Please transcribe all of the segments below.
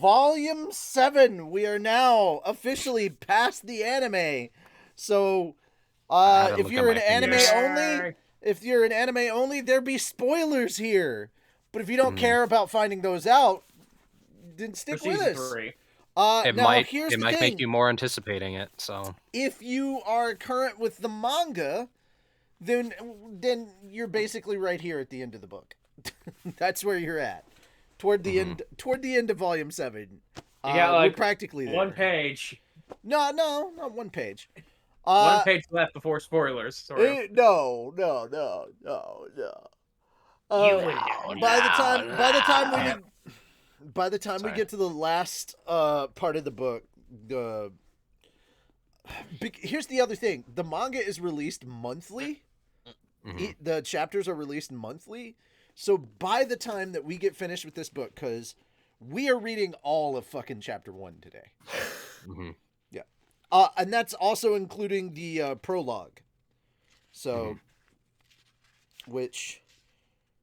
Volume 7. We are now officially past the anime. So, if you're an anime only, there'd be spoilers here. But if you don't care about finding those out, then stick with us. It might make you more anticipating it. So if you are current with the manga, then you're basically right here at the end of the book. That's where you're at. Toward the end of volume 7. We're practically there. One page. No, not one page. One page left before spoilers. Sorry. No. By the time we get to the last part of the book, here's the other thing: the manga is released monthly. The chapters are released monthly, so by the time that we get finished with this book, because we are reading all of fucking chapter 1 today. Yeah, and that's also including the prologue. So, which.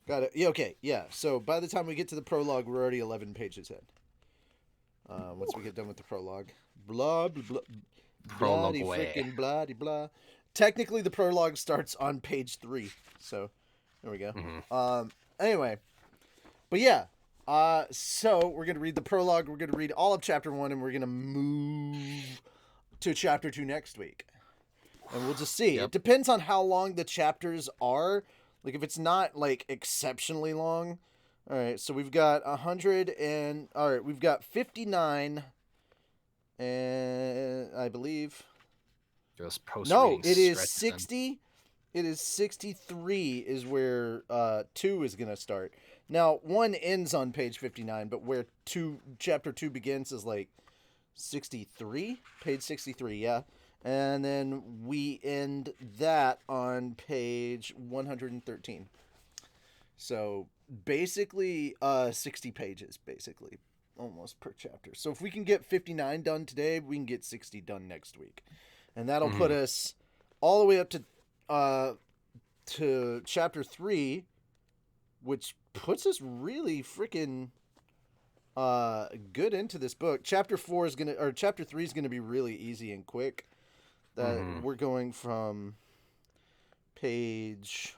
Got it. Yeah, okay, yeah. So by the time we get to the prologue, we're already 11 pages in. Once we get done with the prologue. Blah, blah, blah. Prologue freaking blah, blah. Technically, the prologue starts on page 3. So, there we go. Anyway. But yeah. So, we're going to read the prologue. We're going to read all of chapter 1, and we're going to move to chapter 2 next week. And we'll just see. It depends on how long the chapters are. Like, if it's not, like, exceptionally long. All right, so we've got 100 and... All right, we've got 59. And I believe... No, it is 60. It is 63 is where 2 is going to start. Now, 1 ends on page 59, but where chapter 2 begins is, like, 63? Page 63, yeah. And then we end that on page 113. So basically 60 pages, basically, almost per chapter. So if we can get 59 done today, we can get 60 done next week. And that'll put us all the way up to chapter 3, which puts us really freaking good into this book. Chapter 3 is gonna be really easy and quick. That we're going from page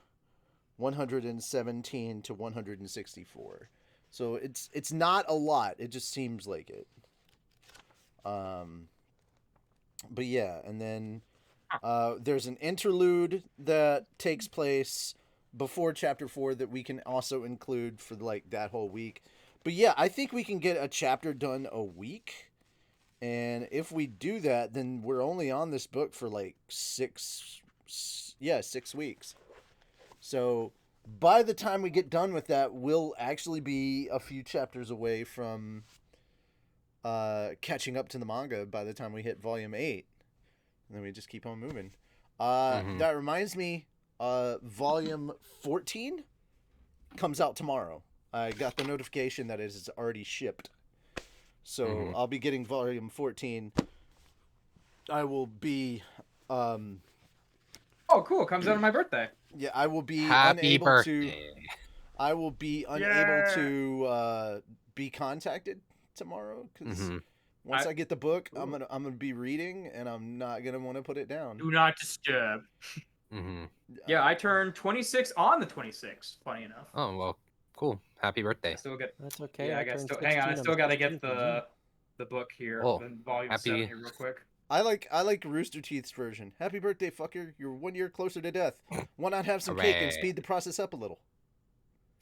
117 to 164. So it's not a lot. It just seems like it. But yeah, and then there's an interlude that takes place before chapter 4 that we can also include for like that whole week. But yeah, I think we can get a chapter done a week. And if we do that, then we're only on this book for like 6 weeks. So by the time we get done with that, we'll actually be a few chapters away from catching up to the manga by the time we hit volume 8. And then we just keep on moving. That reminds me, volume 14 comes out tomorrow. I got the notification that it is already shipped. So I'll be getting volume 14. I will be Oh, cool. It comes out on my birthday. Yeah, I will be Happy unable birthday. to I will be unable to be contacted tomorrow cuz once I get the book, I'm going to be reading and I'm not going to want to put it down. Do not disturb. Yeah, I turned 26 on the 26th, funny enough. Oh, well, cool. Happy birthday. That's okay. Yeah, hang on. I still got to get the book here. Volume 7 here real quick. I like Rooster Teeth's version. Happy birthday, fucker. You're 1 year closer to death. Why not have some cake and speed the process up a little?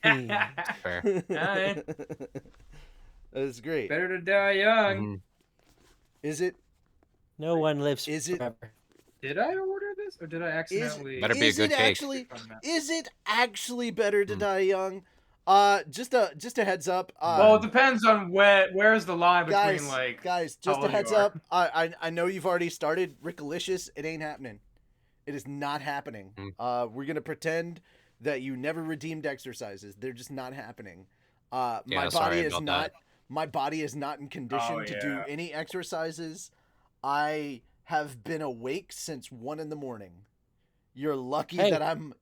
Fair. That's great. Better to die young. Is it? No one lives forever. Did I order this or did I accidentally? Better be a good cake. Is it actually better to die young? Just a heads up. Well, it depends on where's the line between guys. Just a heads up. I know you've already started Rickalicious. It ain't happening. It is not happening. We're gonna pretend that you never redeemed exercises. They're just not happening. My body is not in condition to do any exercises. I have been awake since 1 a.m. You're lucky that I'm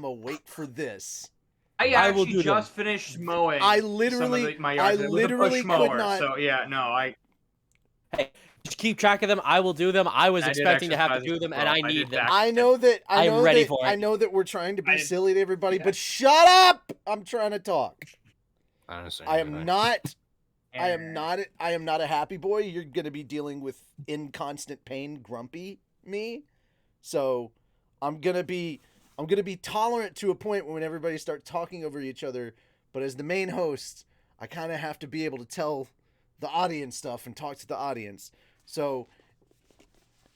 awake for this. I will actually do them. just finished mowing. I literally could not. So yeah, no, Hey, just keep track of them. I will do them. I was I did expecting to have to exercises do them, as and well. I I need did them. back- I know that. I'm ready for it. I know that we're trying to be I- silly to everybody, yeah. but shut up! I'm trying to talk. I understand. I am not. Yeah. I am not a happy boy. You're gonna be dealing with inconstant pain, grumpy me. So I'm gonna be tolerant to a point when everybody starts talking over each other. But as the main host, I kind of have to be able to tell the audience stuff and talk to the audience. So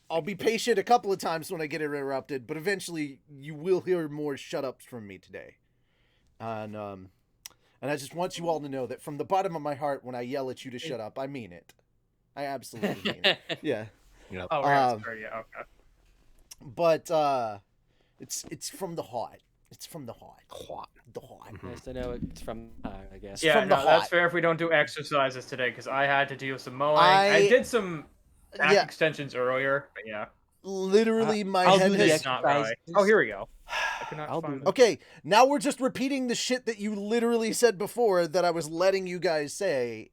I'll be patient a couple of times when I get interrupted, but eventually you will hear more shut-ups from me today. And I just want you all to know that from the bottom of my heart, when I yell at you to shut up, I mean it. I absolutely mean it. Yeah. Yep. Oh, right. Sorry, yeah, okay. But it's from the heart. It's from the heart. Hot. The heart. Nice to know it's from I guess. It's Yeah, from the no, that's heart. fair if we don't do exercises today because I had to do some mowing. I I did some back yeah. extensions earlier, but yeah. Literally, my I'll head do the has. It's not right. Oh, here we go. I could not I'll find do them. Okay, now we're just repeating the shit that you literally said before that I was letting you guys say.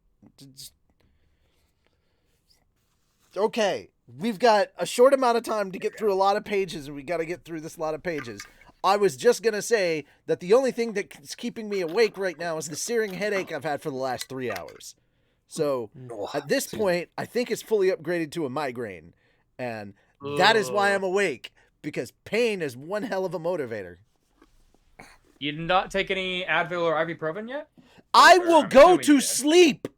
Okay, we've got a short amount of time to get through a lot of pages, and we got to get through this lot of pages. I was just going to say that the only thing that's keeping me awake right now is the searing headache I've had for the last 3 hours. So, at this point, I think it's fully upgraded to a migraine. And that is why I'm awake, because pain is one hell of a motivator. You did not take any Advil or ibuprofen yet? I Or will I'm go assuming to you did. sleep.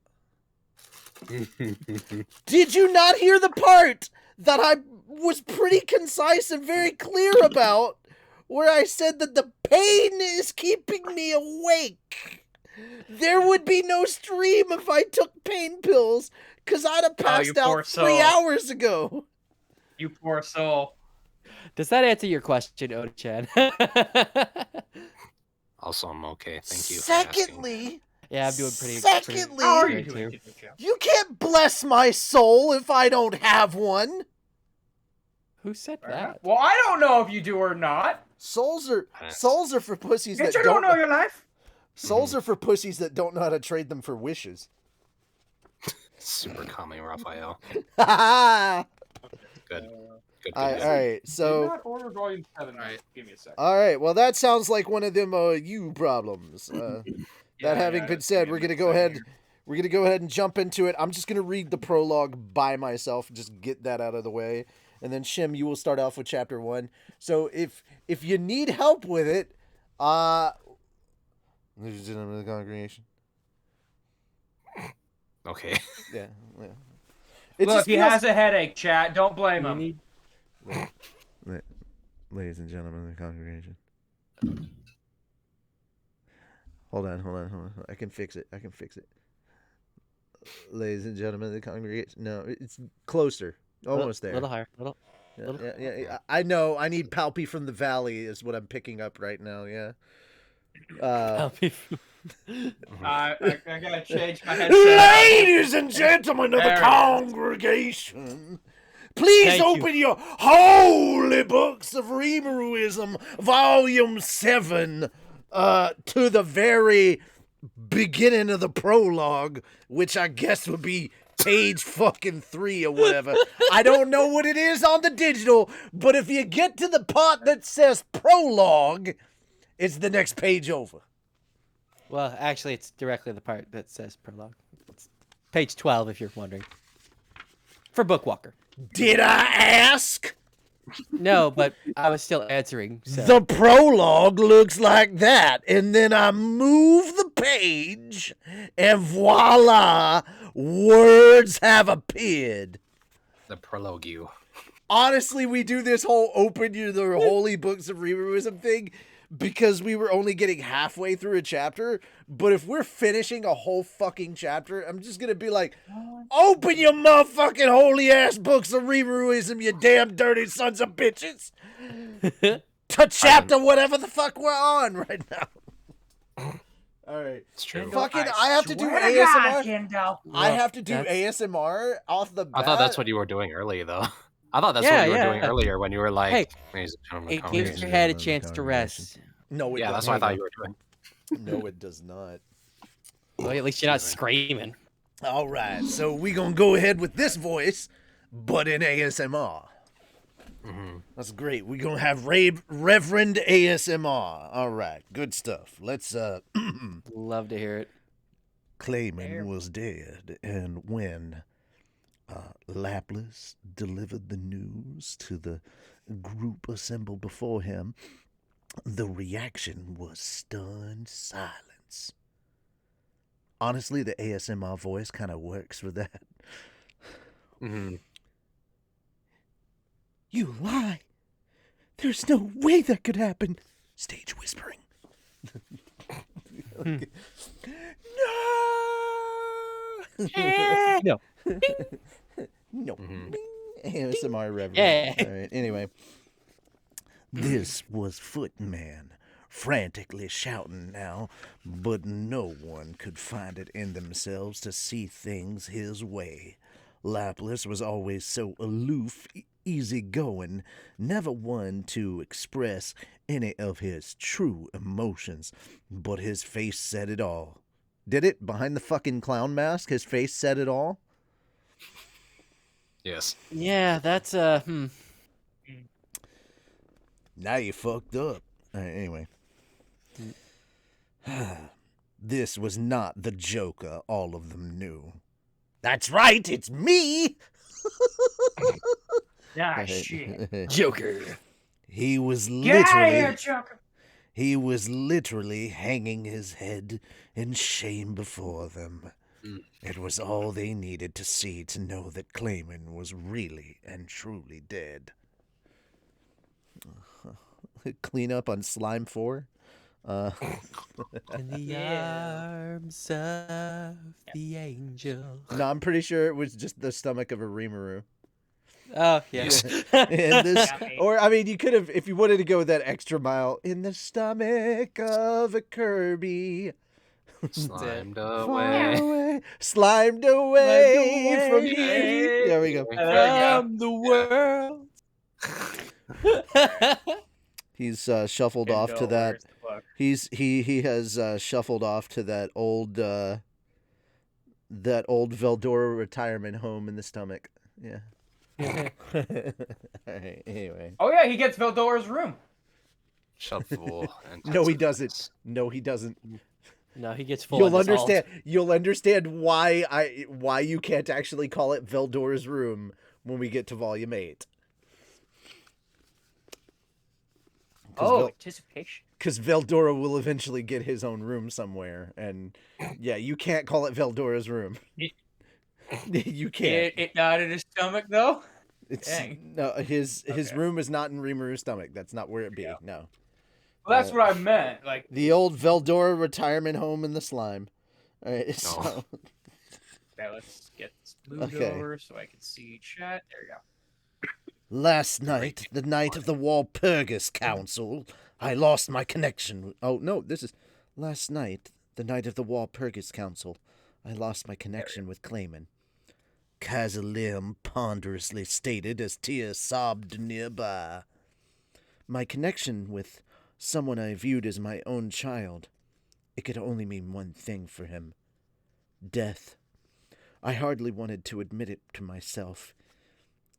Did you not hear the part that I was pretty concise and very clear about, where I said that the pain is keeping me awake? There would be no stream if I took pain pills, because I'd have passed you out poor 3 soul. hours ago. You poor soul. Does that answer your question, Oda-chan? Also, I'm okay. Thank you. for asking. Secondly, Yeah, I'm doing pretty. Secondly, How are pretty you good doing? too. you can't bless my soul if I don't have one. Who said that? Well, I don't know if you do or not. Souls are for pussies Bitch, that I don't know your life. Souls are for pussies that don't know how to trade them for wishes. Super calming, Raphael. All Good. Good. right, so Did not order volume 7. Alright. Give me a second. all right, well that sounds like one of them you problems. That having been said, we're gonna go ahead. We're gonna go ahead and jump into it. I'm just gonna read the prologue by myself, just get that out of the way, and then Shim, you will start off with chapter 1. So if you need help with it, ladies and gentlemen of the congregation. Okay. Yeah. Look, he has a headache, chat. Don't blame him. Ladies and gentlemen of the congregation. Hold on. I can fix it. Ladies and gentlemen of the congregation. No, it's closer. Almost there. A little higher. Yeah. I know. I need Palpy from the Valley is what I'm picking up right now. Yeah. I gotta change my headset. Ladies and gentlemen of the There it is. congregation, please open your holy books of Rebrewism, Volume 7, to the very beginning of the prologue, which I guess would be page fucking 3 or whatever. I don't know what it is on the digital, but if you get to the part that says prologue, it's the next page over. Well, actually, it's directly the part that says prologue. It's page 12, if you're wondering. For Bookwalker. Did I ask? No, but I was still answering. So. The prologue looks like that, and then I move the page, and voila, words have appeared. The prologue you. Honestly, we do this whole open you the holy books of Rebrewism thing because we were only getting halfway through a chapter, but if we're finishing a whole fucking chapter, I'm just gonna be like, open your motherfucking holy ass books of Rebrewism, you damn dirty sons of bitches, to chapter whatever the fuck we're on right now. All right, It's true. fucking, I have to do ASMR. Kendall. I have to do ASMR off the bat. I thought that's what you were doing early, though. I thought that's what you were doing earlier when you were like, Hey, ladies and gentlemen, it gives congregation." your head a chance to rest. No, Yeah, that's what I thought you were doing. No, it does not. Well, at least you're not screaming. All right, so we gonna go ahead with this voice, but in ASMR. That's great. We're gonna have Reverend ASMR. All right, good stuff. Let's Love to hear it. Clayman was dead, and when Laplace delivered the news to the group assembled before him, the reaction was stunned silence. Honestly, the ASMR voice kind of works for that. You lie. There's no way that could happen. Stage whispering. No! No. No. ASMR reverend. Yeah. All right, anyway. This was Footman, frantically shouting now, but no one could find it in themselves to see things his way. Laplace was always so aloof, easygoing, never one to express any of his true emotions, but his face said it all. Did it? Behind the fucking clown mask, his face said it all? Yes. Yeah, that's Now you fucked up. Anyway. This was not the Joker all of them knew. That's right, it's me! Shit. Joker. He was Get out of here, Joker! He was literally hanging his head in shame before them. It was all they needed to see to know that Clayman was really and truly dead. Clean up on Slime 4. In the arms of the angel. No, I'm pretty sure it was just the stomach of a Rimuru. Oh, yes. And this, or, I mean, you could have, if you wanted to go with that extra mile, in the stomach of a Kirby. Slimed Far away. away. Slimed away from me. There we go. From the world. He's shuffled off to that. He has shuffled off to that old Veldora retirement home in the stomach. Yeah. All right, anyway. Oh yeah, he gets Veldora's room. Shuffle. No, he doesn't. No, he doesn't. No, he gets full. You'll understand. You'll understand why you can't actually call it Veldora's room when we get to Volume 8. Anticipation. Because Veldora will eventually get his own room somewhere, and yeah, you can't call it Veldora's room. You can't. It not in his stomach though. It's Dang. no his room is not in Rimuru's stomach. That's not where it be. Yeah. No. Well, that's what I meant. Like the old Veldora retirement home in the slime. All right. So. Okay, let's get this moved over so I can see chat. There you go. Last night, the night of the Walpurgis Council, I lost my connection. Oh no, this is last night, the night of the Walpurgis Council. I lost my connection with Clayman. Kazalim ponderously stated as tears sobbed nearby. My connection with someone I viewed as my own child. It could only mean one thing for him. Death. I hardly wanted to admit it to myself.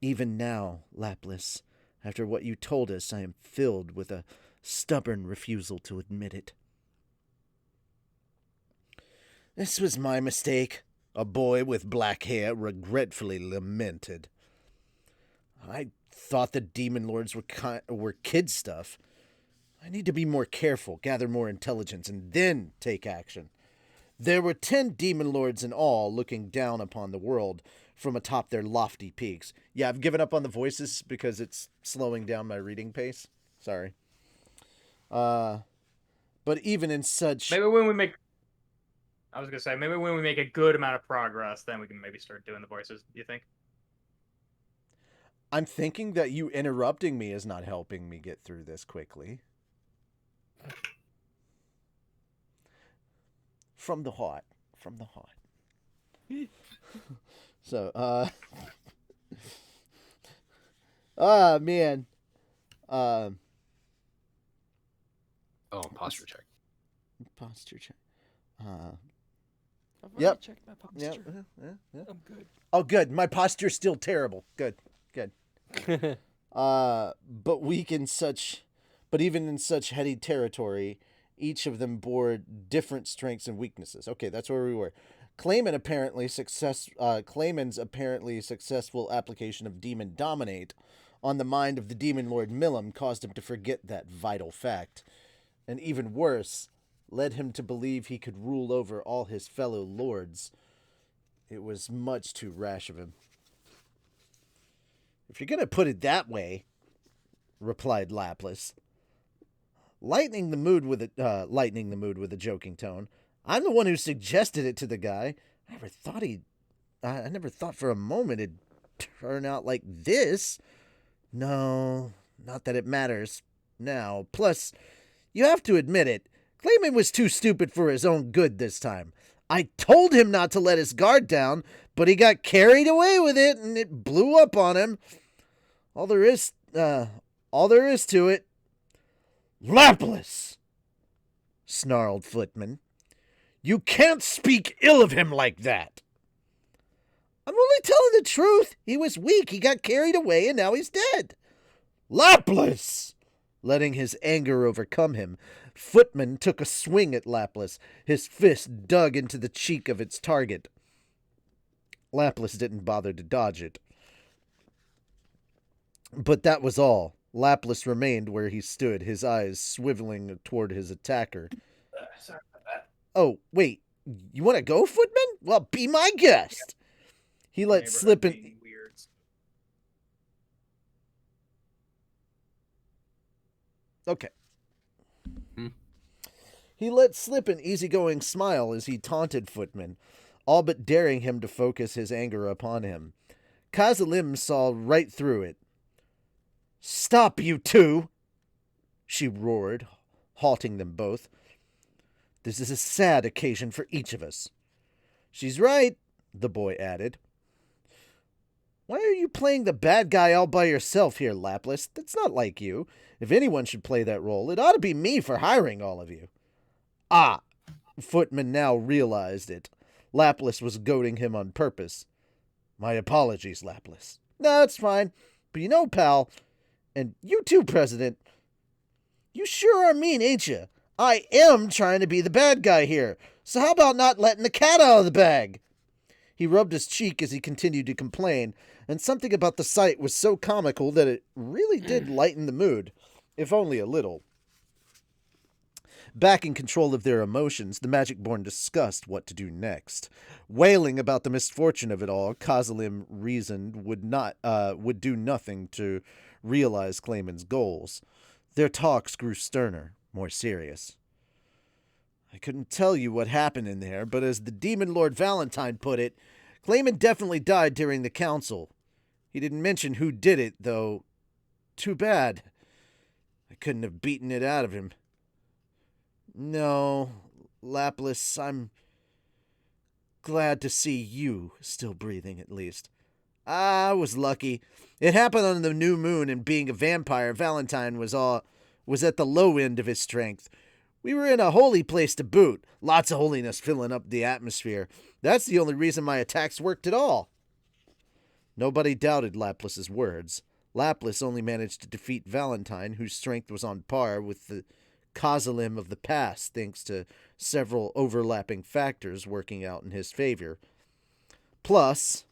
Even now, Laplace, after what you told us, I am filled with a stubborn refusal to admit it. This was my mistake, a boy with black hair regretfully lamented. I thought the demon lords were kid stuff. I need to be more careful, gather more intelligence, and then take action. There were 10 demon lords in all looking down upon the world from atop their lofty peaks. Yeah, I've given up on the voices because it's slowing down my reading pace. Sorry. But even in such... Maybe when we make... I was going to say, maybe when we make a good amount of progress, then we can maybe start doing the voices, do you think? I'm thinking that you interrupting me is not helping me get through this quickly. From the heart. From the heart. So, man. Oh, posture check. posture check. I've Yep. checked my posture. Yep. I'm good. Oh, good. My posture's still terrible. Good. But even in such heady territory, each of them bore different strengths and weaknesses. Okay, that's where we were. Clayman's apparently successful application of Demon Dominate on the mind of the Demon Lord Milim caused him to forget that vital fact. And even worse, led him to believe he could rule over all his fellow lords. It was much too rash of him. If you're going to put it that way, replied Lapis, lightening the mood with a joking tone, I'm the one who suggested it to the guy. I never thought for a moment it'd turn out like this. No, not that it matters now. Plus, you have to admit it, Clayman was too stupid for his own good this time. I told him not to let his guard down, but he got carried away with it, and it blew up on him. All there is to it. Lapis! Snarled Footman. You can't speak ill of him like that. I'm only telling the truth. He was weak. He got carried away, and now he's dead. Lapis! Letting his anger overcome him, Footman took a swing at Lapis. His fist dug into the cheek of its target. Lapis didn't bother to dodge it. But that was all. Lapis remained where he stood, his eyes swiveling toward his attacker. Sorry about that. Oh, wait. You want to go, Footman? Well, be my guest. He let slip an... Okay. He let slip an easygoing smile as he taunted Footman, all but daring him to focus his anger upon him. Kazalim saw right through it. Stop, you two! She roared, halting them both. This is a sad occasion for each of us. She's right, the boy added. Why are you playing the bad guy all by yourself here, Lapis? That's not like you. If anyone should play that role, it ought to be me for hiring all of you. Ah! Footman now realized it. Lapis was goading him on purpose. My apologies, Lapis. No, it's fine. But you know, pal, and you too, President, you sure are mean, ain't you? I am trying to be the bad guy here, so how about not letting the cat out of the bag? He rubbed his cheek as he continued to complain, and something about the sight was so comical that it really did lighten the mood, if only a little. Back in control of their emotions, the Magicborn discussed what to do next. Wailing about the misfortune of it all, Kazalim reasoned would do nothing to realize Clayman's goals. Their talks grew sterner, more serious. I couldn't tell you what happened in there, but as the Demon Lord Valentine put it, Clayman definitely died during the council. He didn't mention who did it, though. Too bad. I couldn't have beaten it out of him. No, Lapis, I'm glad to see you still breathing, at least. I was lucky. It happened on the new moon, and being a vampire, Valentine was at the low end of his strength. We were in a holy place to boot. Lots of holiness filling up the atmosphere. That's the only reason my attacks worked at all. Nobody doubted Lapis's words. Lapis only managed to defeat Valentine, whose strength was on par with the Kazalim of the past, thanks to several overlapping factors working out in his favor. Plus,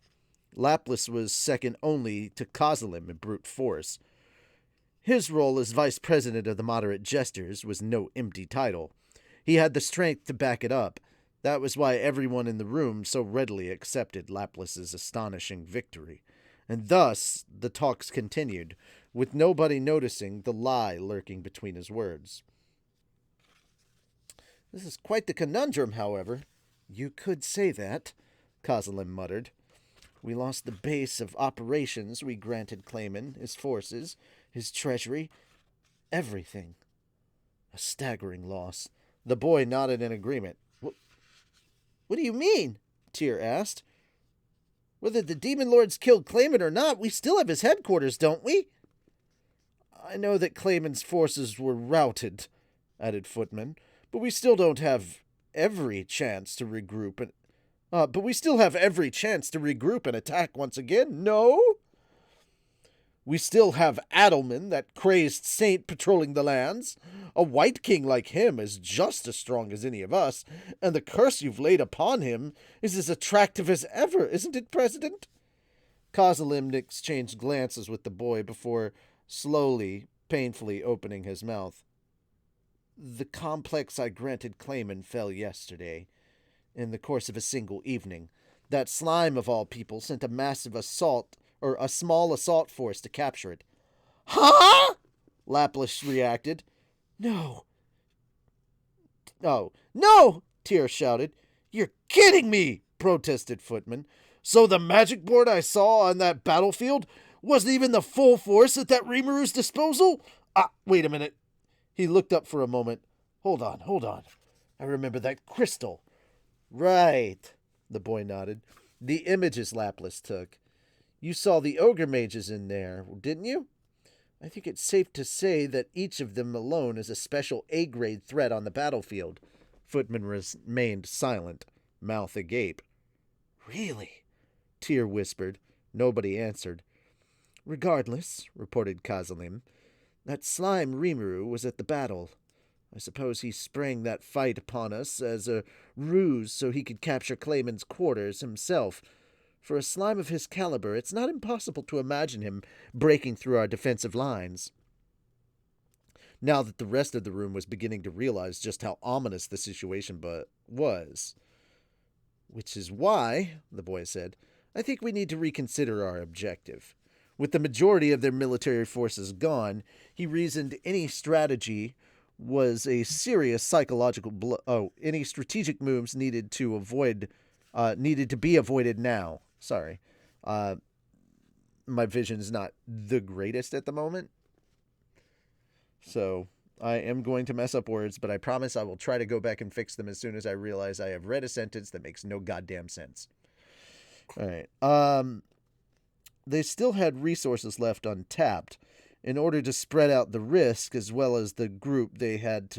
Lapis was second only to Kazalim in brute force. His role as vice president of the Moderate Jesters was no empty title. He had the strength to back it up. That was why everyone in the room so readily accepted Lapis's astonishing victory. And thus the talks continued, with nobody noticing the lie lurking between his words. This is quite the conundrum, however. You could say that, Kazalim muttered. We lost the base of operations we granted Clayman, his forces, his treasury, everything. A staggering loss. The boy nodded in agreement. What do you mean? Tyr asked. Whether the Demon Lords killed Clayman or not, we still have his headquarters, don't we? I know that Clayman's forces were routed, added Footman, But we still don't have every chance to regroup and attack once again. No? We still have Adelman, that crazed saint patrolling the lands. A white king like him is just as strong as any of us, and the curse you've laid upon him is as attractive as ever, isn't it, President? Kazalim exchanged glances with the boy before slowly, painfully opening his mouth. The complex I granted Clayman fell yesterday, in the course of a single evening. That slime of all people sent a massive assault, or a small assault force to capture it. Huh? Laplace reacted. No. Oh, no! Tyr shouted. You're kidding me, protested Footman. So the magic board I saw on that battlefield wasn't even the full force at that Rimuru's disposal? Wait a minute. He looked up for a moment. Hold on. I remember that crystal. Right, the boy nodded. The images Laplace took. You saw the ogre mages in there, didn't you? I think it's safe to say that each of them alone is a special A-grade threat on the battlefield. Footman remained silent, mouth agape. Really? Tyr whispered. Nobody answered. Regardless, reported Kazalim, that slime Rimuru was at the battle. I suppose he sprang that fight upon us as a ruse so he could capture Clayman's quarters himself. For a slime of his caliber, it's not impossible to imagine him breaking through our defensive lines. Now that the rest of the room was beginning to realize just how ominous the situation was. Which is why, the boy said, I think we need to reconsider our objective. With the majority of their military forces gone, he reasoned any strategy was a serious psychological blow. Any strategic moves needed to be avoided now. Sorry. My vision is not the greatest at the moment. So I am going to mess up words, but I promise I will try to go back and fix them as soon as I realize I have read a sentence that makes no goddamn sense. All right. They still had resources left untapped. In order to spread out the risk as well as the group they had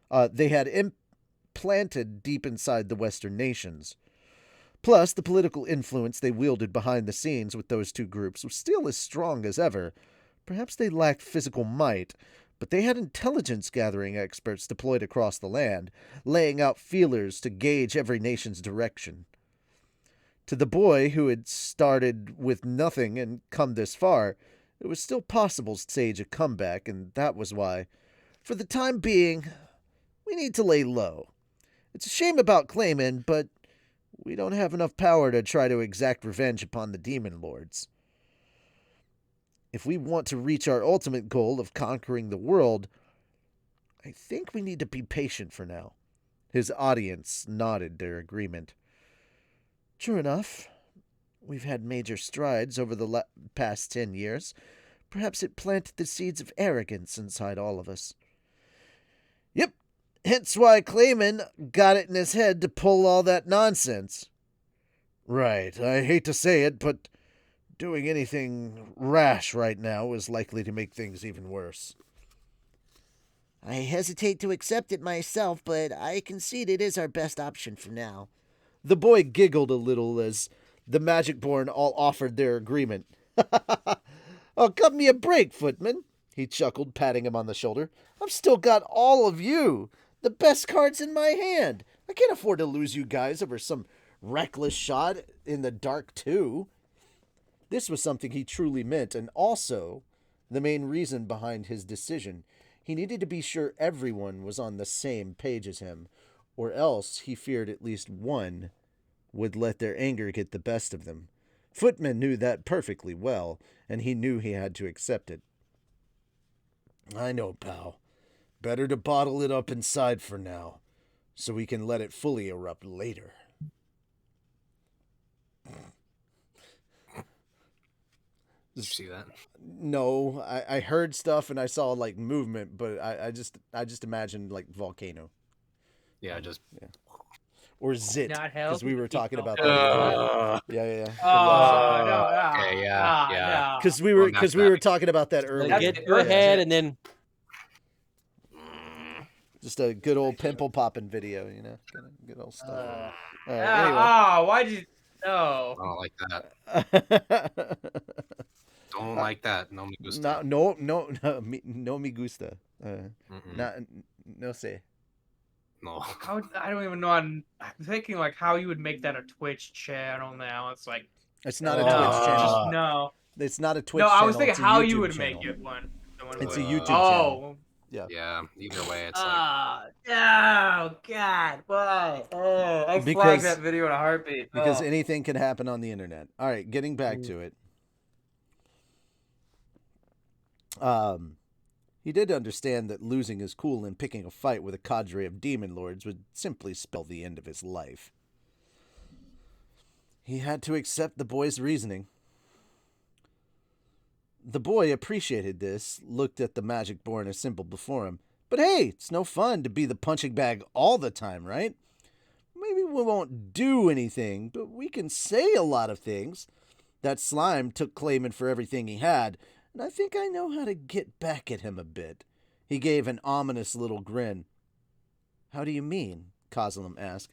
implanted deep inside the Western nations. Plus, the political influence they wielded behind the scenes with those two groups was still as strong as ever. Perhaps they lacked physical might, but they had intelligence-gathering experts deployed across the land, laying out feelers to gauge every nation's direction. To the boy who had started with nothing and come this far, it was still possible to stage a comeback, and that was why, for the time being, we need to lay low. It's a shame about Clayman, but we don't have enough power to try to exact revenge upon the demon lords. If we want to reach our ultimate goal of conquering the world, I think we need to be patient for now. His audience nodded their agreement. True enough. We've had major strides over the past 10 years. Perhaps it planted the seeds of arrogance inside all of us. Yep, hence why Clayman got it in his head to pull all that nonsense. Right, I hate to say it, but doing anything rash right now is likely to make things even worse. I hesitate to accept it myself, but I concede it is our best option for now. The boy giggled a little as the Magicborn all offered their agreement. Oh, cut me a break, Footman, he chuckled, patting him on the shoulder. I've still got all of you, the best cards in my hand. I can't afford to lose you guys over some reckless shot in the dark, too. This was something he truly meant, and also the main reason behind his decision. He needed to be sure everyone was on the same page as him, or else he feared at least one would let their anger get the best of them. Footman knew that perfectly well, and he knew he had to accept it. I know, pal. Better to bottle it up inside for now, so we can let it fully erupt later. Did you see that? No, I heard stuff and I saw like movement, but I just imagined like volcano. Yeah, or zit, because we were talking about that. Yeah. Oh no! Okay, yeah. Because we were talking about that earlier. Go ahead and then. Just a good old pimple popping video, you know, good old stuff. Anyway. Oh, why'd you? No. I don't like that. Don't like that. No me gusta. No me gusta. No sé. No. I don't even know. I'm thinking like how you would make that a Twitch channel now. It's like it's not a Twitch channel. No. It's not a Twitch channel. No, I was thinking how you would channel. make it one. It's a YouTube channel. Yeah. Either way, it's oh God! Why? I flagged that video in a heartbeat. Because anything can happen on the internet. All right, getting back to it. He did understand that losing his cool and picking a fight with a cadre of demon lords would simply spell the end of his life. He had to accept the boy's reasoning. The boy appreciated this, looked at the magic born assembled before him. But hey, it's no fun to be the punching bag all the time, right? Maybe we won't do anything, but we can say a lot of things. That slime took claiming for everything he had, and I think I know how to get back at him a bit. He gave an ominous little grin. How do you mean? Kozilem asked.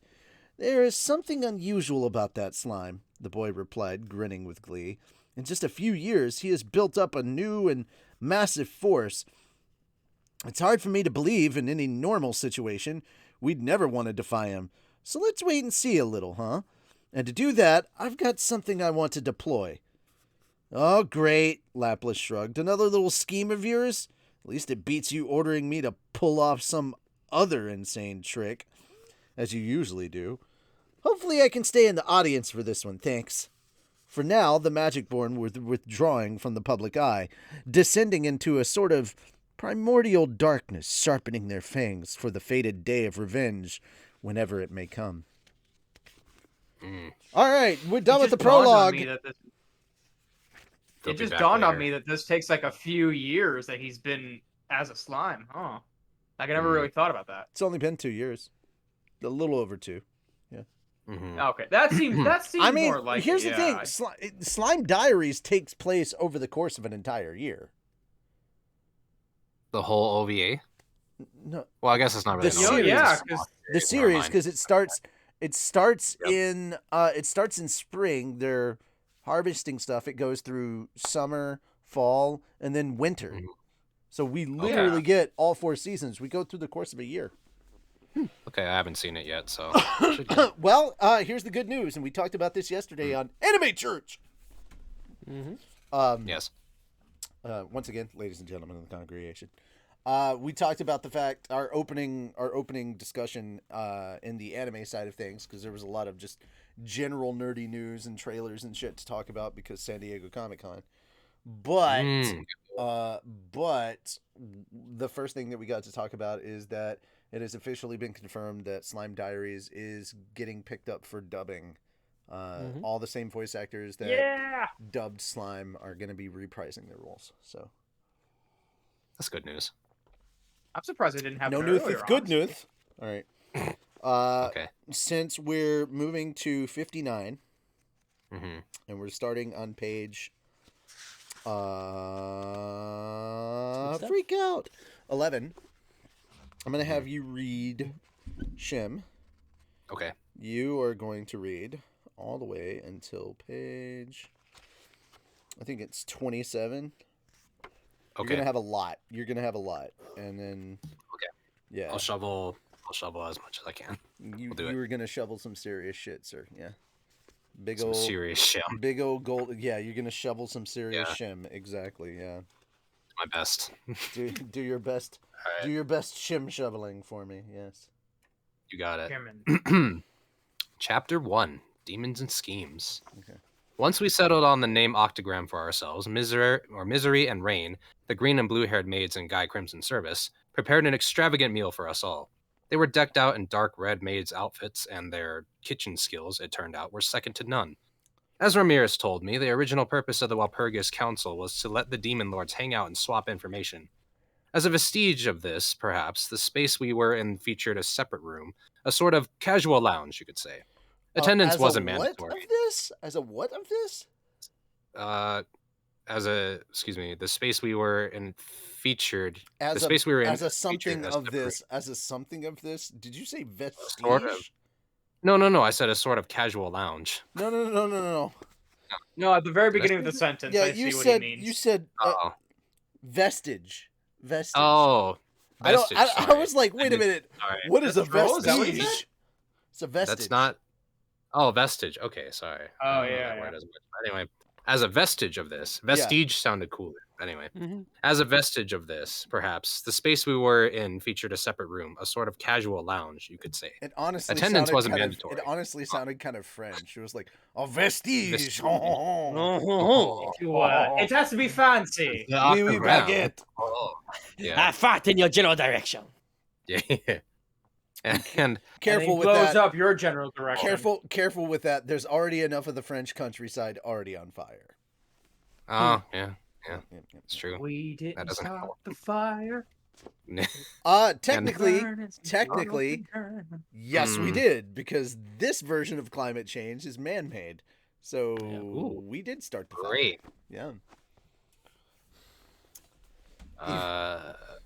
There is something unusual about that slime, the boy replied, grinning with glee. In just a few years, he has built up a new and massive force. It's hard for me to believe in any normal situation we'd never want to defy him. So let's wait and see a little, huh? And to do that, I've got something I want to deploy. Oh, great, Laplace shrugged. Another little scheme of yours? At least it beats you ordering me to pull off some other insane trick, as you usually do. Hopefully I can stay in the audience for this one, thanks. For now, the Magicborn were withdrawing from the public eye, descending into a sort of primordial darkness, sharpening their fangs for the fated day of revenge, whenever it may come. All right, we're done with the prologue. It just dawned on me that this takes like a few years that he's been as a slime, huh? Like I never really thought about that. It's only been 2 years. A little over 2. Yeah. Okay, that seems I mean, more like here's the thing. Slime Diaries takes place over the course of an entire year. The whole OVA? No. Well, I guess it's not really the series. Yeah, the series, because it starts in spring. They're harvesting stuff. It goes through summer, fall, and then winter. So we literally get all 4 seasons. We go through the course of a year. Okay, I haven't seen it yet, so. Well, here's the good news, and we talked about this yesterday on Anime Church. Yes. Once again, ladies and gentlemen of the congregation, we talked about the fact our opening discussion in the anime side of things, because there was a lot of just general nerdy news and trailers and shit to talk about because San Diego Comic-Con. But the first thing that we got to talk about is that it has officially been confirmed that Slime Diaries is getting picked up for dubbing. All the same voice actors that dubbed Slime are going to be reprising their roles. So that's good news. I'm surprised they didn't have no news. It's good news. All right. Okay. Since we're moving to 59, and we're starting on page freak out 11. I'm going to have you read Shim. Okay. You are going to read all the way until page, I think it's 27. Okay. You're going to have a lot. And then yeah. I'll shovel as much as I can. You were going to shovel some serious shit, sir. Yeah. Some serious shim. Big old gold. Yeah, you're going to shovel some serious shim. Exactly, yeah. My best. do your best. Right. Do your best shim shoveling for me. Yes. You got it. Chapter 1: Demons and Schemes. Okay. Once we settled on the name Octagram for ourselves, Misery and Rain, the green and blue-haired maids in Guy Crimson's service, prepared an extravagant meal for us all. They were decked out in dark red maids' outfits, and their kitchen skills, it turned out, were second to none. As Ramirez told me, the original purpose of the Walpurgis Council was to let the demon lords hang out and swap information. As a vestige of this, perhaps, the space we were in featured a separate room, a sort of casual lounge, you could say. Attendance wasn't mandatory. As a what of this? the space we were in featured as the space we were in as a something featured of this. As a something of this. Did you say vestige? Sort of. No. I said a sort of casual lounge. No. No, at the very beginning of the sentence, Yeah, I you see what said he means. you said Oh. vestige. Vestige. Oh. Vestige, I was like, wait a minute. Sorry. What is a Vestige? Is that what he vestige? said? It's a vestige. That's not. Oh, vestige. Okay, sorry. Oh, I don't know yeah, that yeah. word as much. Anyway, as a vestige of this, vestige sounded cooler. Anyway, as a vestige of this, perhaps the space we were in featured a separate room, a sort of casual lounge, you could say. It honestly Attendance wasn't kind mandatory. It honestly sounded kind of French. It was like a vestige. Vestige. It has to be fancy. Oui, baguette. Oh, yeah. I fart in your general direction. Yeah. And careful and with blows that. Up your general direction. Careful with that. There's already enough of the French countryside already on fire. Oh, yeah. It's true. We didn't That doesn't start help. the fire. Technically, yes, we did, because this version of climate change is man-made. So we did start the fire. Great. Yeah.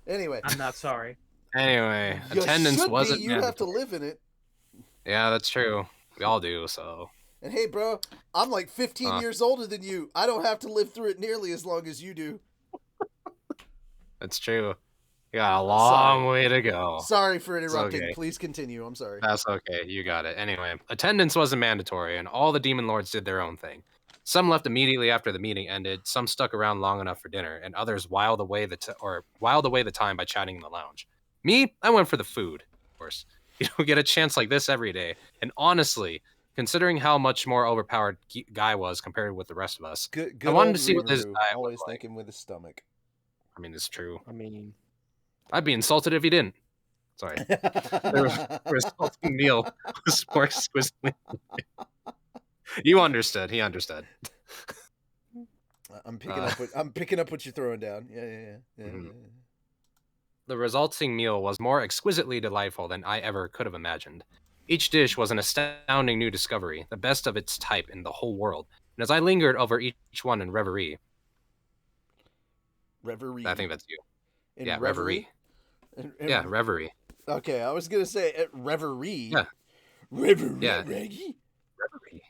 Anyway, I'm not sorry. Anyway, attendance wasn't. You have to live in it. Yeah, that's true. We all do. So. And hey, bro, I'm like 15 years older than you. I don't have to live through it nearly as long as you do. That's true. You got a long way to go. Sorry for interrupting. Okay. Please continue. I'm sorry. That's okay. You got it. Anyway, attendance wasn't mandatory, and all the demon lords did their own thing. Some left immediately after the meeting ended. Some stuck around long enough for dinner, and others whiled away the time by chatting in the lounge. Me, I went for the food. Of course, you don't get a chance like this every day. And honestly, considering how much more overpowered Guy was compared with the rest of us, good I wanted to see what this guy always was like. thinking with his stomach. I mean, it's true. I mean, I'd be insulted if he didn't. Sorry. The resulting meal was more exquisitely. You understood. He understood. I'm picking up what you're throwing down. Yeah. The resulting meal was more exquisitely delightful than I ever could have imagined. Each dish was an astounding new discovery, the best of its type in the whole world. And as I lingered over each one in reverie. I think that's you. Reverie. Yeah, reverie. Okay, I was gonna say reverie. Yeah. Reverie. Yeah. Reverie.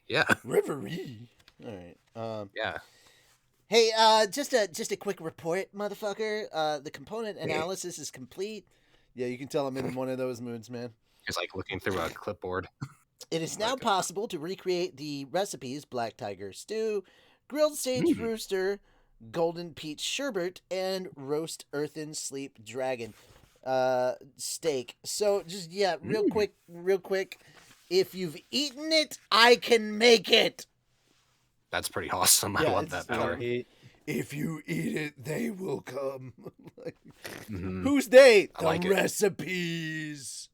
Yeah. Reverie. All right. Yeah. Hey, just a quick report, motherfucker. The component analysis is complete. Yeah, you can tell I'm in one of those moods, man. He's like looking through a clipboard. It is now possible to recreate the recipes: black tiger stew, grilled sage rooster, golden peach sherbet, and roast earthen sleep dragon steak. So just real quick. If you've eaten it, I can make it. That's pretty awesome. I love that power. If you eat it, they will come. Who's they? The recipes.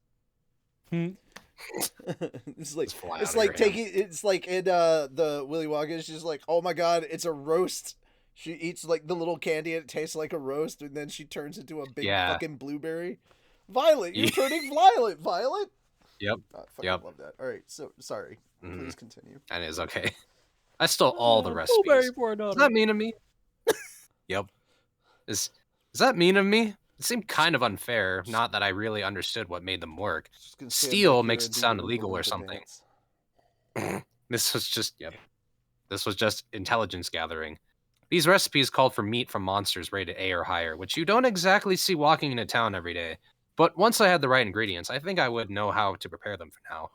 It's like in the Willy Wonka. She's like, oh my god, it's a roast. She eats like the little candy and it tastes like a roast, and then she turns into a big fucking blueberry. Violet, you're turning Violet. Yep. I love that. All right, so sorry. Please continue. That is okay. I stole all the recipes. Is that mean of me? Yep. Is that mean of me? It seemed kind of unfair. Not that I really understood what made them work. Steal makes it sound illegal or something. This was just intelligence gathering. These recipes called for meat from monsters rated A or higher, which you don't exactly see walking into town every day. But once I had the right ingredients, I think I would know how to prepare them for now.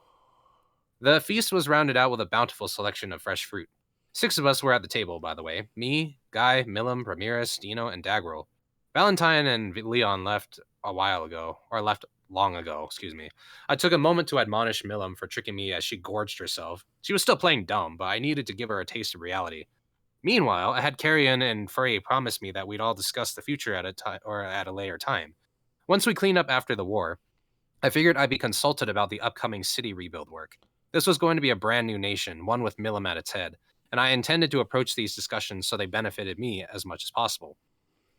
The feast was rounded out with a bountiful selection of fresh fruit. 6 of us were at the table, by the way. Me, Guy, Milam, Ramirez, Dino, and Dagrel. Valentine and Leon left long ago, excuse me. I took a moment to admonish Milam for tricking me as she gorged herself. She was still playing dumb, but I needed to give her a taste of reality. Meanwhile, I had Carrion and Frey promise me that we'd all discuss the future at a later time. Once we cleaned up after the war, I figured I'd be consulted about the upcoming city rebuild work. This was going to be a brand new nation, one with Milam at its head, and I intended to approach these discussions so they benefited me as much as possible.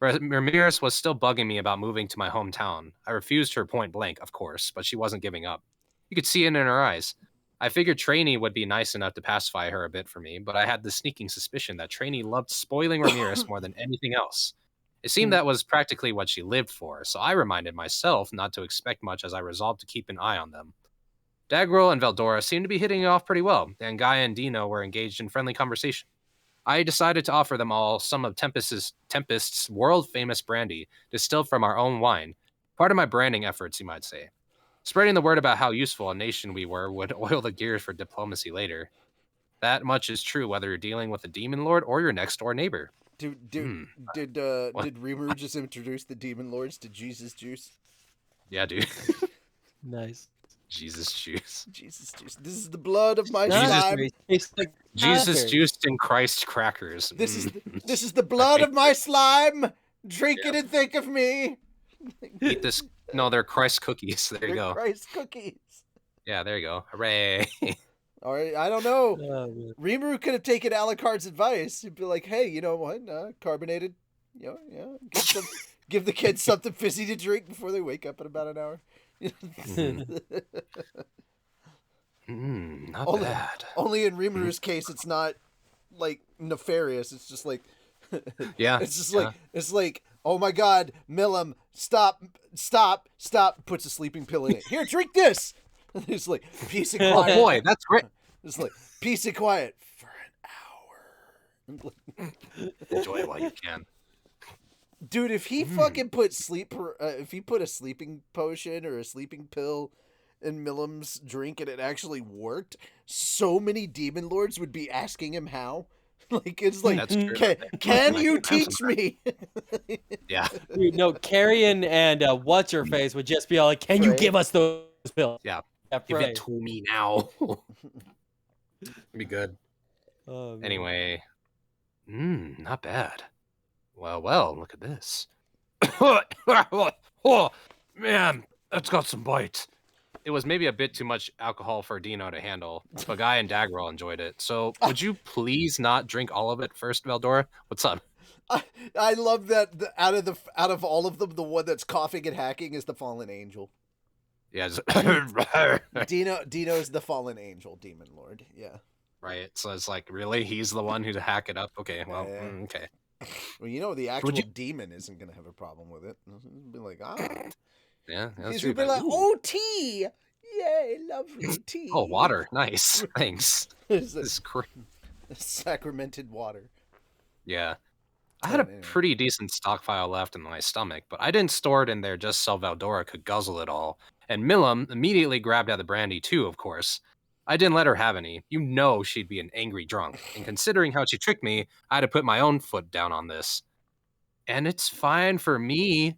Ramirez was still bugging me about moving to my hometown. I refused her point blank, of course, but she wasn't giving up. You could see it in her eyes. I figured Trainee would be nice enough to pacify her a bit for me, but I had the sneaking suspicion that Trainee loved spoiling Ramirez more than anything else. It seemed that was practically what she lived for, so I reminded myself not to expect much as I resolved to keep an eye on them. Daggerel and Veldora seemed to be hitting it off pretty well, and Gaia and Dino were engaged in friendly conversation. I decided to offer them all some of Tempest's world-famous brandy, distilled from our own wine. Part of my branding efforts, you might say. Spreading the word about how useful a nation we were would oil the gears for diplomacy later. That much is true whether you're dealing with a demon lord or your next-door neighbor. Did Rimuru just introduce the demon lords to Jesus Juice? Yeah, dude. Nice. Jesus Juice. Jesus Juice. This is the blood of my slime. Jesus juiced in Christ crackers. This is the blood of my slime. Drink it and think of me. Eat this. No, they're Christ cookies. There you go. Christ cookies. Yeah, there you go. Hooray. All right, I don't know. Rimuru could have taken Alucard's advice. He'd be like, hey, you know what? Carbonated. Give the kids something fizzy to drink before they wake up in about an hour. Not bad. Only in Rimuru's case, it's not like nefarious. It's just like, yeah. It's just like it's like, oh my God, Milam, stop! Puts a sleeping pill in it. Here, drink this. It's like peace and quiet. Oh boy, that's great. It's like peace and quiet for an hour. Enjoy it while you can. Dude, if he fucking put if he put a sleeping potion or a sleeping pill in Milam's drink and it actually worked, so many demon lords would be asking him how. Like, it's like, can you teach me? Yeah. Dude, no, Carrion and what's her face would just be all like, can you give us those pills? Yeah. Give it to me now. It'd be good. Oh, anyway, not bad. Well, look at this. Oh, man, that's got some bite. It was maybe a bit too much alcohol for Dino to handle, but Guy and Daggerel enjoyed it. So would you please not drink all of it first, Veldora? What's up? I love that out of all of them, the one that's coughing and hacking is the fallen angel. Yeah. Dino's the fallen angel, demon lord. Yeah. Right. So it's like, really? He's the one who'd hack it up? Okay, well, okay. Well, the actual demon isn't going to have a problem with it. He'll be like, Yeah, he's going to be like, oh, tea! Yay, lovely tea. Oh, water. Nice. Thanks. This is sacramented water. Yeah. I had a pretty decent stockpile left in my stomach, but I didn't store it in there just so Veldora could guzzle it all. And Milam immediately grabbed out the brandy too, of course. I didn't let her have any. You know she'd be an angry drunk. And considering how she tricked me, I had to put my own foot down on this. And it's fine for me.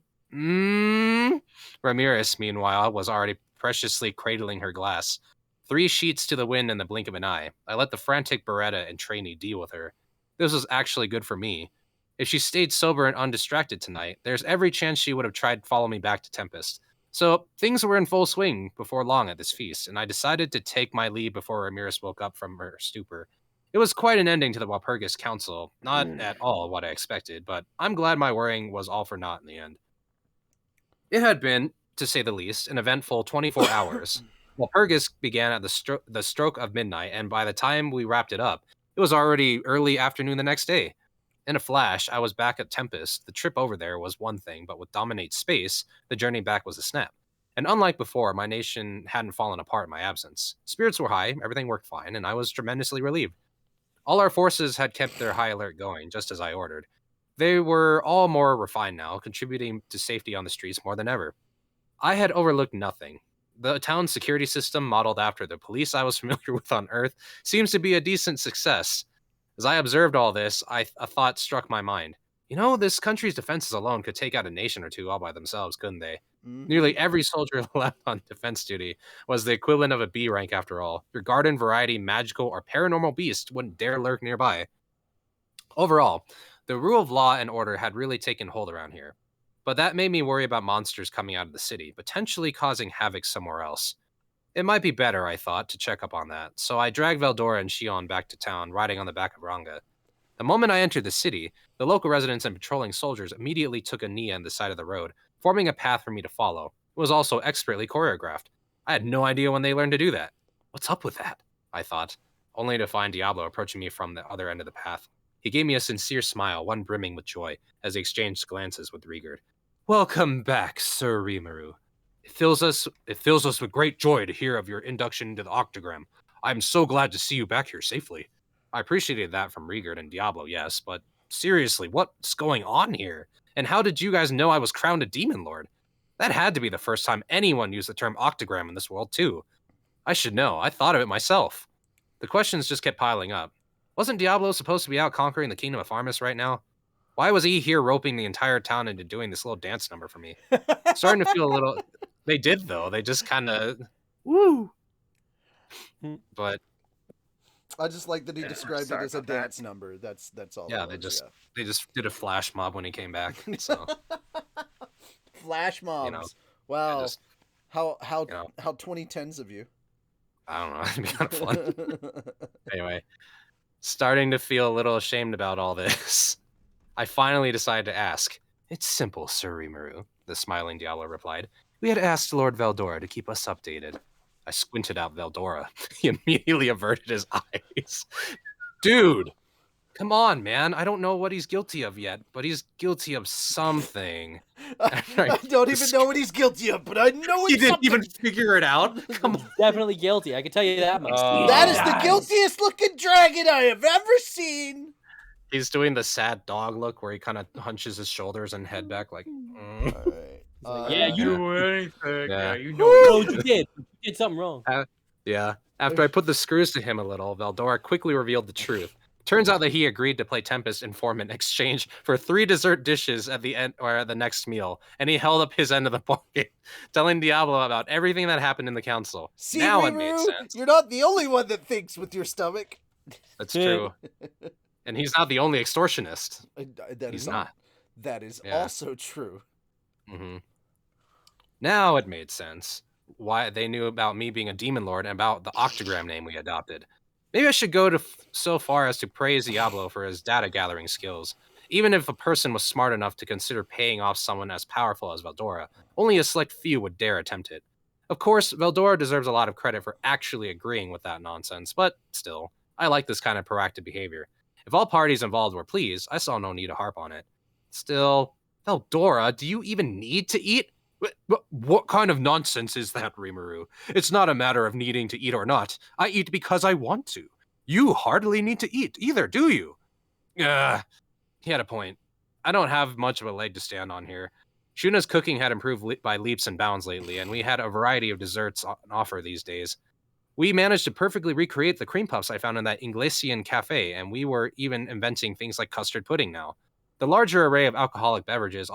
Ramirez, meanwhile, was already preciously cradling her glass. 3 sheets to the wind in the blink of an eye. I let the frantic Beretta and Trainee deal with her. This was actually good for me. If she stayed sober and undistracted tonight, there's every chance she would have tried to follow me back to Tempest. So things were in full swing before long at this feast, and I decided to take my leave before Ramirez woke up from her stupor. It was quite an ending to the Walpurgis Council. Not at all what I expected, but I'm glad my worrying was all for naught in the end. It had been, to say the least, an eventful 24 hours. Walpurgis began at the stroke of midnight, and by the time we wrapped it up, it was already early afternoon the next day. In a flash, I was back at Tempest. The trip over there was one thing, but with Dominate Space, the journey back was a snap. And unlike before, my nation hadn't fallen apart in my absence. Spirits were high, everything worked fine, and I was tremendously relieved. All our forces had kept their high alert going, just as I ordered. They were all more refined now, contributing to safety on the streets more than ever. I had overlooked nothing. The town's security system, modeled after the police I was familiar with on Earth, seems to be a decent success. As I observed all this, a thought struck my mind. You know, this country's defenses alone could take out a nation or two all by themselves, couldn't they? Nearly every soldier left on defense duty was the equivalent of a B rank after all. Your garden variety, magical, or paranormal beast wouldn't dare lurk nearby. Overall, the rule of law and order had really taken hold around here. But that made me worry about monsters coming out of the city, potentially causing havoc somewhere else. It might be better, I thought, to check up on that, so I dragged Veldora and Shion back to town, riding on the back of Ranga. The moment I entered the city, the local residents and patrolling soldiers immediately took a knee on the side of the road, forming a path for me to follow. It was also expertly choreographed. I had no idea when they learned to do that. What's up with that? I thought, only to find Diablo approaching me from the other end of the path. He gave me a sincere smile, one brimming with joy, as he exchanged glances with Rigurd. Welcome back, Sir Rimuru. It fills us with great joy to hear of your induction into the Octagram. I'm so glad to see you back here safely. I appreciated that from Rigurd and Diablo, yes, but seriously, what's going on here? And how did you guys know I was crowned a Demon Lord? That had to be the first time anyone used the term Octagram in this world, too. I should know. I thought of it myself. The questions just kept piling up. Wasn't Diablo supposed to be out conquering the Kingdom of Farmus right now? Why was he here roping the entire town into doing this little dance number for me? Starting to feel a little... They did, though. They just kind of... Woo! But... I just like that he described it as a dance number. That's all. Yeah, they just did a flash mob when he came back. So flash mobs. You know, wow. just, how 2010s of you. I don't know. It'd be kind of fun. Anyway, starting to feel a little ashamed about all this, I finally decided to ask. It's simple, Sir Rimuru, the smiling Diablo replied. We had asked Lord Veldora to keep us updated. I squinted at Veldora. He immediately averted his eyes. Dude, come on, man. I don't know what he's guilty of yet, but he's guilty of something. I don't even know what he's guilty of, but I know it's You didn't something. even figure it out? Come on. Definitely guilty. I can tell you that much. That is the guiltiest looking dragon I have ever seen. He's doing the sad dog look where he kind of hunches his shoulders and head back like... All right. Yeah, you do anything. Yeah. You know you did. You did something wrong. Yeah. After I put the screws to him a little, Veldora quickly revealed the truth. Turns out that he agreed to play Tempest informant in exchange for 3 dessert dishes at the end or at the next meal, and he held up his end of the bargain, telling Diablo about everything that happened in the council. See, now Rimuru, it made sense. You're not the only one that thinks with your stomach. That's true. And he's not the only extortionist. He's not. That is also true. Mm-hmm. Now it made sense why they knew about me being a demon lord and about the Octagram name we adopted. Maybe I should go so far as to praise Diablo for his data gathering skills. Even if a person was smart enough to consider paying off someone as powerful as Veldora, only a select few would dare attempt it. Of course, Veldora deserves a lot of credit for actually agreeing with that nonsense, but still, I like this kind of proactive behavior. If all parties involved were pleased, I saw no need to harp on it. Still, Veldora, do you even need to eat? What kind of nonsense is that, Rimuru? It's not a matter of needing to eat or not. I eat because I want to. You hardly need to eat either, do you? He had a point. I don't have much of a leg to stand on here. Shuna's cooking had improved by leaps and bounds lately, and we had a variety of desserts on offer these days. We managed to perfectly recreate the cream puffs I found in that Inglesian cafe, and we were even inventing things like custard pudding now. The larger array of alcoholic beverages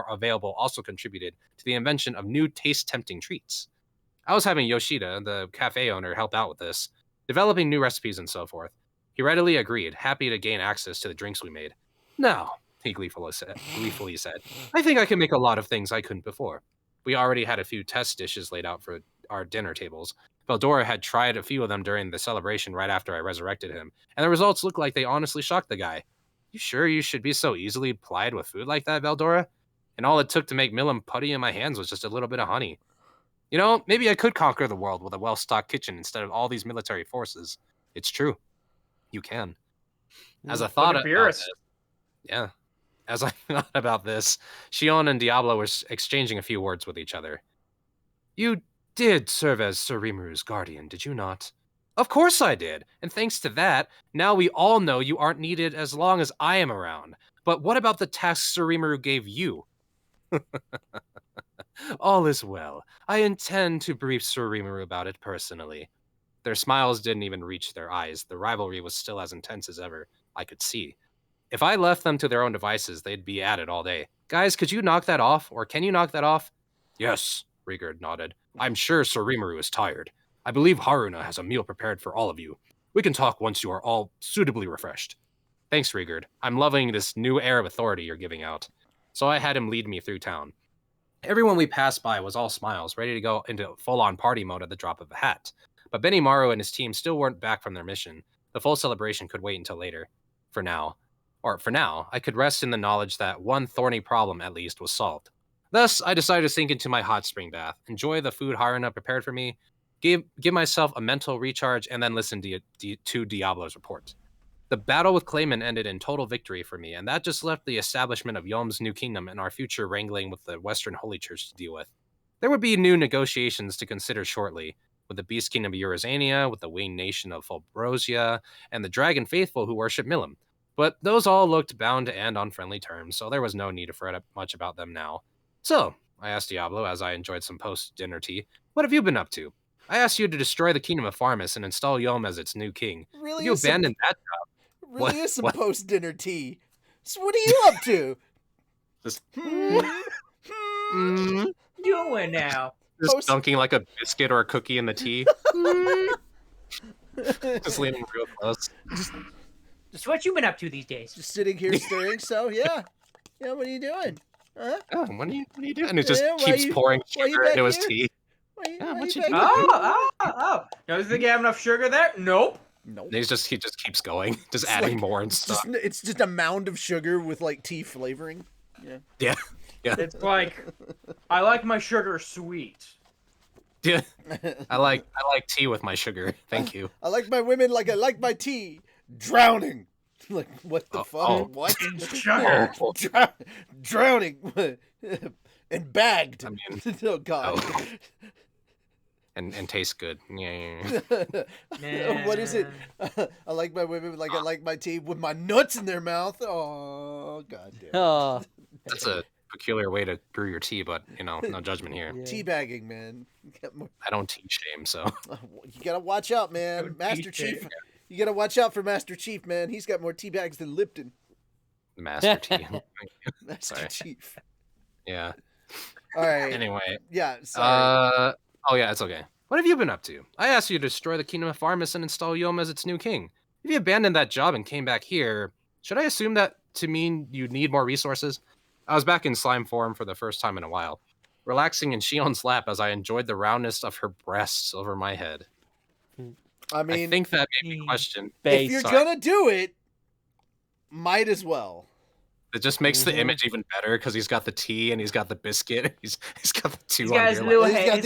available also contributed to the invention of new taste-tempting treats. I was having Yoshida, the cafe owner, help out with this, developing new recipes and so forth. He readily agreed, happy to gain access to the drinks we made. Now, he gleefully said, I think I can make a lot of things I couldn't before. We already had a few test dishes laid out for our dinner tables. Veldora had tried a few of them during the celebration right after I resurrected him, and the results looked like they honestly shocked the guy. You sure you should be so easily plied with food like that, Veldora? And all it took to make Milim putty in my hands was just a little bit of honey. You know, maybe I could conquer the world with a well-stocked kitchen instead of all these military forces. It's true. You can. As I thought about this, as I thought about this, Shion and Diablo were exchanging a few words with each other. You did serve as Sir Rimuru's guardian, did you not? Of course I did, and thanks to that, now we all know you aren't needed as long as I am around. But what about the task Sir Rimuru gave you? All is well. I intend to brief Sir Rimuru about it personally. Their smiles didn't even reach their eyes. The rivalry was still as intense as ever, I could see. If I left them to their own devices, they'd be at it all day. Guys, could you knock that off, or can you knock that off? Yes, Rigurd nodded. I'm sure Sir Rimuru is tired. I believe Haruna has a meal prepared for all of you. We can talk once you are all suitably refreshed. Thanks, Rigurd. I'm loving this new air of authority you're giving out. So I had him lead me through town. Everyone we passed by was all smiles, ready to go into full-on party mode at the drop of a hat. But Benimaru and his team still weren't back from their mission. The full celebration could wait until later. For now, I could rest in the knowledge that one thorny problem, at least, was solved. Thus, I decided to sink into my hot spring bath, enjoy the food Haruna prepared for me, give myself a mental recharge, and then listen to Diablo's report. The battle with Clayman ended in total victory for me, and that just left the establishment of Yolm's new kingdom and our future wrangling with the Western Holy Church to deal with. There would be new negotiations to consider shortly, with the Beast Kingdom of Eurasania, with the Winged Nation of Fulbrosia, and the Dragon Faithful who worship Milim. But those all looked bound to end on friendly terms, so there was no need to fret much about them now. So, I asked Diablo as I enjoyed some post-dinner tea, what have you been up to? I asked you to destroy the kingdom of Farmus and install Yolm as its new king. Really, you abandoned that job. Really is some post-dinner tea. So what are you up to? Just doing now? Just dunking like a biscuit or a cookie in the tea. Just leaning real close. Just what you been up to these days? Just sitting here stirring. So yeah. What are you doing? Huh? Oh, what are you doing? And it just keeps pouring sugar into his tea. What you doing? Oh. Does think you have enough sugar there? Nope. He just keeps going, just adding more and stuff. It's just a mound of sugar with like tea flavoring. Yeah. It's like, I like my sugar sweet. Yeah. I like tea with my sugar. Thank you. I like my women like I like my tea. Drowning. Like what the fuck? Oh. What? Sugar. Drowning. And bagged. I mean, oh God. Oh. And tastes good. Yeah. What is it? I like my women like I like my tea with my nuts in their mouth. Oh God damn. Oh. That's a peculiar way to brew your tea, but no judgment here. Yeah. Tea bagging, man. I don't tea shame, so you gotta watch out, man. Master Chief. You gotta watch out for Master Chief, man. He's got more tea bags than Lipton. Master Tea. Master Chief. Yeah. All right. Anyway. Yeah. Sorry. Oh yeah, it's okay. What have you been up to? I asked you to destroy the kingdom of Farmus and install Yolm as its new king. If you abandoned that job and came back here, should I assume that to mean you need more resources? I was back in slime form for the first time in a while, relaxing in Shion's lap as I enjoyed the roundness of her breasts over my head. I mean, I think that made me question. If you're gonna do it, might as well. It just makes the image even better because he's got the tea and he's got the biscuit. He's got the two. He's got his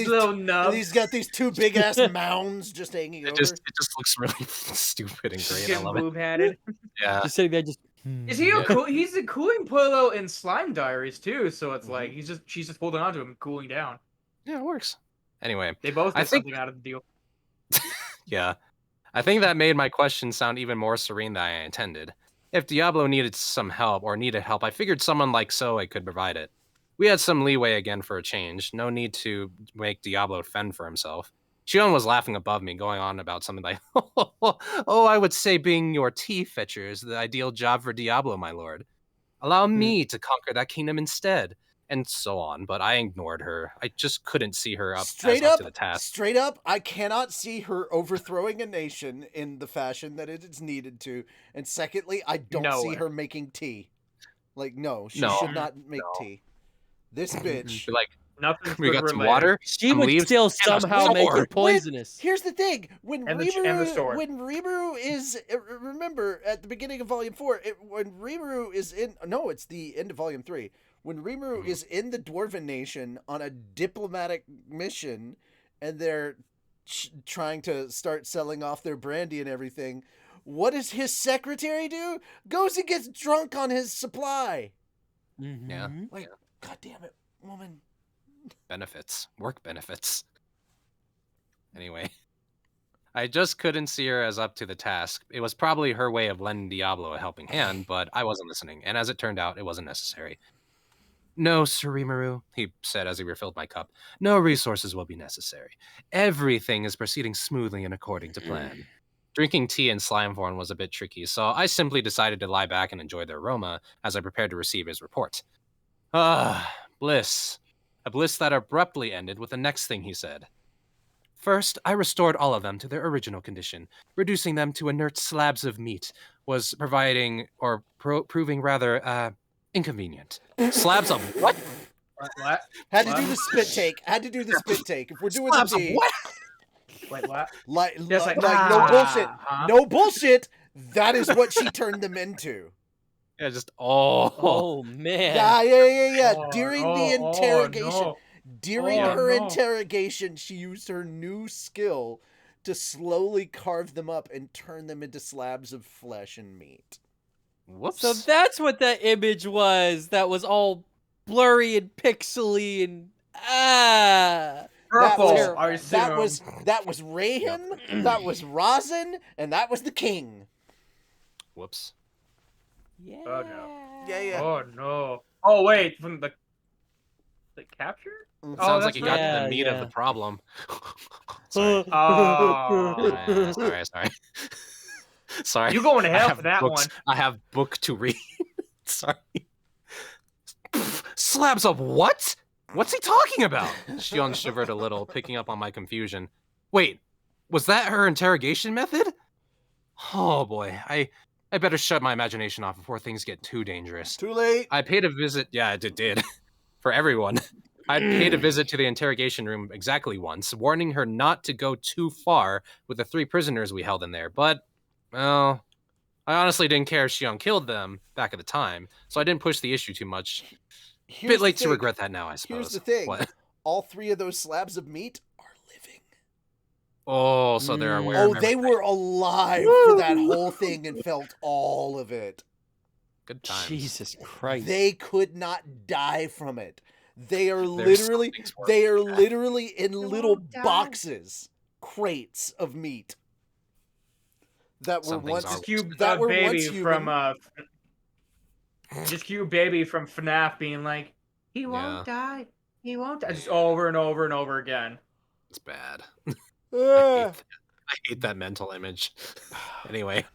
little nubs. He's got these two big ass mounds just hanging over. It just looks really stupid and great. I love it. Yeah. Just sitting there, just. Is he he's a cooling pillow in Slime Diaries too, so it's like she's just holding on to him and cooling down. Yeah, it works. Anyway, they both get something out of the deal. Yeah. I think that made my question sound even more serene than I intended. If Diablo needed some help or needed help, I figured someone like Zoe could provide it. We had some leeway again for a change. No need to make Diablo fend for himself. Shion was laughing above me, going on about something like, oh, I would say being your tea fetcher is the ideal job for Diablo, my lord. Allow me to conquer that kingdom instead. And so on, but I ignored her. I just couldn't see her up to the task. Straight up, I cannot see her overthrowing a nation in the fashion that it is needed to. And secondly, I don't see her making tea. Like, no, she should not make tea. This bitch. Like, nothing. We got some water. She would still somehow make it poisonous. Here's the thing: when Rimuru is, remember at the beginning of Volume 4, when Rimuru is in, no, it's the end of Volume 3. When Rimuru is in the Dwarven Nation on a diplomatic mission, and they're trying to start selling off their brandy and everything, what does his secretary do? Goes and gets drunk on his supply. Mm-hmm. Yeah. Like, God damn it, woman. Work benefits. Anyway, I just couldn't see her as up to the task. It was probably her way of lending Diablo a helping hand, but I wasn't listening, and as it turned out, it wasn't necessary. No, Sir Rimuru, he said as he refilled my cup. No resources will be necessary. Everything is proceeding smoothly and according to plan. Drinking tea in slime form was a bit tricky, so I simply decided to lie back and enjoy the aroma as I prepared to receive his report. Bliss. A bliss that abruptly ended with the next thing he said. First, I restored all of them to their original condition. Reducing them to inert slabs of meat was proving rather, inconvenient. Slabs of what? What? Had to do the spit take. If we're doing slabs the tea. Of what? Wait, what? Like no bullshit. Huh? No bullshit. That is what she turned them into. Yeah, just oh man. Yeah. During the interrogation. During her interrogation, she used her new skill to slowly carve them up and turn them into slabs of flesh and meat. Whoops. So that's what that image was. That was all blurry and pixely and Purple. That was Rayham, that was Rosin, and that was the king. Whoops. Yeah. Oh no. Yeah. Oh no. Oh wait, from the capture? Sounds like you got to the meat of the problem. Sorry. Sorry. Sorry. You going to hell for that one. I have book to read. Sorry. Slabs of what? What's he talking about? Shion shivered a little, picking up on my confusion. Wait, was that her interrogation method? Oh boy, I better shut my imagination off before things get too dangerous. Too late. I paid a visit. Yeah, it did. For everyone. I'd paid a visit to the interrogation room exactly once, warning her not to go too far with the 3 prisoners we held in there. But, well, I honestly didn't care if Shion killed them back at the time, so I didn't push the issue too much. Bit late to regret that now, I suppose. Here's the thing. What? All 3 of those slabs of meat are living. Oh, so they're aware of they everything. were alive for that whole thing and felt all of it. Good times. Jesus Christ. They could not die from it. They are literally in little boxes, crates of meat that were once human. Just cute baby from FNAF being like, he won't die. He won't die. Just over and over and over again. It's bad. I hate that mental image. Anyway,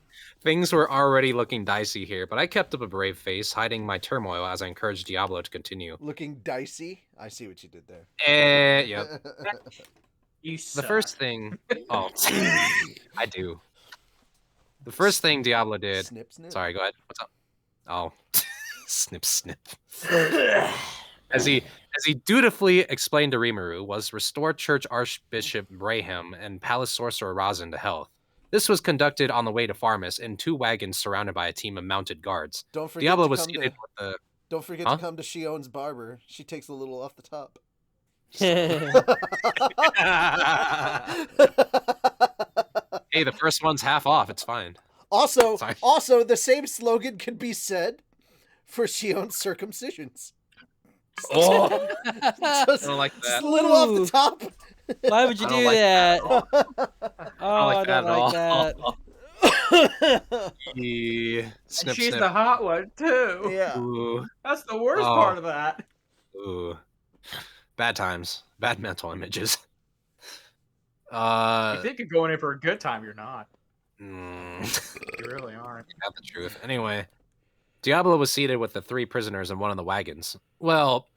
things were already looking dicey here, but I kept up a brave face, hiding my turmoil as I encouraged Diablo to continue. Looking dicey? I see what you did there. Yep. You suck. The first thing... Oh, I do. The first thing Diablo did... Snip, snip. Sorry, go ahead. What's up? Oh. Snip, snip. As he dutifully explained to Rimuru, was restore Church Archbishop Braham and Palace Sorcerer Razin to health. This was conducted on the way to Farmus in 2 wagons surrounded by a team of mounted guards. Don't forget Diablo to was come seated with the... Don't forget to come to Shion's barber. She takes a little off the top. Hey, the first one's half off. It's fine. Also, the same slogan could be said for Shion's circumcisions. Oh, I don't like that. Just a little off the top. Why would you do that? I don't like that. Yeah. Snip, and she's snip. the hot one too. Yeah. Ooh. That's the worst part of that. Ooh. Bad times. Bad mental images. You think you're going in for a good time, you're not. You You really aren't. got the truth. Anyway, Diablo was seated with the 3 prisoners in one of the wagons. Well,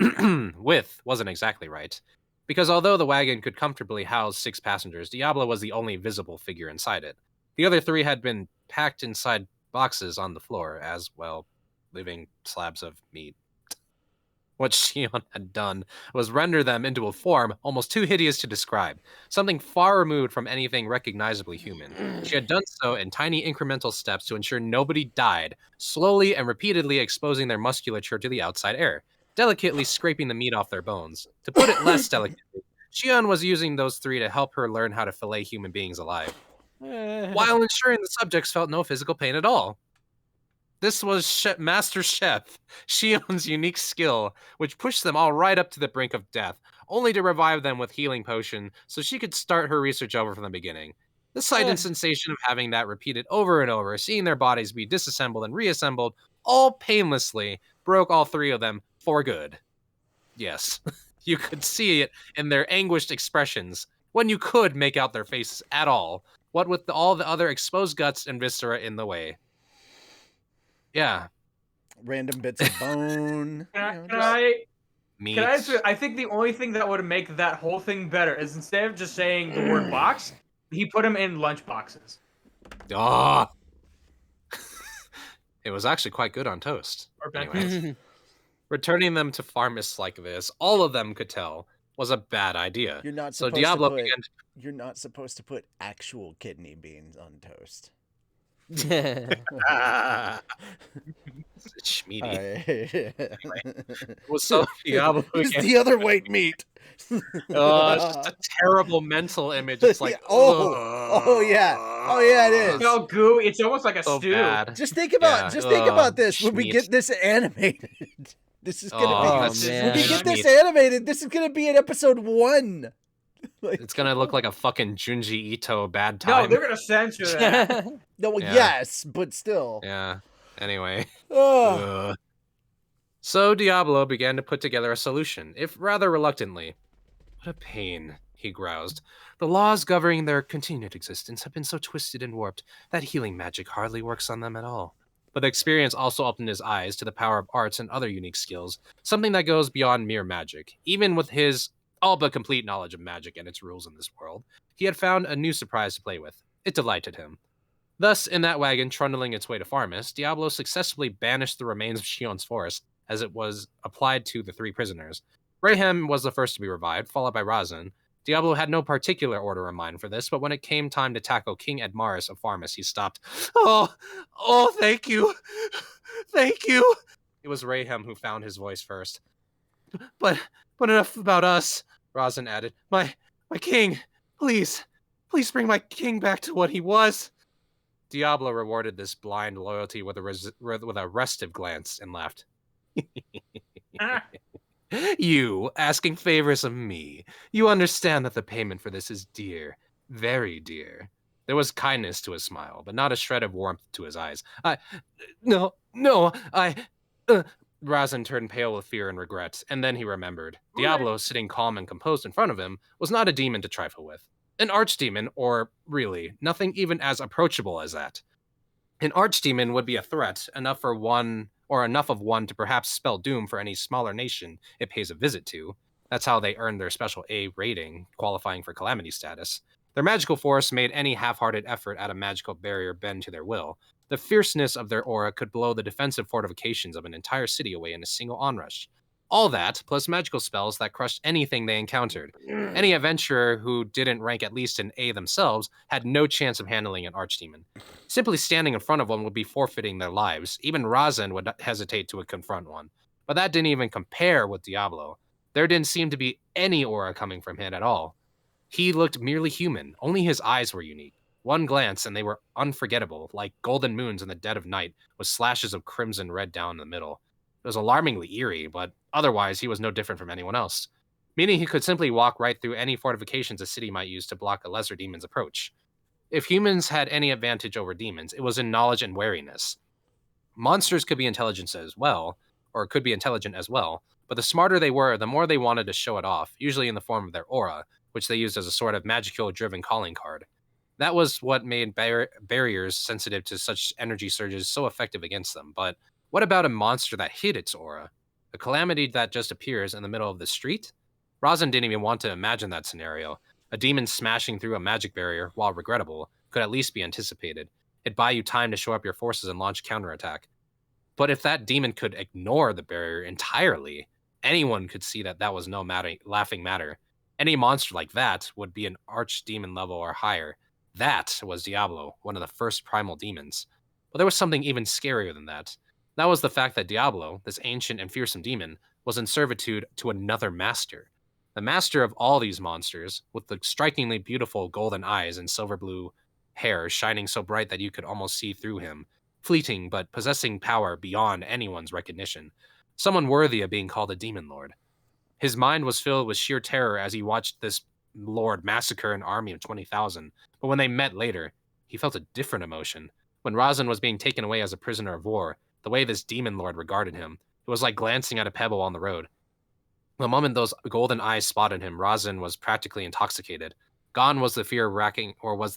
with wasn't exactly right. Because although the wagon could comfortably house 6 passengers, Diablo was the only visible figure inside it. The other 3 had been packed inside boxes on the floor as, well, living slabs of meat. What Shion had done was render them into a form almost too hideous to describe, something far removed from anything recognizably human. She had done so in tiny incremental steps to ensure nobody died, slowly and repeatedly exposing their musculature to the outside air, delicately scraping the meat off their bones. To put it less delicately, Shion was using those 3 to help her learn how to fillet human beings alive, while ensuring the subjects felt no physical pain at all. This was Master Chef Shion's unique skill, which pushed them all right up to the brink of death, only to revive them with healing potion so she could start her research over from the beginning. The sight and sensation of having that repeated over and over, seeing their bodies be disassembled and reassembled, all painlessly, broke all 3 of them for good. Yes, you could see it in their anguished expressions, when you could make out their faces at all, what with all the other exposed guts and viscera in the way. Yeah. Random bits of bone. I think the only thing that would make that whole thing better is instead of just saying the word box, he put them in lunch boxes. Oh. It was actually quite good on toast. Anyways, returning them to Farmus like this, all of them could tell, was a bad idea. You're not so supposed Diablo to put, began You're not supposed to put actual kidney beans on toast. Schmeedy. Anyway. Was so Diablo It's the other white meat. It's just a terrible mental image. It's like, oh yeah, it is. So gooey. It's almost like a so stew. bad. Just think about this. When we get this animated, this is gonna be. When we get this animated, this is gonna be in episode 1. It's gonna look like a fucking Junji Ito bad time. No, they're gonna censor that. No, yes, but still. Yeah. Anyway. So Diablo began to put together a solution, if rather reluctantly. What a pain, he groused. The laws governing their continued existence have been so twisted and warped that healing magic hardly works on them at all. But the experience also opened his eyes to the power of arts and other unique skills, something that goes beyond mere magic. Even with his all but complete knowledge of magic and its rules in this world, he had found a new surprise to play with. It delighted him. Thus, in that wagon trundling its way to Farmus, Diablo successfully banished the remains of Shion's forest, as it was applied to the 3 prisoners. Rayhem was the first to be revived, followed by Razan. Diablo had no particular order in mind for this, but when it came time to tackle King Edmaris of Farmus, he stopped. Oh, thank you. Thank you. It was Rayhem who found his voice first. But enough about us, Razan added. My king, please bring my king back to what he was. Diablo rewarded this blind loyalty with a restive glance and laughed. You, asking favors of me. You understand that the payment for this is dear. Very dear. There was kindness to his smile, but not a shred of warmth to his eyes. Razan turned pale with fear and regret, and then he remembered. Diablo, sitting calm and composed in front of him, was not a demon to trifle with. An archdemon, or, really, nothing even as approachable as that. An archdemon would be a threat, enough of one to perhaps spell doom for any smaller nation it pays a visit to. That's how they earned their special A rating, qualifying for calamity status. Their magical force made any half-hearted effort at a magical barrier bend to their will. The fierceness of their aura could blow the defensive fortifications of an entire city away in a single onrush. All that, plus magical spells that crushed anything they encountered. Any adventurer who didn't rank at least an A themselves had no chance of handling an archdemon. Simply standing in front of one would be forfeiting their lives. Even Razan would hesitate to confront one. But that didn't even compare with Diablo. There didn't seem to be any aura coming from him at all. He looked merely human. Only his eyes were unique. One glance and they were unforgettable, like golden moons in the dead of night, with slashes of crimson red down the middle. It was alarmingly eerie, but otherwise he was no different from anyone else. Meaning he could simply walk right through any fortifications a city might use to block a lesser demon's approach. If humans had any advantage over demons, it was in knowledge and wariness. Monsters could be intelligent as well, but the smarter they were, the more they wanted to show it off, usually in the form of their aura, which they used as a sort of magical-driven calling card. That was what made barriers sensitive to such energy surges so effective against them, but what about a monster that hid its aura? A calamity that just appears in the middle of the street? Razan didn't even want to imagine that scenario. A demon smashing through a magic barrier, while regrettable, could at least be anticipated. It'd buy you time to show up your forces and launch counterattack. But if that demon could ignore the barrier entirely, anyone could see that was no laughing matter. Any monster like that would be an archdemon level or higher. That was Diablo, one of the first primal demons. But there was something even scarier than that. That was the fact that Diablo, this ancient and fearsome demon, was in servitude to another master. The master of all these monsters, with the strikingly beautiful golden eyes and silver blue hair shining so bright that you could almost see through him, fleeting but possessing power beyond anyone's recognition. Someone worthy of being called a demon lord. His mind was filled with sheer terror as he watched this lord massacre an army of 20,000, but when they met later, he felt a different emotion. When Razan was being taken away as a prisoner of war, the way this demon lord regarded him, it was like glancing at a pebble on the road. The moment those golden eyes spotted him, Razan was practically intoxicated. Gone was the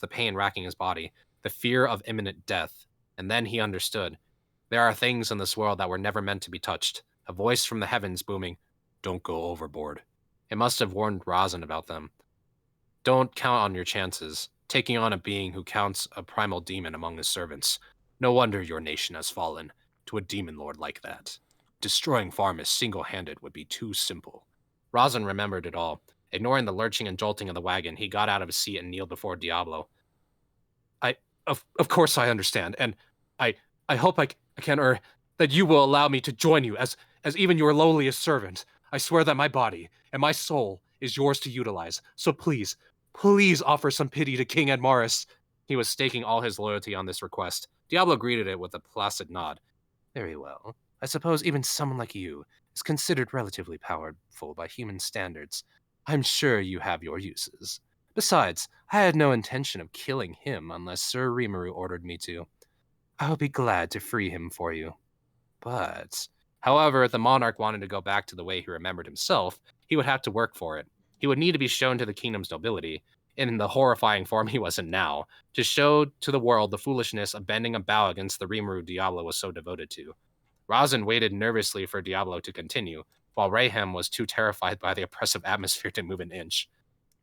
pain racking his body, the fear of imminent death. And then he understood. There are things in this world that were never meant to be touched. A voice from the heavens booming, "Don't go overboard." It must have warned Razan about them. Don't count on your chances, taking on a being who counts a primal demon among his servants. No wonder your nation has fallen to a demon lord like that. Destroying Farmus single-handed would be too simple. Razan remembered it all. Ignoring the lurching and jolting of the wagon, he got out of his seat and kneeled before Diablo. Of course I understand, and I hope I can, or that you will allow me to join you as even your lowliest servant. I swear that my body and my soul is yours to utilize. So please, please offer some pity to King Edmaris. He was staking all his loyalty on this request. Diablo greeted it with a placid nod. Very well. I suppose even someone like you is considered relatively powerful by human standards. I'm sure you have your uses. Besides, I had no intention of killing him unless Sir Rimuru ordered me to. I will be glad to free him for you. But, however, if the monarch wanted to go back to the way he remembered himself, he would have to work for it. He would need to be shown to the kingdom's nobility, in the horrifying form he was in now, to show to the world the foolishness of bending a bow against the Rimuru Diablo was so devoted to. Razin waited nervously for Diablo to continue, while Rayhem was too terrified by the oppressive atmosphere to move an inch.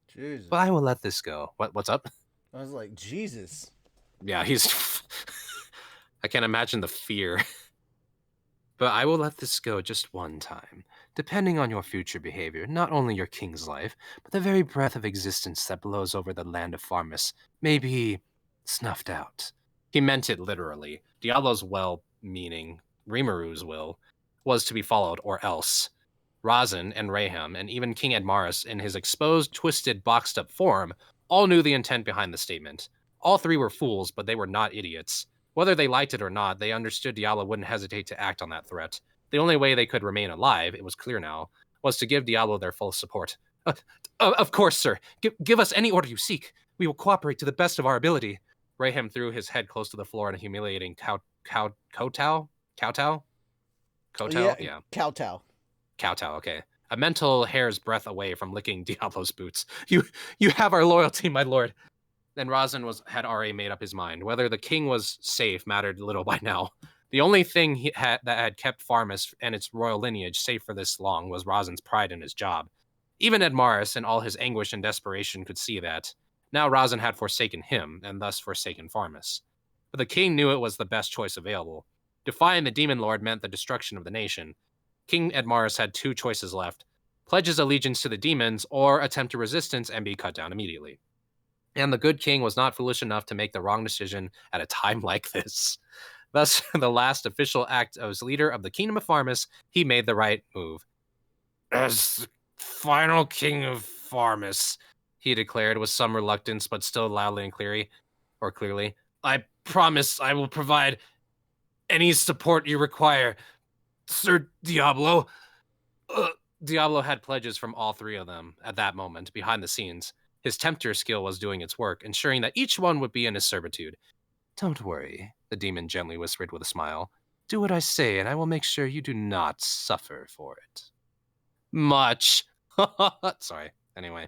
Jesus. But I will let this go. What's up? I was like, Jesus. Yeah, he's... I can't imagine the fear. But I will let this go just one time. Depending on your future behavior, not only your king's life, but the very breath of existence that blows over the land of Farmus may be snuffed out. He meant it literally. Diablo's well-meaning, Rimuru's will, was to be followed, or else. Razin and Rayhem, and even King Edmaris in his exposed, twisted, boxed-up form, all knew the intent behind the statement. All three were fools, but they were not idiots. Whether they liked it or not, they understood Diablo wouldn't hesitate to act on that threat. The only way they could remain alive, it was clear now, was to give Diablo their full support. Of course, sir. Give us any order you seek. We will cooperate to the best of our ability. Rayhem threw his head close to the floor in a humiliating kowtow? Yeah. Kowtow, okay. A mental hair's breadth away from licking Diablo's boots. You have our loyalty, my lord. Then Razin had already made up his mind. Whether the king was safe mattered little by now. The only thing that had kept Farmus and its royal lineage safe for this long was Razin's pride in his job. Even Edmaris, in all his anguish and desperation, could see that. Now Razin had forsaken him, and thus forsaken Farmus. But the king knew it was the best choice available. Defying the demon lord meant the destruction of the nation. King Edmaris had two choices left: pledge his allegiance to the demons, or attempt a resistance and be cut down immediately. And the good king was not foolish enough to make the wrong decision at a time like this. Thus, the last official act as leader of the Kingdom of Farmus, he made the right move. As the final king of Farmus, he declared with some reluctance, but still loudly and clearly, I promise I will provide any support you require, Sir Diablo. Diablo had pledges from all three of them at that moment, behind the scenes. His tempter skill was doing its work, ensuring that each one would be in his servitude. Don't worry, the demon gently whispered with a smile. Do what I say, and I will make sure you do not suffer for it. Much. Sorry. Anyway.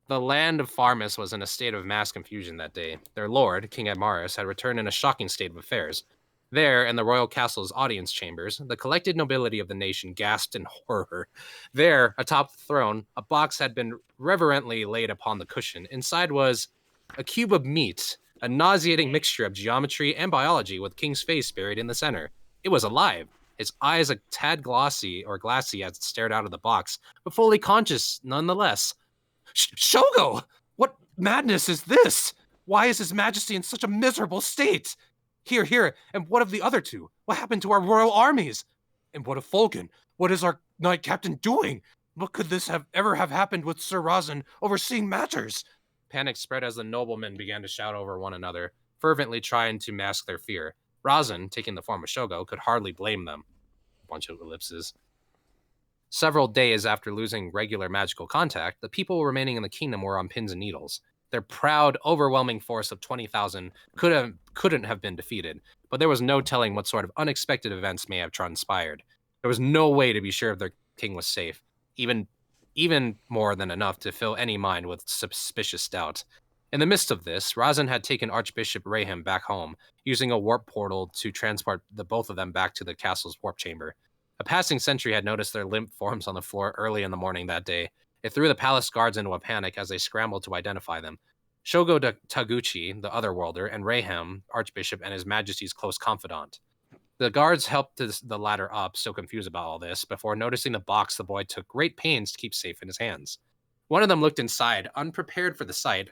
The land of Farmus was in a state of mass confusion that day. Their lord, King Edmaris, had returned in a shocking state of affairs. There, in the royal castle's audience chambers, the collected nobility of the nation gasped in horror. There, atop the throne, a box had been reverently laid upon the cushion. Inside was a cube of meat, a nauseating mixture of geometry and biology, with King's face buried in the center. It was alive, its eyes a tad glassy as it stared out of the box, but fully conscious nonetheless. Shogo! What madness is this? Why is His Majesty in such a miserable state? Here, and what of the other two? What happened to our royal armies? And what of Fulgen? What is our knight captain doing? What could this ever have happened with Sir Razin overseeing matters? Panic spread as the noblemen began to shout over one another, fervently trying to mask their fear. Razin, taking the form of Shogo, could hardly blame them. A bunch of ellipses. Several days after losing regular magical contact, the people remaining in the kingdom were on pins and needles. Their proud, overwhelming force of 20,000 couldn't have been defeated, but there was no telling what sort of unexpected events may have transpired. There was no way to be sure if their king was safe, even more than enough to fill any mind with suspicious doubt. In the midst of this, Razin had taken Archbishop Rayhem back home, using a warp portal to transport the both of them back to the castle's warp chamber. A passing sentry had noticed their limp forms on the floor early in the morning that day. It threw the palace guards into a panic as they scrambled to identify them. Shogo Taguchi, the Otherworlder, and Rayhem, Archbishop, and His Majesty's close confidant. The guards helped the latter up, so confused about all this, before noticing the box the boy took great pains to keep safe in his hands. One of them looked inside, unprepared for the sight.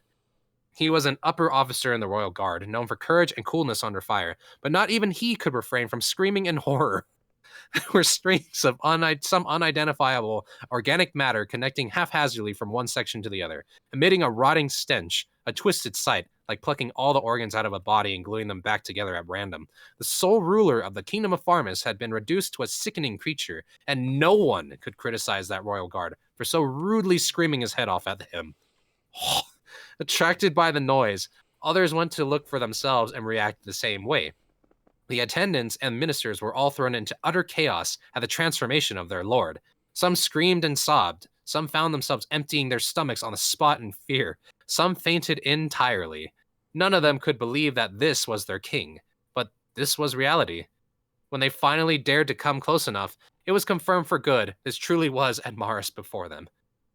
He was an upper officer in the Royal Guard, known for courage and coolness under fire, but not even he could refrain from screaming in horror. There were strings of some unidentifiable organic matter connecting haphazardly from one section to the other, emitting a rotting stench, a twisted sight, like plucking all the organs out of a body and gluing them back together at random. The sole ruler of the kingdom of Farmus had been reduced to a sickening creature, and no one could criticize that royal guard for so rudely screaming his head off at him. Attracted by the noise, others went to look for themselves and reacted the same way. The attendants and ministers were all thrown into utter chaos at the transformation of their lord. Some screamed and sobbed. Some found themselves emptying their stomachs on the spot in fear. Some fainted entirely. None of them could believe that this was their king. But this was reality. When they finally dared to come close enough, it was confirmed for good. This truly was Edmaris before them.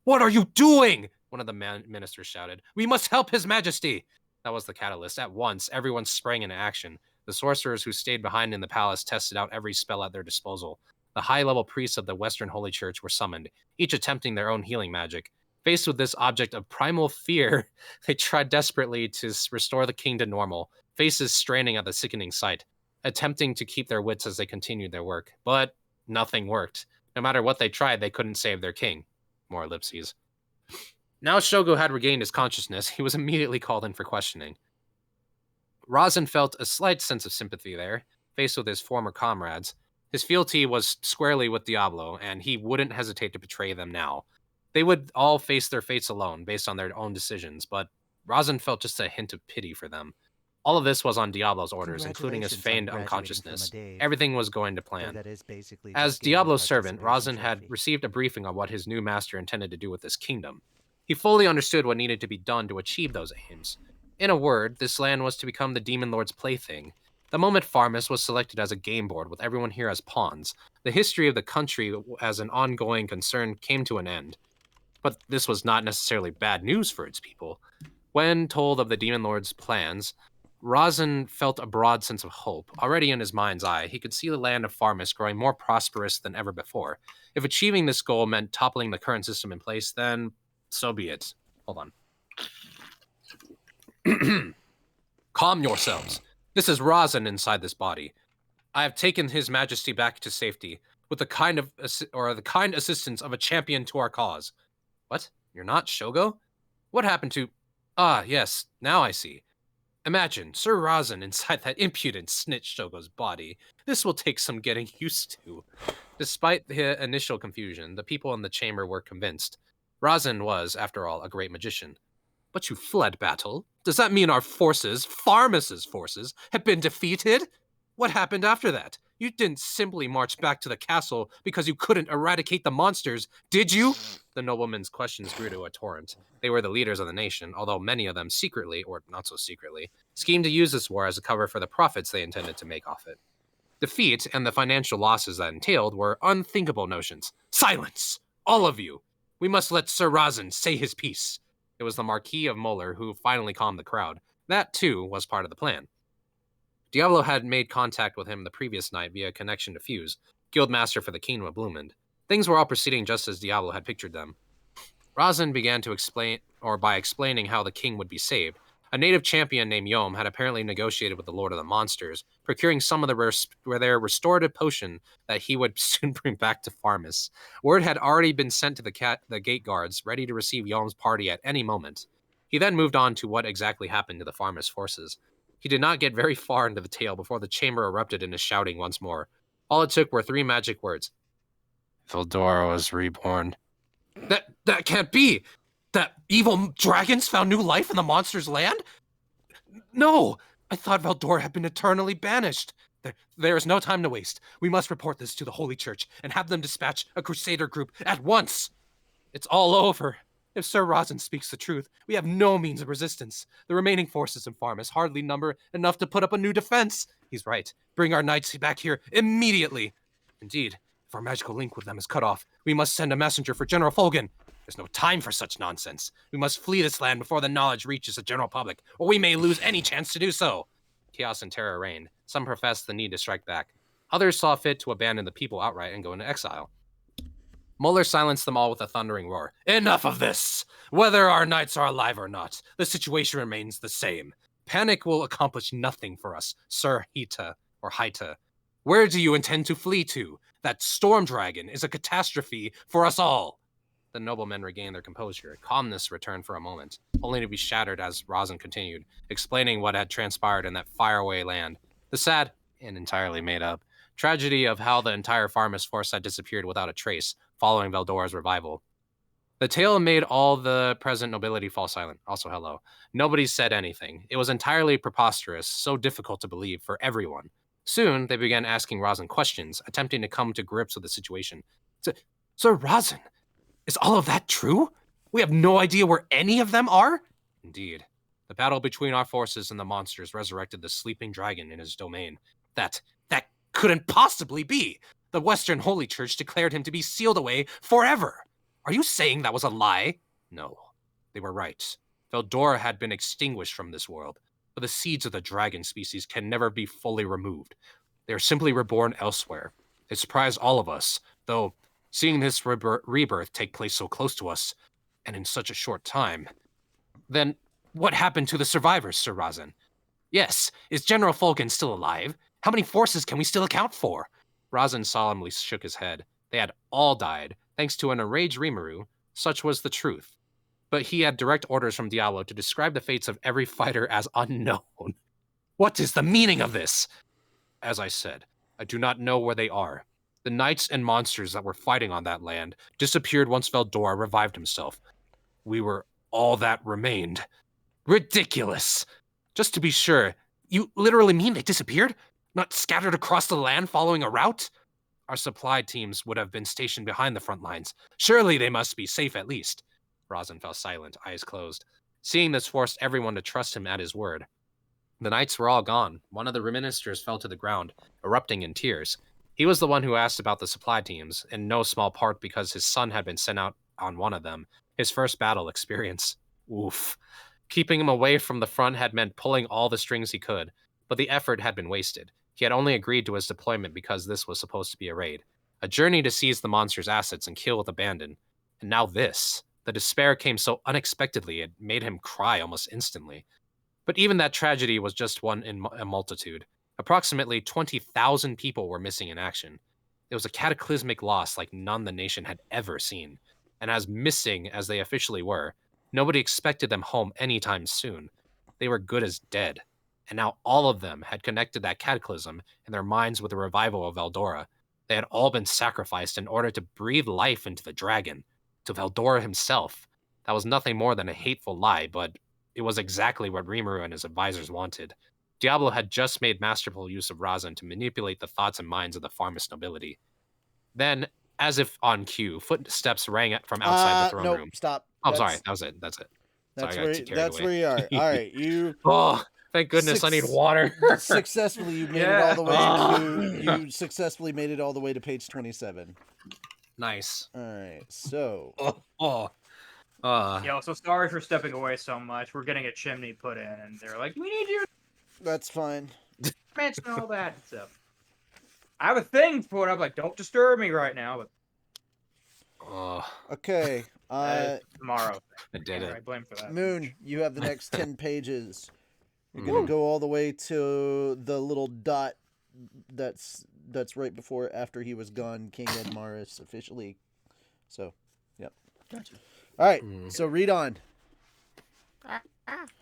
"What are you doing?" one of the ministers shouted. "We must help His Majesty." That was the catalyst. At once, everyone sprang into action. The sorcerers who stayed behind in the palace tested out every spell at their disposal. The high-level priests of the Western Holy Church were summoned, each attempting their own healing magic. Faced with this object of primal fear, they tried desperately to restore the king to normal, faces straining at the sickening sight, attempting to keep their wits as they continued their work. But nothing worked. No matter what they tried, they couldn't save their king. More ellipses. Now Shogo had regained his consciousness, he was immediately called in for questioning. Razin felt a slight sense of sympathy there, faced with his former comrades. His fealty was squarely with Diablo, and he wouldn't hesitate to betray them now. They would all face their fates alone, based on their own decisions, but Razin felt just a hint of pity for them. All of this was on Diablo's orders, including his feigned unconsciousness. Everything was going to plan. As Diablo's servant, Razin had received a briefing on what his new master intended to do with this kingdom. He fully understood what needed to be done to achieve those aims. In a word, this land was to become the Demon Lord's plaything. The moment Farmus was selected as a game board with everyone here as pawns, the history of the country as an ongoing concern came to an end. But this was not necessarily bad news for its people. When told of the Demon Lord's plans, Razin felt a broad sense of hope. Already in his mind's eye, he could see the land of Farmus growing more prosperous than ever before. If achieving this goal meant toppling the current system in place, then so be it. Hold on. Calm yourselves. This is Razin inside this body. I have taken His Majesty back to safety with the kind assistance of a champion to our cause. What? You're not Shogo? What happened to... Ah, yes, now I see. Imagine Sir Razin inside that impudent snitch Shogo's body. This will take some getting used to. Despite the initial confusion, the people in the chamber were convinced. Razin was, after all, a great magician. But you fled battle. Does that mean our forces, Farmus's forces, have been defeated? What happened after that? You didn't simply march back to the castle because you couldn't eradicate the monsters, did you? The nobleman's questions grew to a torrent. They were the leaders of the nation, although many of them secretly, or not so secretly, schemed to use this war as a cover for the profits they intended to make off it. Defeat and the financial losses that entailed were unthinkable notions. Silence! All of you! We must let Sir Razin say his piece. It was the Marquis of Moeller who finally calmed the crowd. That, too, was part of the plan. Diablo had made contact with him the previous night via connection to Fuse, guildmaster for the Kingdom of Bloomend. Things were all proceeding just as Diablo had pictured them. Razin began to by explaining how the king would be saved. A native champion named Yom had apparently negotiated with the Lord of the Monsters, procuring some of their restorative potion that he would soon bring back to Farmus. Word had already been sent to the gate guards, ready to receive Yom's party at any moment. He then moved on to what exactly happened to the Farmus forces. He did not get very far into the tale before the chamber erupted into shouting once more. All it took were 3 magic words. Vildora was reborn. That can't be! That evil dragons found new life in the monster's land? No! I thought Valdor had been eternally banished. There is no time to waste. We must report this to the Holy Church and have them dispatch a crusader group at once. It's all over. If Sir Razin speaks the truth, we have no means of resistance. The remaining forces in Farmus hardly number enough to put up a new defense. He's right. Bring our knights back here immediately. Indeed, if our magical link with them is cut off, we must send a messenger for General Fulgen. There's no time for such nonsense. We must flee this land before the knowledge reaches the general public, or we may lose any chance to do so. Chaos and terror reigned. Some professed the need to strike back. Others saw fit to abandon the people outright and go into exile. Muller silenced them all with a thundering roar. Enough of this! Whether our knights are alive or not, the situation remains the same. Panic will accomplish nothing for us, Sir Hita, or Haita. Where do you intend to flee to? That storm dragon is a catastrophe for us all. The noblemen regained their composure. Calmness returned for a moment, only to be shattered as Razin continued, explaining what had transpired in that faraway land. The sad, and entirely made up, tragedy of how the entire farmers' force had disappeared without a trace, following Veldora's revival. The tale made all the present nobility fall silent. Also, hello. Nobody said anything. It was entirely preposterous, so difficult to believe for everyone. Soon, they began asking Razin questions, attempting to come to grips with the situation. Sir Razin, is all of that true? We have no idea where any of them are? Indeed. The battle between our forces and the monsters resurrected the sleeping dragon in his domain. That couldn't possibly be! The Western Holy Church declared him to be sealed away forever! Are you saying that was a lie? No, they were right. Veldora had been extinguished from this world, but the seeds of the dragon species can never be fully removed. They are simply reborn elsewhere. It surprised all of us, though seeing this rebirth take place so close to us, and in such a short time. Then, what happened to the survivors, Sir Razin? Yes, is General Fulgen still alive? How many forces can we still account for? Razin solemnly shook his head. They had all died, thanks to an enraged Rimuru. Such was the truth. But he had direct orders from Diablo to describe the fates of every fighter as unknown. What is the meaning of this? As I said, I do not know where they are. The knights and monsters that were fighting on that land disappeared once Veldora revived himself. We were all that remained. Ridiculous! Just to be sure, you literally mean they disappeared? Not scattered across the land following a route? Our supply teams would have been stationed behind the front lines. Surely they must be safe at least. Razin fell silent, eyes closed. Seeing this forced everyone to trust him at his word. The knights were all gone. One of the ministers fell to the ground, erupting in tears. He was the one who asked about the supply teams, in no small part because his son had been sent out on one of them, his first battle experience. Oof. Keeping him away from the front had meant pulling all the strings he could, but the effort had been wasted. He had only agreed to his deployment because this was supposed to be a raid. A journey to seize the monster's assets and kill with abandon. And now this. The despair came so unexpectedly it made him cry almost instantly. But even that tragedy was just one in a multitude. Approximately 20,000 people were missing in action. It was a cataclysmic loss like none the nation had ever seen. And as missing as they officially were, nobody expected them home anytime soon. They were good as dead. And now all of them had connected that cataclysm in their minds with the revival of Veldora. They had all been sacrificed in order to breathe life into the dragon, to Veldora himself. That was nothing more than a hateful lie, but it was exactly what Rimuru and his advisors wanted. Diablo had just made masterful use of Razin to manipulate the thoughts and minds of the Farmist nobility. Then, as if on cue, footsteps rang from outside the throne room. Stop. Oh, sorry, that was it. That's it. That's where you are. All right, you. Oh, thank goodness I need water. Successfully, you made it all the way to. You successfully made it all the way to page 27. Nice. All right, so. Yo, so sorry for stepping away so much. We're getting a chimney put in, and they're like, "We need you." That's fine. Mention all that stuff. I have a thing for it. I'm like, "Don't disturb me right now." But okay. Tomorrow. I did it. I blame for that. Moon, you have the next 10 pages. You're gonna go all the way to the little dot that's right before after he was gone. King Edmaris officially. So, yep. Gotcha. All right. So read on.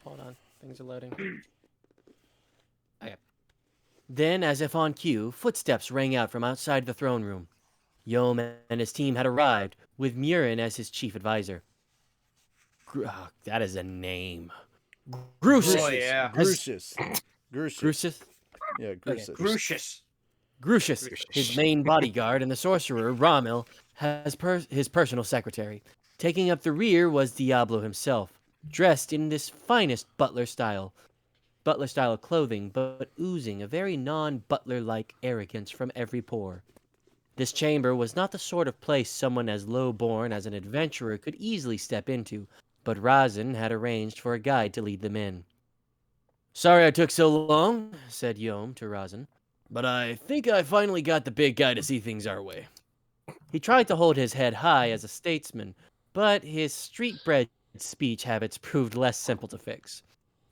Hold on. Things are loading. Okay. Then, as if on cue, footsteps rang out from outside the throne room. Yom and his team had arrived, with Murin as his chief advisor. That is a name. Grucius. Oh, yeah. Grucius. Grucius? Yeah, Grucius. Okay. Grucius, his main bodyguard, and the sorcerer, Ramil, has his personal secretary. Taking up the rear was Diablo himself, dressed in this finest butler style clothing, but oozing a very non-butler-like arrogance from every pore. This chamber was not the sort of place someone as low-born as an adventurer could easily step into, but Razin had arranged for a guide to lead them in. "Sorry I took so long," said Yom to Razin, "but I think I finally got the big guy to see things our way." He tried to hold his head high as a statesman, but his street-bred speech habits proved less simple to fix.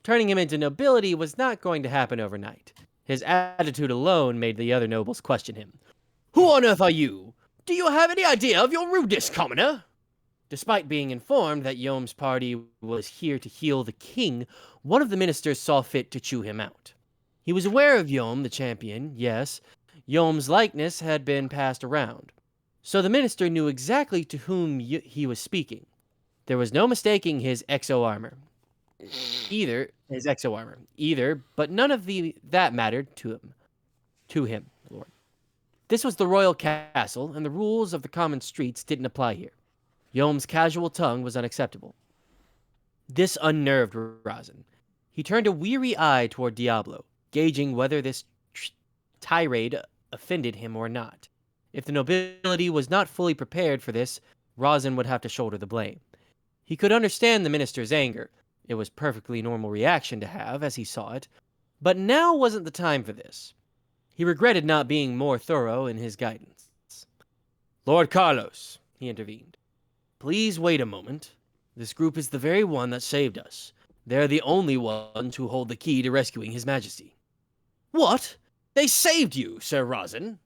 Turning him into nobility was not going to happen overnight. His attitude alone made the other nobles question him. Who on earth are you? Do you have any idea of your rudeness, commoner? Despite being informed that Yom's party was here to heal the king, one of the ministers saw fit to chew him out. He was aware of Yom, the champion, yes. Yom's likeness had been passed around. So the minister knew exactly to whom he was speaking. There was no mistaking his exo-armor. But none of that mattered to him, Lord. This was the royal castle, and the rules of the common streets didn't apply here. Yom's casual tongue was unacceptable. This unnerved Razin. He turned a weary eye toward Diablo, gauging whether this tirade offended him or not. If the nobility was not fully prepared for this, Razin would have to shoulder the blame. He could understand the minister's anger. It was a perfectly normal reaction to have, as he saw it. But now wasn't the time for this. He regretted not being more thorough in his guidance. Lord Carlos, he intervened. Please wait a moment. This group is the very one that saved us. They're the only ones who hold the key to rescuing His Majesty. What? They saved you, Sir Razin?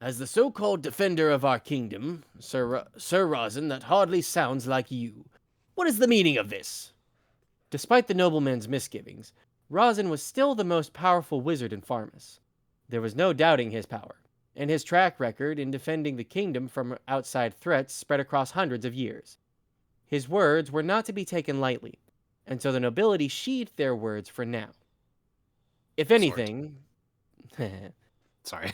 As the so-called defender of our kingdom, Sir Razin, that hardly sounds like you. What is the meaning of this? Despite the nobleman's misgivings, Razin was still the most powerful wizard in Farmus. There was no doubting his power, and his track record in defending the kingdom from outside threats spread across hundreds of years. His words were not to be taken lightly, and so the nobility sheathed their words for now. If anything... Sorry.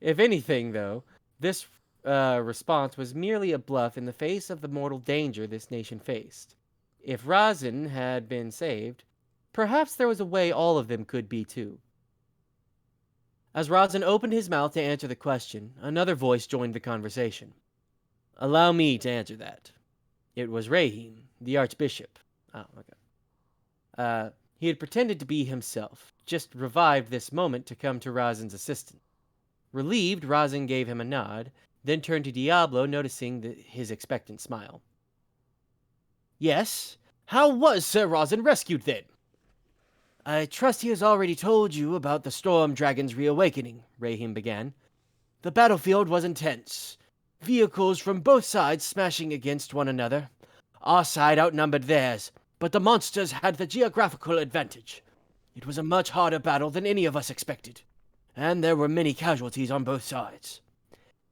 If anything, though, this response was merely a bluff in the face of the mortal danger this nation faced. If Razin had been saved, perhaps there was a way all of them could be too. As Razin opened his mouth to answer the question, another voice joined the conversation. Allow me to answer that. It was Rahim, the archbishop. Oh, okay. He had pretended to be himself, just revived this moment to come to Razin's assistance. Relieved, Razin gave him a nod, then turned to Diablo, noticing his expectant smile. Yes? How was Sir Razin rescued then? I trust he has already told you about the Storm Dragon's reawakening, Rahim began. The battlefield was intense. Vehicles from both sides smashing against one another. Our side outnumbered theirs, but the monsters had the geographical advantage. It was a much harder battle than any of us expected, and there were many casualties on both sides.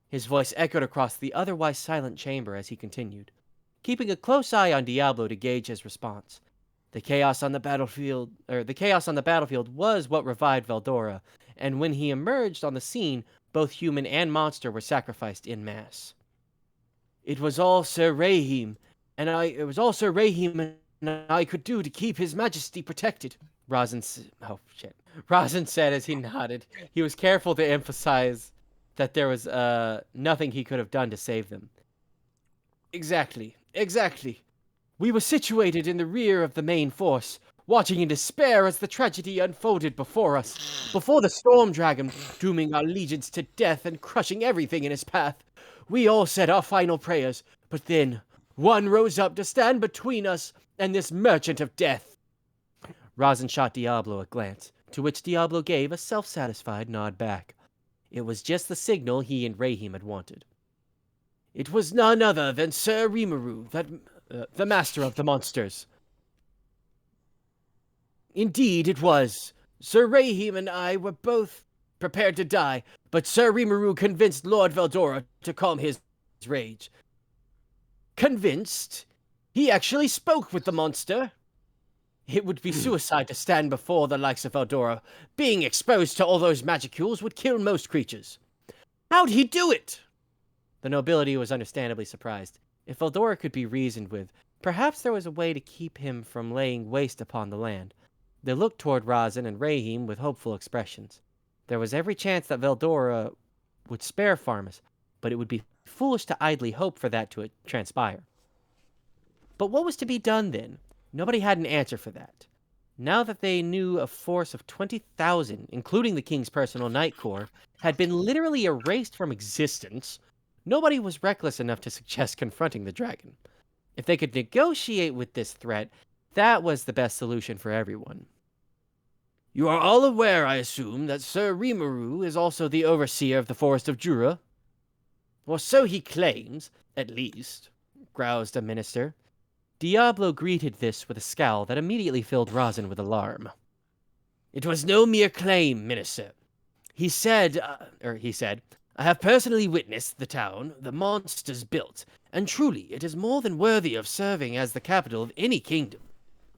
His voice echoed across the otherwise silent chamber as he continued, keeping a close eye on Diablo to gauge his response. The chaos on the battlefield was what revived Veldora, and when he emerged on the scene, both human and monster were sacrificed en masse. It was all Sir Rahim and I could do to keep His Majesty protected. Razin said as he nodded. He was careful to emphasize that there was nothing he could have done to save them. Exactly. We were situated in the rear of the main force, watching in despair as the tragedy unfolded before us. Before the Storm Dragon, dooming our legions to death and crushing everything in his path. We all said our final prayers, but then one rose up to stand between us and this merchant of death. Razin shot Diablo a glance, to which Diablo gave a self-satisfied nod back. It was just the signal he and Rahim had wanted. It was none other than Sir Rimuru, the master of the monsters. Indeed, it was. Sir Rahim and I were both prepared to die, but Sir Rimuru convinced Lord Veldora to calm his rage. Convinced? He actually spoke with the monster. It would be suicide to stand before the likes of Veldora. Being exposed to all those magicules would kill most creatures. How'd he do it? The nobility was understandably surprised. If Veldora could be reasoned with, perhaps there was a way to keep him from laying waste upon the land. They looked toward Razin and Rahim with hopeful expressions. There was every chance that Veldora would spare Farmus, but it would be foolish to idly hope for that to transpire. But what was to be done then? Nobody had an answer for that. Now that they knew a force of 20,000, including the king's personal Knight Corps, had been literally erased from existence, nobody was reckless enough to suggest confronting the dragon. If they could negotiate with this threat, that was the best solution for everyone. You are all aware, I assume, that Sir Rimuru is also the overseer of the Forest of Jura? Or so he claims, at least, groused a minister. Diablo greeted this with a scowl that immediately filled Rosin with alarm. It was no mere claim, minister. He said, I have personally witnessed the town the monsters built, and truly it is more than worthy of serving as the capital of any kingdom.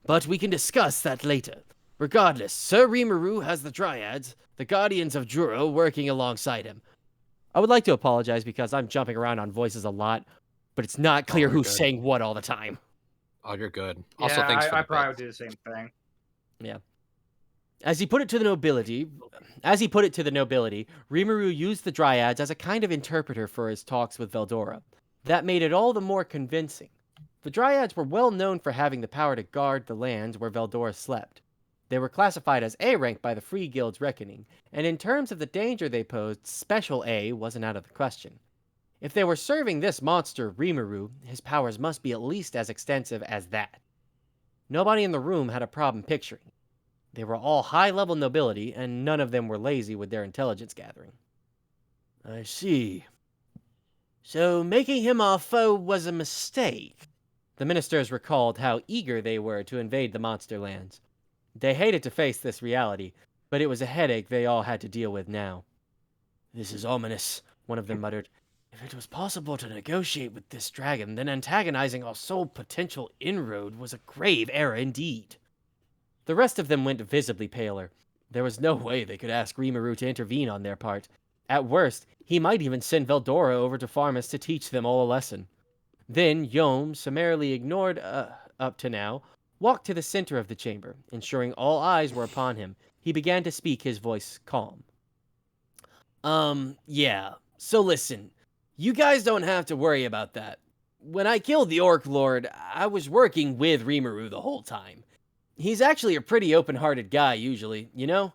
But we can discuss that later. Regardless, Sir Rimuru has the Dryads, the Guardians of Jura, working alongside him. I would like to apologize because I'm jumping around on voices a lot, but it's not clear who's saying what all the time. Oh, you're good. Yeah, also, thanks for I probably would do the same thing. Yeah. As he put it to the nobility, Rimuru used the Dryads as a kind of interpreter for his talks with Veldora. That made it all the more convincing. The Dryads were well known for having the power to guard the lands where Veldora slept. They were classified as A rank by the Free Guild's reckoning, and in terms of the danger they posed, Special A wasn't out of the question. If they were serving this monster, Rimuru, his powers must be at least as extensive as that. Nobody in the room had a problem picturing. They were all high-level nobility, and none of them were lazy with their intelligence gathering. I see. So making him our foe was a mistake. The ministers recalled how eager they were to invade the monster lands. They hated to face this reality, but it was a headache they all had to deal with now. This is ominous, one of them muttered. If it was possible to negotiate with this dragon, then antagonizing our sole potential inroad was a grave error indeed. The rest of them went visibly paler. There was no way they could ask Rimuru to intervene on their part. At worst, he might even send Veldora over to Farmus to teach them all a lesson. Then Yom, summarily ignored up to now, walked to the center of the chamber, ensuring all eyes were upon him. He began to speak, his voice calm. Yeah. So listen, you guys don't have to worry about that. When I killed the Orc Lord, I was working with Rimuru the whole time. He's actually a pretty open-hearted guy, usually, you know?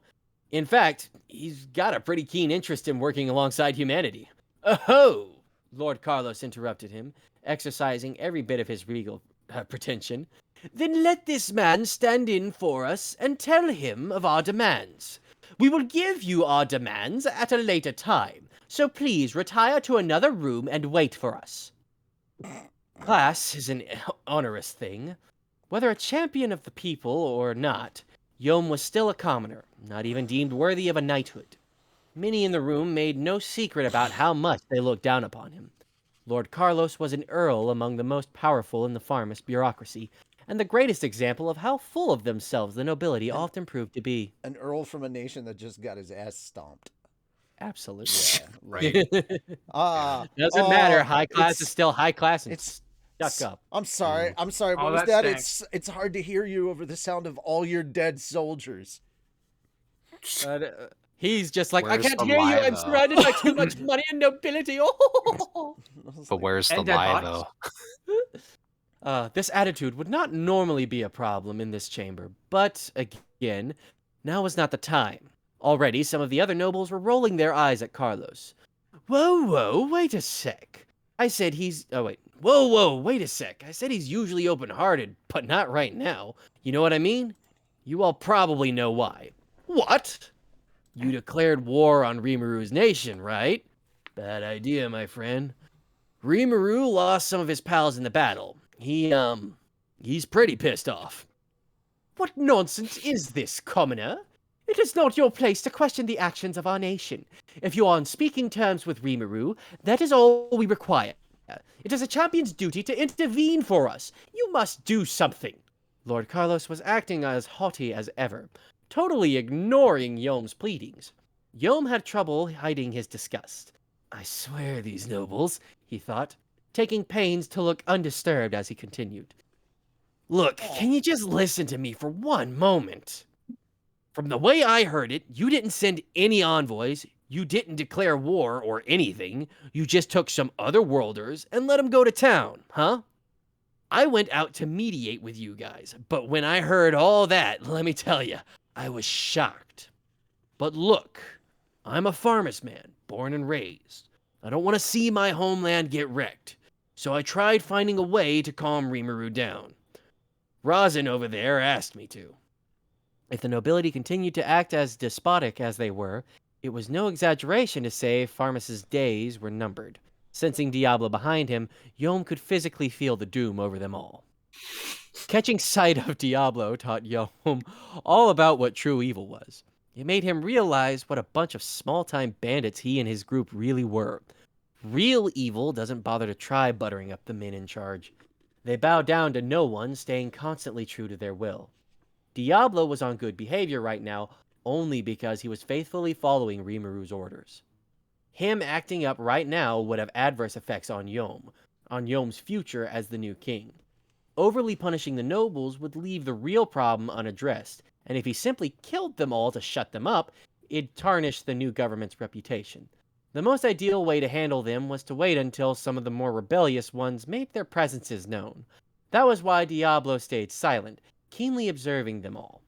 In fact, he's got a pretty keen interest in working alongside humanity. Oh! Lord Carlos interrupted him, exercising every bit of his regal pretension. Then let this man stand in for us and tell him of our demands. We will give you our demands at a later time, so please retire to another room and wait for us. Class is an onerous thing. Whether a champion of the people or not, Yom was still a commoner, not even deemed worthy of a knighthood. Many in the room made no secret about how much they looked down upon him. Lord Carlos was an earl among the most powerful in the Farmus bureaucracy, and the greatest example of how full of themselves the nobility often proved to be. An earl from a nation that just got his ass stomped. Absolutely. Yeah, right. Doesn't matter. High class is still high class, and it's stuck up. I'm sorry. What was that? It's hard to hear you over the sound of all your dead soldiers. He's just like, I can't hear you. I'm surrounded by too much money and nobility. But where's the lie, though? This attitude would not normally be a problem in this chamber, but again, now was not the time. Already, some of the other nobles were rolling their eyes at Carlos. Whoa, wait a sec. I said he's... Oh, wait. Whoa, wait a sec. I said he's usually open-hearted, but not right now. You know what I mean? You all probably know why. What? You declared war on Rimuru's nation, right? Bad idea, my friend. Rimuru lost some of his pals in the battle. He's pretty pissed off. What nonsense is this, commoner? It is not your place to question the actions of our nation. If you are on speaking terms with Rimuru, that is all we require. It is a champion's duty to intervene for us. You must do something. Lord Carlos was acting as haughty as ever, totally ignoring Yom's pleadings. Yom had trouble hiding his disgust. I swear these nobles, he thought, taking pains to look undisturbed as he continued. Look, can you just listen to me for one moment? From the way I heard it, you didn't send any envoys, you didn't declare war or anything, you just took some other worlders and let them go to town, huh? I went out to mediate with you guys, but when I heard all that, let me tell you, I was shocked. But look, I'm a Farmus man, born and raised. I don't want to see my homeland get wrecked, so I tried finding a way to calm Rimuru down. Rosin over there asked me to. If the nobility continued to act as despotic as they were, it was no exaggeration to say Farmas's days were numbered. Sensing Diablo behind him, Yom could physically feel the doom over them all. Catching sight of Diablo taught Yom all about what true evil was. It made him realize what a bunch of small-time bandits he and his group really were. Real evil doesn't bother to try buttering up the men in charge. They bow down to no one, staying constantly true to their will. Diablo was on good behavior right now, only because he was faithfully following Rimuru's orders. Him acting up right now would have adverse effects on Yom's future as the new king. Overly punishing the nobles would leave the real problem unaddressed, and if he simply killed them all to shut them up, it'd tarnish the new government's reputation. The most ideal way to handle them was to wait until some of the more rebellious ones made their presences known. That was why Diablo stayed silent, keenly observing them all.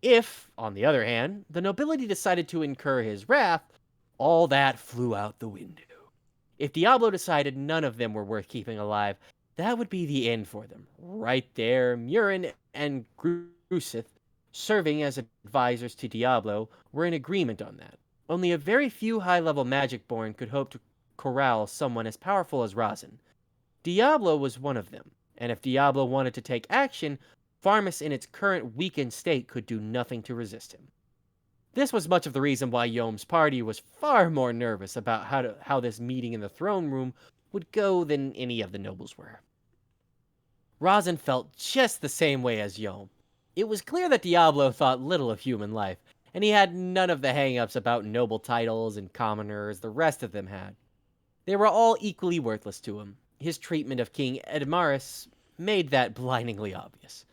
If, on the other hand, the nobility decided to incur his wrath, all that flew out the window. If Diablo decided none of them were worth keeping alive, that would be the end for them. Right there, Murin and Grusith, serving as advisors to Diablo, were in agreement on that. Only a very few high-level Magic-born could hope to corral someone as powerful as Razin. Diablo was one of them, and if Diablo wanted to take action, Farmas in its current weakened state could do nothing to resist him. This was much of the reason why Yom's party was far more nervous about how this meeting in the throne room would go than any of the nobles were. Razin felt just the same way as Yom. It was clear that Diablo thought little of human life, and he had none of the hang-ups about noble titles and commoners the rest of them had. They were all equally worthless to him. His treatment of King Edmaris made that blindingly obvious.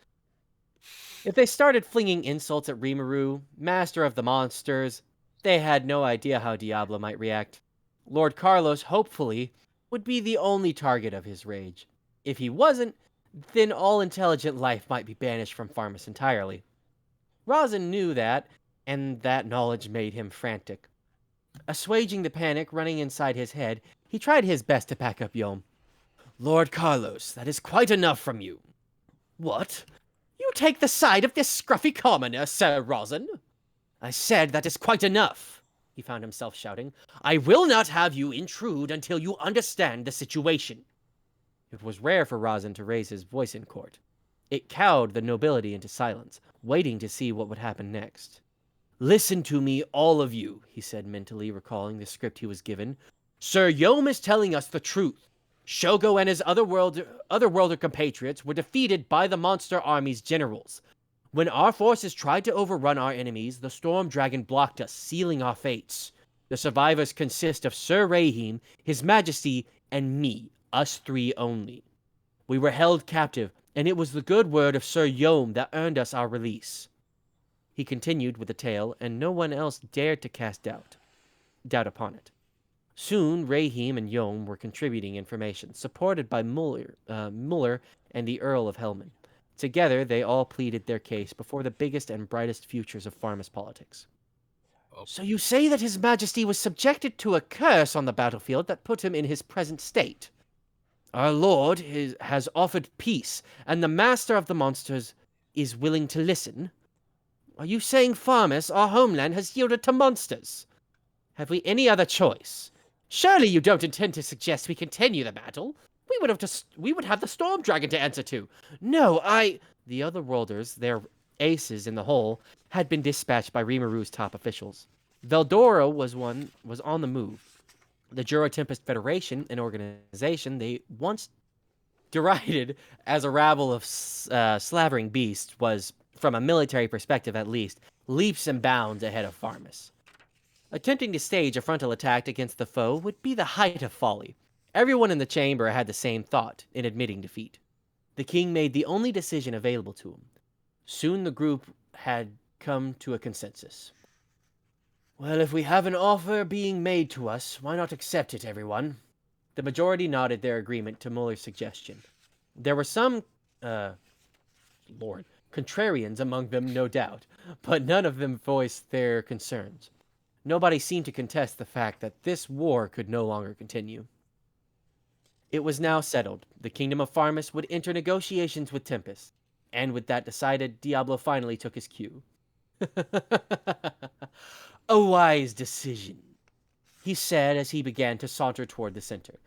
If they started flinging insults at Rimuru, master of the monsters, they had no idea how Diablo might react. Lord Carlos, hopefully, would be the only target of his rage. If he wasn't, then all intelligent life might be banished from Farmas entirely. Razin knew that, and that knowledge made him frantic. Assuaging the panic running inside his head, he tried his best to pack up Yom. Lord Carlos, that is quite enough from you. What? You take the side of this scruffy commoner, Sir Razin? I said that is quite enough, he found himself shouting. I will not have you intrude until you understand the situation. It was rare for Razin to raise his voice in court. It cowed the nobility into silence, waiting to see what would happen next. Listen to me, all of you, he said mentally, recalling the script he was given. Sir Yom is telling us the truth. Shogo and his otherworlder compatriots were defeated by the monster army's generals. When our forces tried to overrun our enemies, the storm dragon blocked us, sealing our fates. The survivors consist of Sir Rahim, His Majesty, and me, us three only. We were held captive, and it was the good word of Sir Yom that earned us our release. He continued with the tale, and no one else dared to cast doubt upon it. Soon, Rahim and Yom were contributing information, supported by Muller and the Earl of Helman. Together, they all pleaded their case before the biggest and brightest futures of Farmas politics. So you say that His Majesty was subjected to a curse on the battlefield that put him in his present state. Our Lord has offered peace, and the Master of the Monsters is willing to listen. Are you saying Farmas, our homeland, has yielded to monsters? Have we any other choice? Surely you don't intend to suggest we continue the battle? We would have the Storm Dragon to answer to. No, The other worlders, their aces in the hole, had been dispatched by Rimuru's top officials. Veldora was on the move. The Jura Tempest Federation, an organization they once derided as a rabble of slavering beasts, was, from a military perspective at least, leaps and bounds ahead of Farmas. Attempting to stage a frontal attack against the foe would be the height of folly. Everyone in the chamber had the same thought in admitting defeat. The king made the only decision available to him. Soon the group had come to a consensus. Well, if we have an offer being made to us, why not accept it, everyone? The majority nodded their agreement to Muller's suggestion. There were some, contrarians among them, no doubt, but none of them voiced their concerns. Nobody seemed to contest the fact that this war could no longer continue. It was now settled. The kingdom of Farmas would enter negotiations with Tempest, And with that decided, Diablo finally took his cue. A wise decision, he said as he began to saunter toward the center.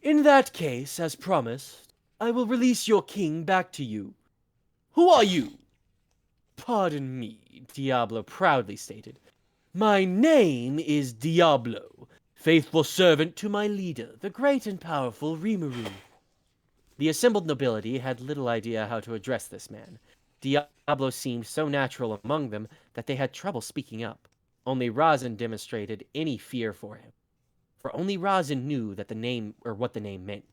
In that case, as promised, I will release your king back to you. Who are you? Pardon me, Diablo proudly stated. My name is Diablo, faithful servant to my leader, the great and powerful Rimuru. The assembled nobility had little idea how to address this man. Diablo seemed so natural among them that they had trouble speaking up. Only Razin demonstrated any fear for him. For only Razin knew that the name, or what the name meant.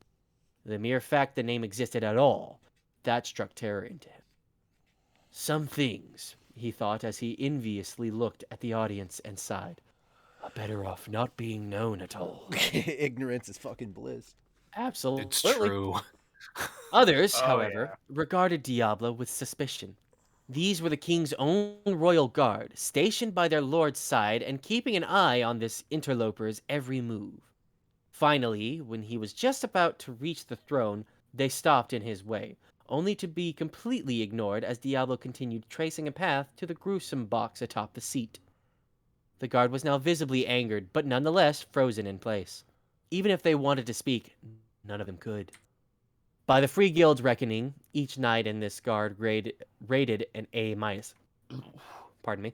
The mere fact the name existed at all, that struck terror into him. Some things, he thought as he enviously looked at the audience and sighed, are better off not being known at all. Ignorance is fucking bliss. Absolutely. It's true. Others, however, regarded Diablo with suspicion. These were the king's own royal guard, stationed by their lord's side and keeping an eye on this interloper's every move. Finally, when he was just about to reach the throne, they stopped in his way, only to be completely ignored as Diablo continued tracing a path to the gruesome box atop the seat. The guard was now visibly angered, but nonetheless frozen in place. Even if they wanted to speak, none of them could. By the Free Guild's reckoning, each knight in this guard rated an A-. Pardon me.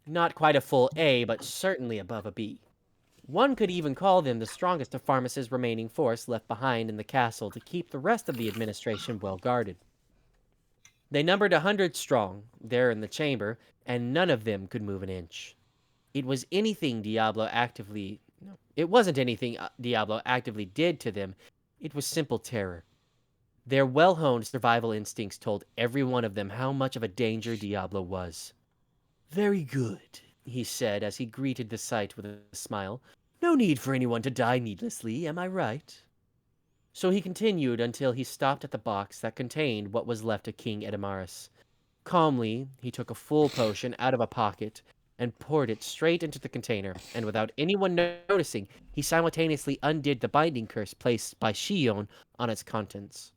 Not quite a full A, but certainly above a B. One could even call them the strongest of Pharmus' remaining force left behind in the castle to keep the rest of the administration well guarded. They numbered 100 strong, there in the chamber, and none of them could move an inch. It wasn't anything Diablo actively did to them, it was simple terror. Their well-honed survival instincts told every one of them how much of a danger Diablo was. Very good, he said as he greeted the sight with a smile. No need for anyone to die needlessly, am I right? So he continued until he stopped at the box that contained what was left of King Edamaris. Calmly, he took a full potion out of a pocket and poured it straight into the container, and without anyone noticing, he simultaneously undid the binding curse placed by Shion on its contents.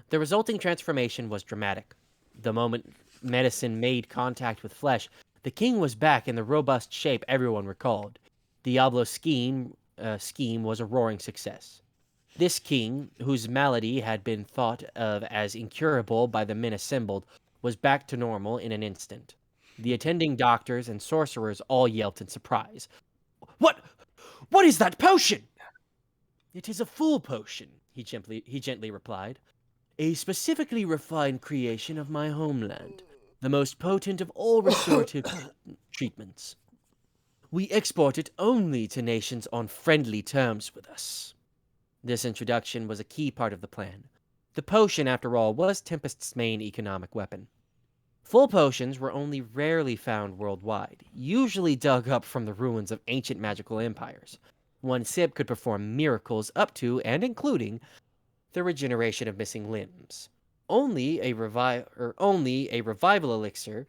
The resulting transformation was dramatic. The moment medicine made contact with flesh, the king was back in the robust shape everyone recalled. Diablo's scheme was a roaring success. This king, whose malady had been thought of as incurable by the men assembled, was back to normal in an instant. The attending doctors and sorcerers all yelped in surprise. What is that potion? It is a full potion, he gently replied. A specifically refined creation of my homeland, the most potent of all restorative treatments. We export it only to nations on friendly terms with us. This introduction was a key part of the plan. The potion, after all, was Tempest's main economic weapon. Full potions were only rarely found worldwide, usually dug up from the ruins of ancient magical empires. One sip could perform miracles up to and including the regeneration of missing limbs. Only a revival elixir,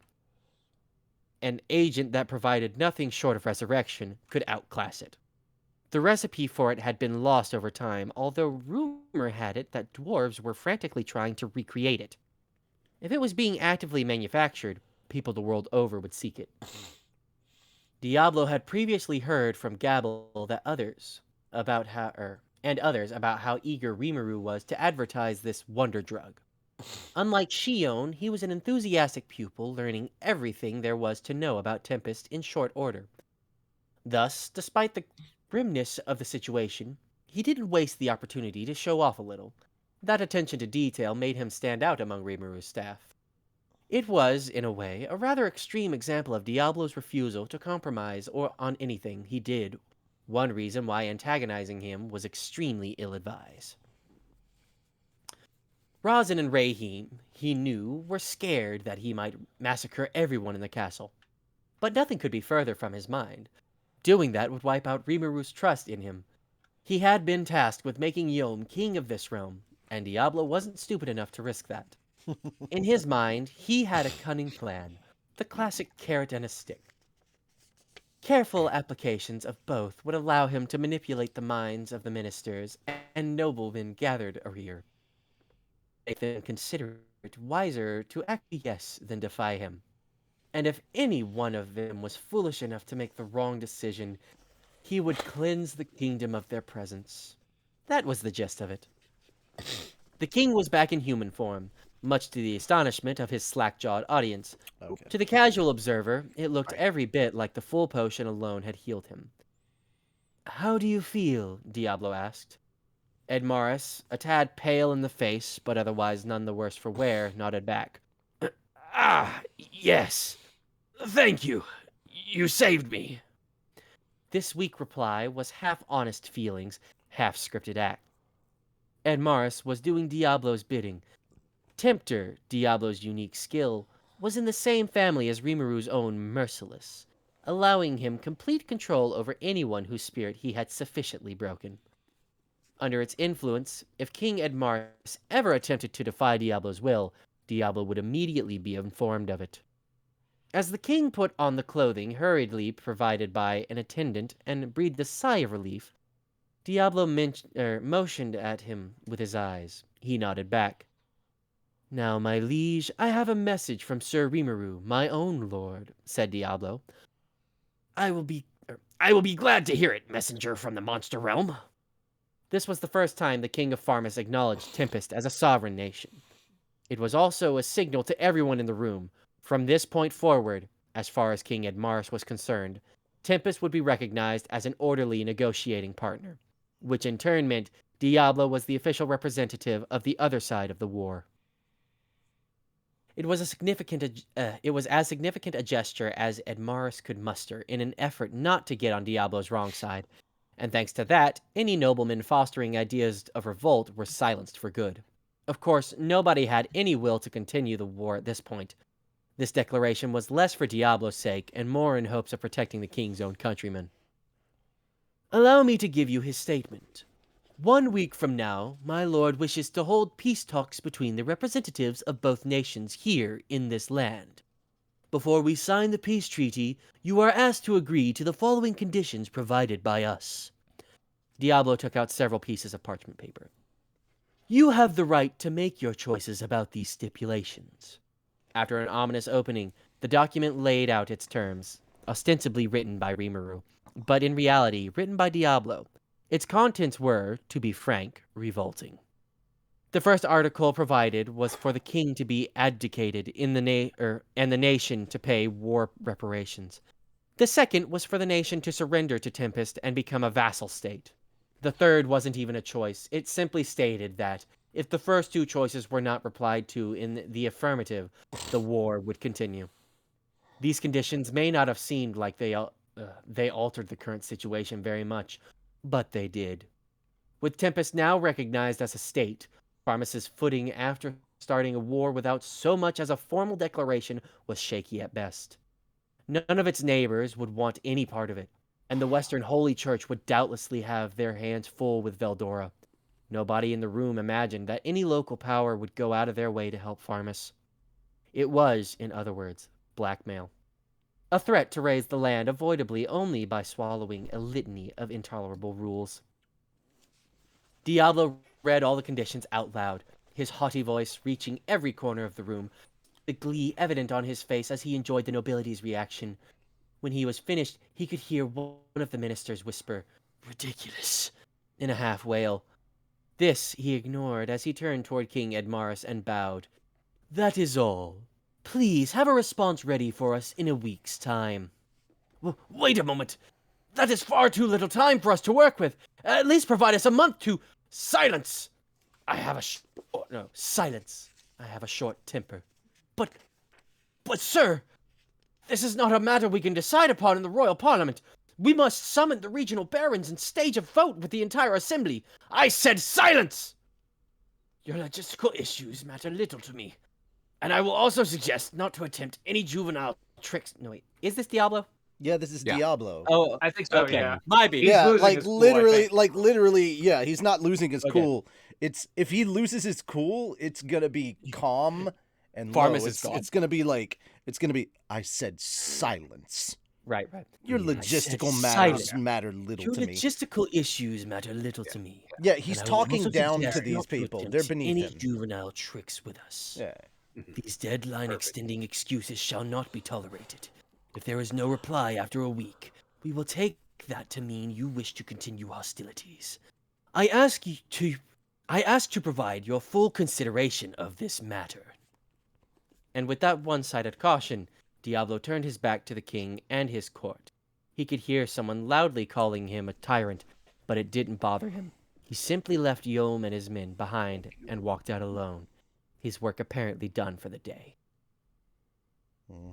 an agent that provided nothing short of resurrection, could outclass it. The recipe for it had been lost over time, although rumor had it that dwarves were frantically trying to recreate it. If it was being actively manufactured, people the world over would seek it. Diablo had previously heard from Gabble that others about how eager Rimuru was to advertise this wonder drug. Unlike Shion, he was an enthusiastic pupil learning everything there was to know about Tempest in short order. Thus, despite the grimness of the situation, he didn't waste the opportunity to show off a little. That attention to detail made him stand out among Rimuru's staff. It was, in a way, a rather extreme example of Diablo's refusal to compromise on anything he did. One reason why antagonizing him was extremely ill-advised. Razin and Rahim, he knew, were scared that he might massacre everyone in the castle. But nothing could be further from his mind. Doing that would wipe out Rimuru's trust in him. He had been tasked with making Yom king of this realm, and Diablo wasn't stupid enough to risk that. In his mind, he had a cunning plan, the classic carrot and a stick. Careful applications of both would allow him to manipulate the minds of the ministers and noblemen gathered here. Make them consider it wiser to acquiesce than defy him. And if any one of them was foolish enough to make the wrong decision, he would cleanse the kingdom of their presence. That was the gist of it. The king was back in human form, much to the astonishment of his slack-jawed audience. Okay. To the casual observer, it looked every bit like the full potion alone had healed him. "How do you feel?" Diablo asked. Ed Morris, a tad pale in the face, but otherwise none the worse for wear, nodded back. Yes. Thank you. You saved me." This weak reply was half honest feelings, half scripted act. Ed Morris was doing Diablo's bidding. Tempter, Diablo's unique skill, was in the same family as Rimuru's own Merciless, allowing him complete control over anyone whose spirit he had sufficiently broken. Under its influence, if King Ed Morris ever attempted to defy Diablo's will, Diablo would immediately be informed of it. As the king put on the clothing hurriedly provided by an attendant and breathed a sigh of relief, Diablo motioned at him with his eyes. He nodded back. "Now, my liege, I have a message from Sir Rimuru, my own lord," said Diablo. I will be glad to hear it, messenger from the monster realm." This was the first time the king of Pharmus acknowledged Tempest as a sovereign nation. It was also a signal to everyone in the room. From this point forward, as far as King Ed Morris was concerned, Tempest would be recognized as an orderly negotiating partner, which in turn meant Diablo was the official representative of the other side of the war. It was as significant a gesture as Ed Morris could muster in an effort not to get on Diablo's wrong side, and thanks to that, any noblemen fostering ideas of revolt were silenced for good. Of course, nobody had any will to continue the war at this point. This declaration was less for Diablo's sake and more in hopes of protecting the king's own countrymen. "Allow me to give you his statement. 1 week from now, my lord wishes to hold peace talks between the representatives of both nations here in this land. Before we sign the peace treaty, you are asked to agree to the following conditions provided by us." Diablo took out several pieces of parchment paper. "You have the right to make your choices about these stipulations." After an ominous opening, the document laid out its terms, ostensibly written by Rimuru, but in reality written by Diablo. Its contents were, to be frank, revolting. The first article provided was for the king to be abdicated and the nation to pay war reparations. The second was for the nation to surrender to Tempest and become a vassal state. The third wasn't even a choice. It simply stated that if the first two choices were not replied to in the affirmative, the war would continue. These conditions may not have seemed like they altered the current situation very much, but they did. With Tempest now recognized as a state, Pharmus's footing after starting a war without so much as a formal declaration was shaky at best. None of its neighbors would want any part of it, and the Western Holy Church would doubtlessly have their hands full with Veldora. Nobody in the room imagined that any local power would go out of their way to help Pharmus. It was, in other words, blackmail. A threat to raise the land avoidably only by swallowing a litany of intolerable rules. Diablo read all the conditions out loud, his haughty voice reaching every corner of the room, the glee evident on his face as he enjoyed the nobility's reaction. When he was finished, he could hear one of the ministers whisper, "Ridiculous," in a half wail. This he ignored as he turned toward King Ed Morris and bowed. "That is all. Please have a response ready for us in a week's time." "Wait a moment. That is far too little time for us to work with. At least provide us a month to—" "Silence! Silence. I have a short temper. But, sir, this is not a matter we can decide upon in the royal parliament. We must summon the regional barons and stage a vote with the entire assembly. I said silence! Your logistical issues matter little to me. And I will also suggest not to attempt any juvenile tricks." No, wait. Is this Diablo? Yeah, this is Diablo. Oh, I think so. Okay. Yeah, Might be. Yeah, losing his cool, literally, yeah, he's not losing his Okay. cool. It's if he loses his cool, it's gonna be calm and Pharmus low. is gone. It's gonna be, I said silence. Right. Your logistical matters matter little to me. Your logistical issues matter little to me. Yeah, he's talking down to these people. They're beneath any him. Juvenile tricks with us. Yeah. These deadline-extending excuses shall not be tolerated. If there is no reply after a week, we will take that to mean you wish to continue hostilities. I ask to provide your full consideration of this matter. And with that one-sided caution, Diablo turned his back to the king and his court. He could hear someone loudly calling him a tyrant, but it didn't bother him. He simply left Yom and his men behind and walked out alone, his work apparently done for the day.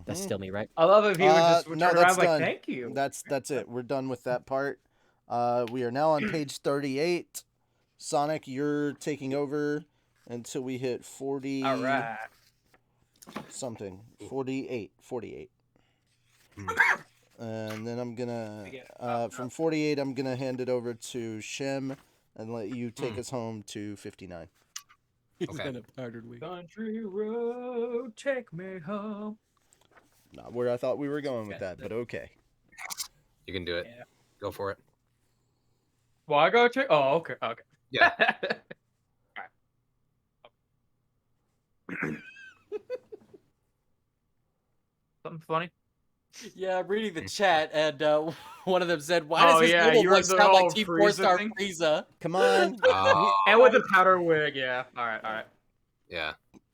That's still me, right? I love if he would just no, turn that's around done. like, thank you. That's it. We're done with that part. We are now on page 38. Sonic, you're taking over until we hit 40. All right. Something. 48. And then I'm gonna from 48 I'm gonna hand it over to Shem and let you take us home to 59. It's been a harder week. Country road, take me home. Not where I thought we were going with that, but okay. You can do it. Yeah. Go for it. Well, I go to. Oh, okay. Yeah. Something funny? Yeah, I'm reading the chat, and one of them said, "Why does his yeah, mobile you were voice the sound like old Team Frieza 4-Star thing? Frieza?" Come on. And with the powder wig, yeah. All right. Yeah.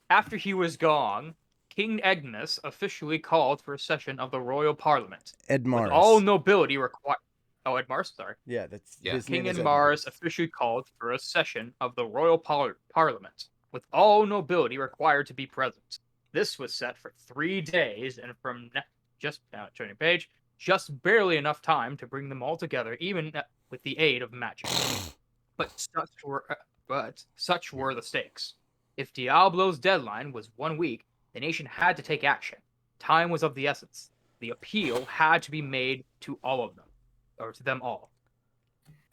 After he was gone, King Edmus officially called for a session of the royal parliament. Edmars. With all nobility required. Oh, Edmars, sorry. Yeah, that's his King name is Edmars officially called for a session of the royal parliament, with all nobility required to be present. This was set for 3 days, and from turning page, just barely enough time to bring them all together, even with the aid of magic. But such were the stakes. If Diablo's deadline was 1 week, the nation had to take action. Time was of the essence. The appeal had to be made to all of them, or to them all.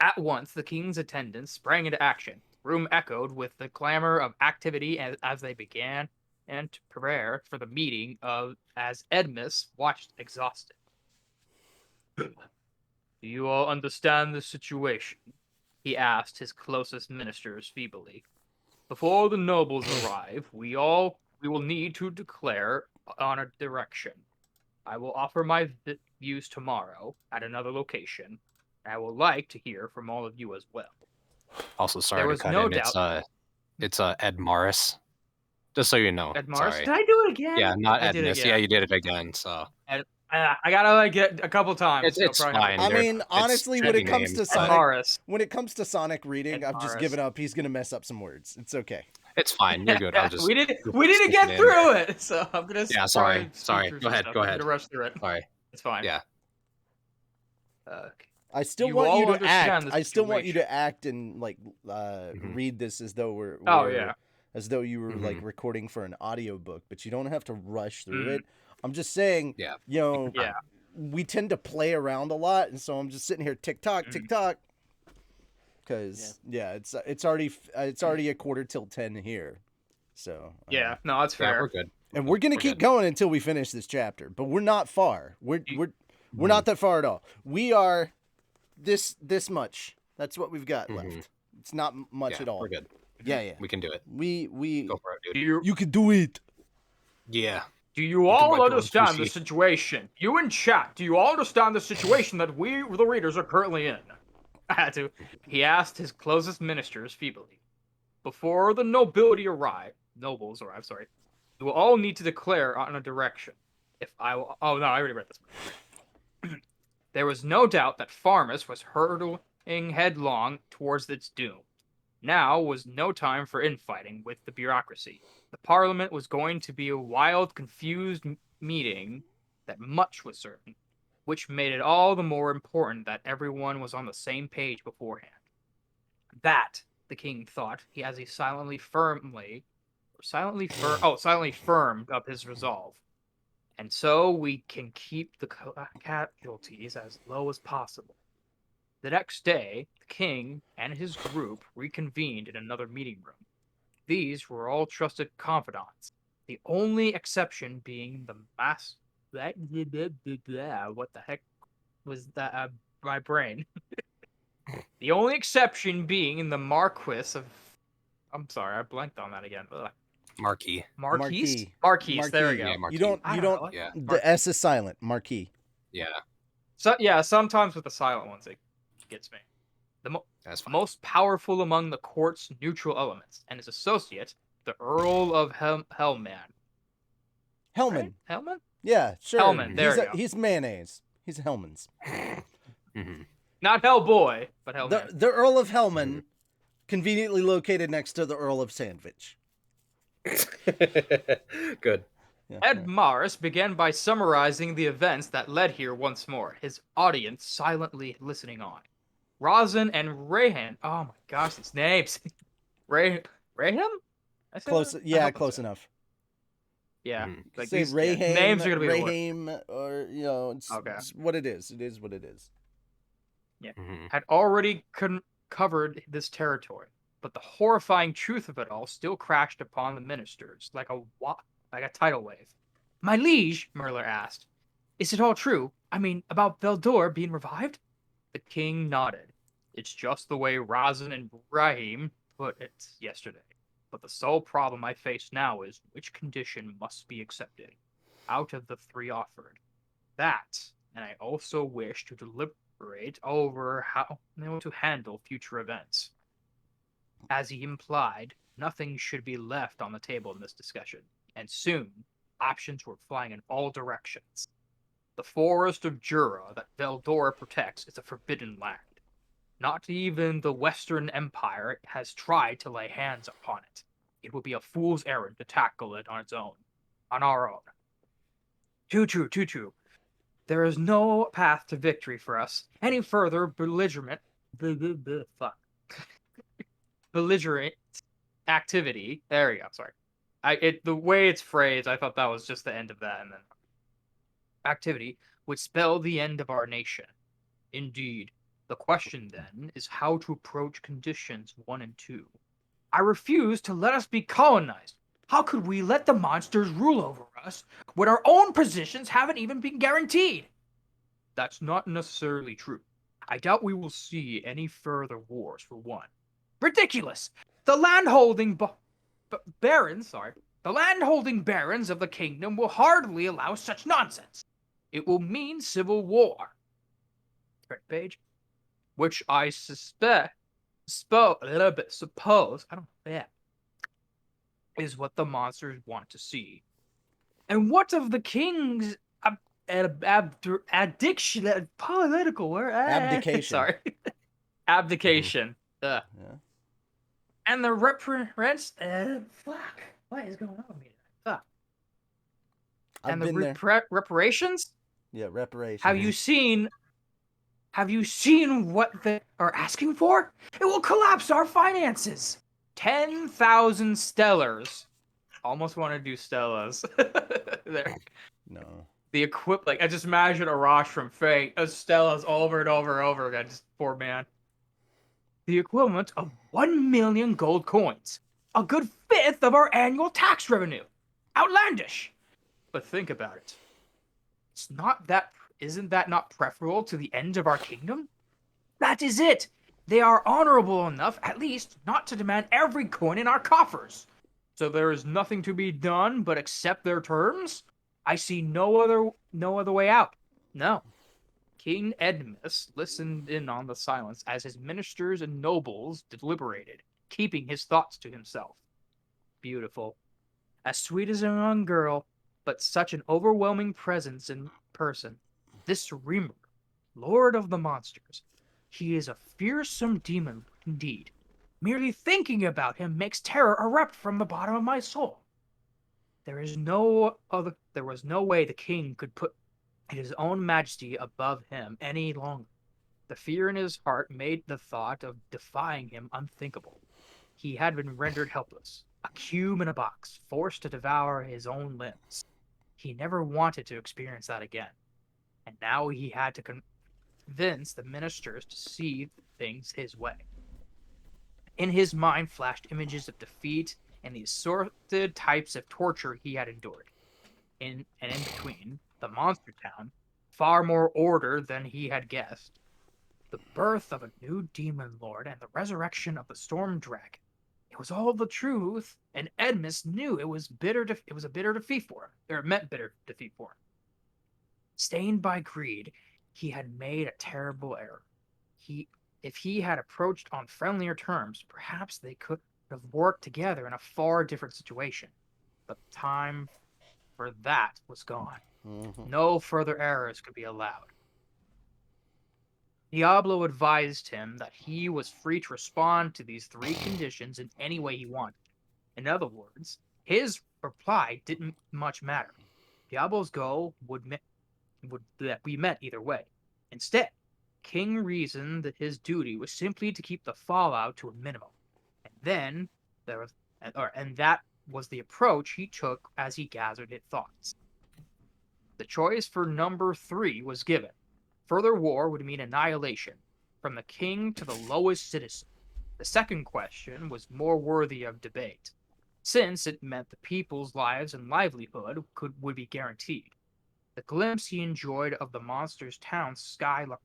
At once, the king's attendants sprang into action. The room echoed with the clamor of activity as they began and to prepare for the meeting as Edmus watched exhausted. Do you all understand the situation? He asked his closest ministers feebly. Before the nobles arrive, we will need to declare on a direction. I will offer my views tomorrow at another location. I would like to hear from all of you as well. Also, sorry to cut in. Doubt. It's Ed Morris. Just so you know. Ed Morris? Sorry. Did I do it again? Yeah, not Edmus. Yeah, you did it again. So. I gotta get a couple times. It's fine. I mean, honestly, when it comes to Sonic reading, I've just given up. He's gonna mess up some words. It's okay. It's fine. You're good. I'll just. we didn't get through it, so I'm gonna. Yeah, sorry. Go ahead. I'm gonna rush through it. Sorry. It's fine. Yeah. I still want you to act. I still want you to act and like read this as though as though you were like recording for an audiobook, but you don't have to rush through it. I'm just saying, we tend to play around a lot, and so I'm just sitting here tick-tock, because it's already 10:15 here, so no, that's fair. Yeah, we're good. And we're gonna keep going until we finish this chapter, but we're not far. We're not that far at all. We are this much. That's what we've got left. It's not much at all. We're good. Yeah. We can do it. We go for it, dude. You can do it. Yeah. Do you all understand the situation? You in chat, do you all understand the situation that we, the readers, are currently in? He asked his closest ministers feebly. Before the nobles arrive, we will all need to declare on a direction. I already read this. There was no doubt that Farmus was hurtling headlong towards its doom. Now was no time for infighting with the bureaucracy. The parliament was going to be a wild, confused meeting that much was certain, which made it all the more important that everyone was on the same page beforehand. That, the king thought, as he silently firmed up his resolve. And so we can keep the casualties as low as possible. The next day, the king and his group reconvened in another meeting room. These were all trusted confidants, the only exception being the What the heck was that? My brain. The only exception being the Marquis of. I'm sorry, I blanked on that again. Marquis. Marquis. There we go. Yeah, Marquis. You don't. Yeah. The S is silent. Marquis. Yeah. So yeah, sometimes with the silent ones it gets me. The That's fine. most powerful among the court's neutral elements, and his associate, the Earl of Hellman. Hellman. Right? Hellman? Yeah, sure. Hellman, there you go. He's mayonnaise. He's Hellman's. Not Hellboy, but Hellman. The Earl of Hellman, conveniently located next to the Earl of Sandwich. Good. Yeah, Ed Morris began by summarizing the events that led here once more, his audience silently listening on. Rosin and Rayhan. Oh my gosh, these names. Rayham? Close. Yeah, close enough. Yeah, like say Rayham, names are gonna be Rayham, or okay. It's what it is. It is what it is. Yeah, had already covered this territory, but the horrifying truth of it all still crashed upon the ministers like a tidal wave. My liege, Merler asked, is it all true? I mean, about Veldor being revived? The king nodded. It's just the way Razin and Brahim put it yesterday. But the sole problem I face now is which condition must be accepted out of the three offered. That, and I also wish to deliberate over how to handle future events. As he implied, nothing should be left on the table in this discussion, and soon options were flying in all directions. The forest of Jura that Veldor protects is a forbidden land. Not even the Western Empire has tried to lay hands upon it. It would be a fool's errand to tackle it on our own. Too true. There is no path to victory for us. Any further belligerent activity. There we go. Sorry. The way it's phrased, I thought that was just the end of that, and then activity would spell the end of our nation. Indeed. The question, then, is how to approach conditions 1 and 2. I refuse to let us be colonized. How could we let the monsters rule over us when our own positions haven't even been guaranteed? That's not necessarily true. I doubt we will see any further wars, for one. Ridiculous! The landholding barons of the kingdom will hardly allow such nonsense. It will mean civil war. Correct page. Which I suppose, is what the monsters want to see. And what of the king's abdication? Sorry. Abdication. Yeah. And the fuck. What is going on with me? Fuck. And the reparations? Yeah, reparations. Have you seen what they are asking for? It will collapse our finances. 10,000 stellars. Almost want to do stellas. There. No. The I just imagine Arash from Fate as stellas over and over and over again. Just poor man. The equivalent of 1 million gold coins. A good fifth of our annual tax revenue. Outlandish. But think about it. Isn't that not preferable to the end of our kingdom? That is it. They are honorable enough, at least, not to demand every coin in our coffers. So there is nothing to be done but accept their terms? I see no other way out. No. King Edmus listened in on the silence as his ministers and nobles deliberated, keeping his thoughts to himself. Beautiful. As sweet as a young girl, but such an overwhelming presence in person. This Reamer, Lord of the Monsters, he is a fearsome demon indeed. Merely thinking about him makes terror erupt from the bottom of my soul. There was no way the king could put his own majesty above him any longer. The fear in his heart made the thought of defying him unthinkable. He had been rendered helpless, a cube in a box, forced to devour his own limbs. He never wanted to experience that again. And now he had to convince the ministers to see things his way. In his mind flashed images of defeat and the assorted types of torture he had endured. In between, the monster town, far more order than he had guessed. The birth of a new demon lord and the resurrection of the storm dragon. It was all the truth, and Edmus knew it was a bitter defeat for him, or it meant bitter defeat for him. Stained by greed, he had made a terrible error. If he had approached on friendlier terms, perhaps they could have worked together in a far different situation. But time for that was gone. No further errors could be allowed. Diablo advised him that he was free to respond to these 3 conditions in any way he wanted. In other words, his reply didn't much matter. Diablo's goal would be met either way. Instead, King reasoned that his duty was simply to keep the fallout to a minimum, and that was the approach he took as he gathered his thoughts. The choice for number 3 was given. Further war would mean annihilation, from the king to the lowest citizen. The second question was more worthy of debate, since it meant the people's lives and livelihood would be guaranteed. The glimpse he enjoyed of the monster's town skyline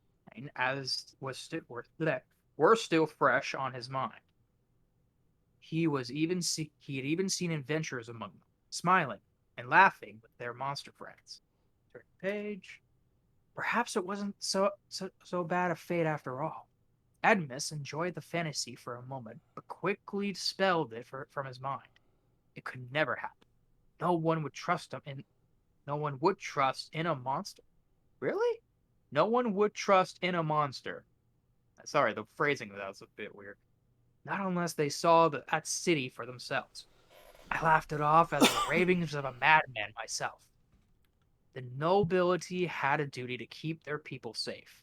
were still fresh on his mind. He had even seen adventurers among them, smiling and laughing with their monster friends. Turn the page. Perhaps it wasn't so bad a fate after all. Edmus enjoyed the fantasy for a moment, but quickly dispelled it from his mind. It could never happen. No one would trust him, and no one would trust in a monster. Really? No one would trust in a monster. Sorry, the phrasing of that was a bit weird. Not unless they saw that city for themselves. I laughed it off as the ravings of a madman myself. The nobility had a duty to keep their people safe.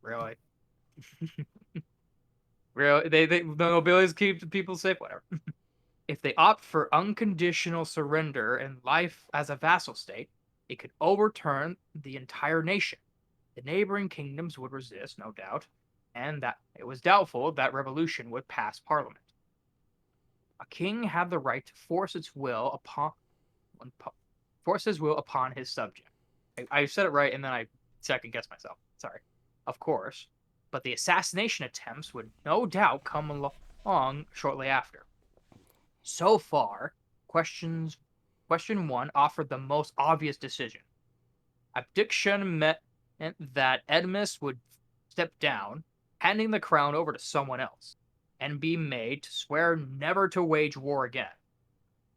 Really? Really? The nobilities keep the people safe? Whatever. If they opt for unconditional surrender and life as a vassal state, it could overturn the entire nation. The neighboring kingdoms would resist, no doubt, and that it was doubtful that revolution would pass parliament. A king had the right to force his will upon his subject. I said it right, and then I second guessed myself. Sorry. Of course, but the assassination attempts would no doubt come along shortly after. So far, question 1 offered the most obvious decision. Abdication meant that Edmus would step down, handing the crown over to someone else, and be made to swear never to wage war again.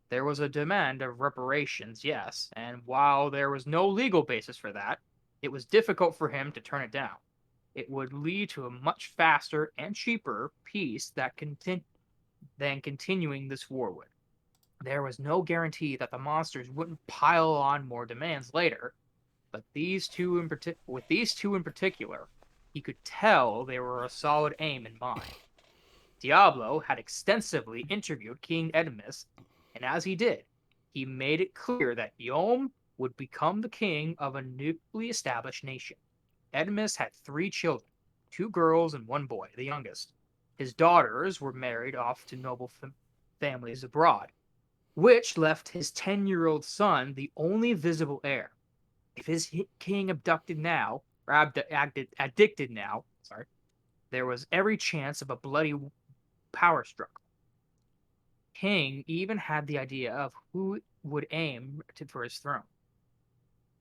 There was a demand of reparations, yes, and while there was no legal basis for that, it was difficult for him to turn it down. It would lead to a much faster and cheaper peace than continuing this war would. There was no guarantee that the monsters wouldn't pile on more demands later, but with these two in particular, he could tell they were a solid aim in mind. Diablo had extensively interviewed King Edmus, and as he did, he made it clear that Yom would become the king of a newly established nation. Edmus had 3 children, 2 girls and 1 boy, the youngest. His daughters were married off to noble families abroad, which left his 10-year-old son the only visible heir. If his king addicted now, there was every chance of a bloody power struggle. King even had the idea of who would aim for his throne.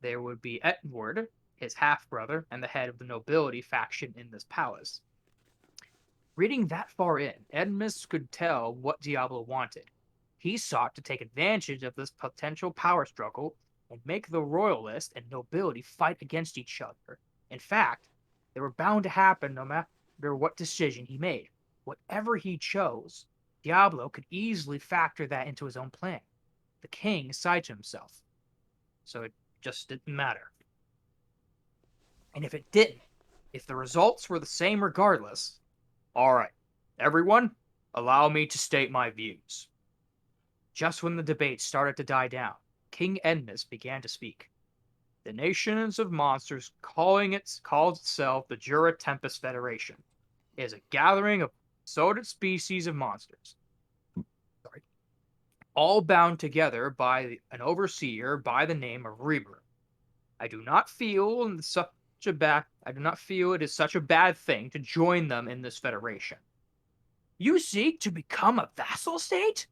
There would be Edward, his half-brother, and the head of the nobility faction in this palace. Reading that far in, Edmus could tell what Diablo wanted. He sought to take advantage of this potential power struggle and make the royalists and nobility fight against each other. In fact, they were bound to happen no matter what decision he made. Whatever he chose, Diablo could easily factor that into his own plan. The king sighed to himself. So it just didn't matter. And if it didn't, if the results were the same regardless, all right, everyone, allow me to state my views. Just when the debate started to die down, King Edmus began to speak. The nations of monsters calls itself the Jura Tempest Federation. It is a gathering of assorted species of monsters, all bound together by an overseer by the name of Reaper. I do not feel it is such a bad thing to join them in this federation. You seek to become a vassal state?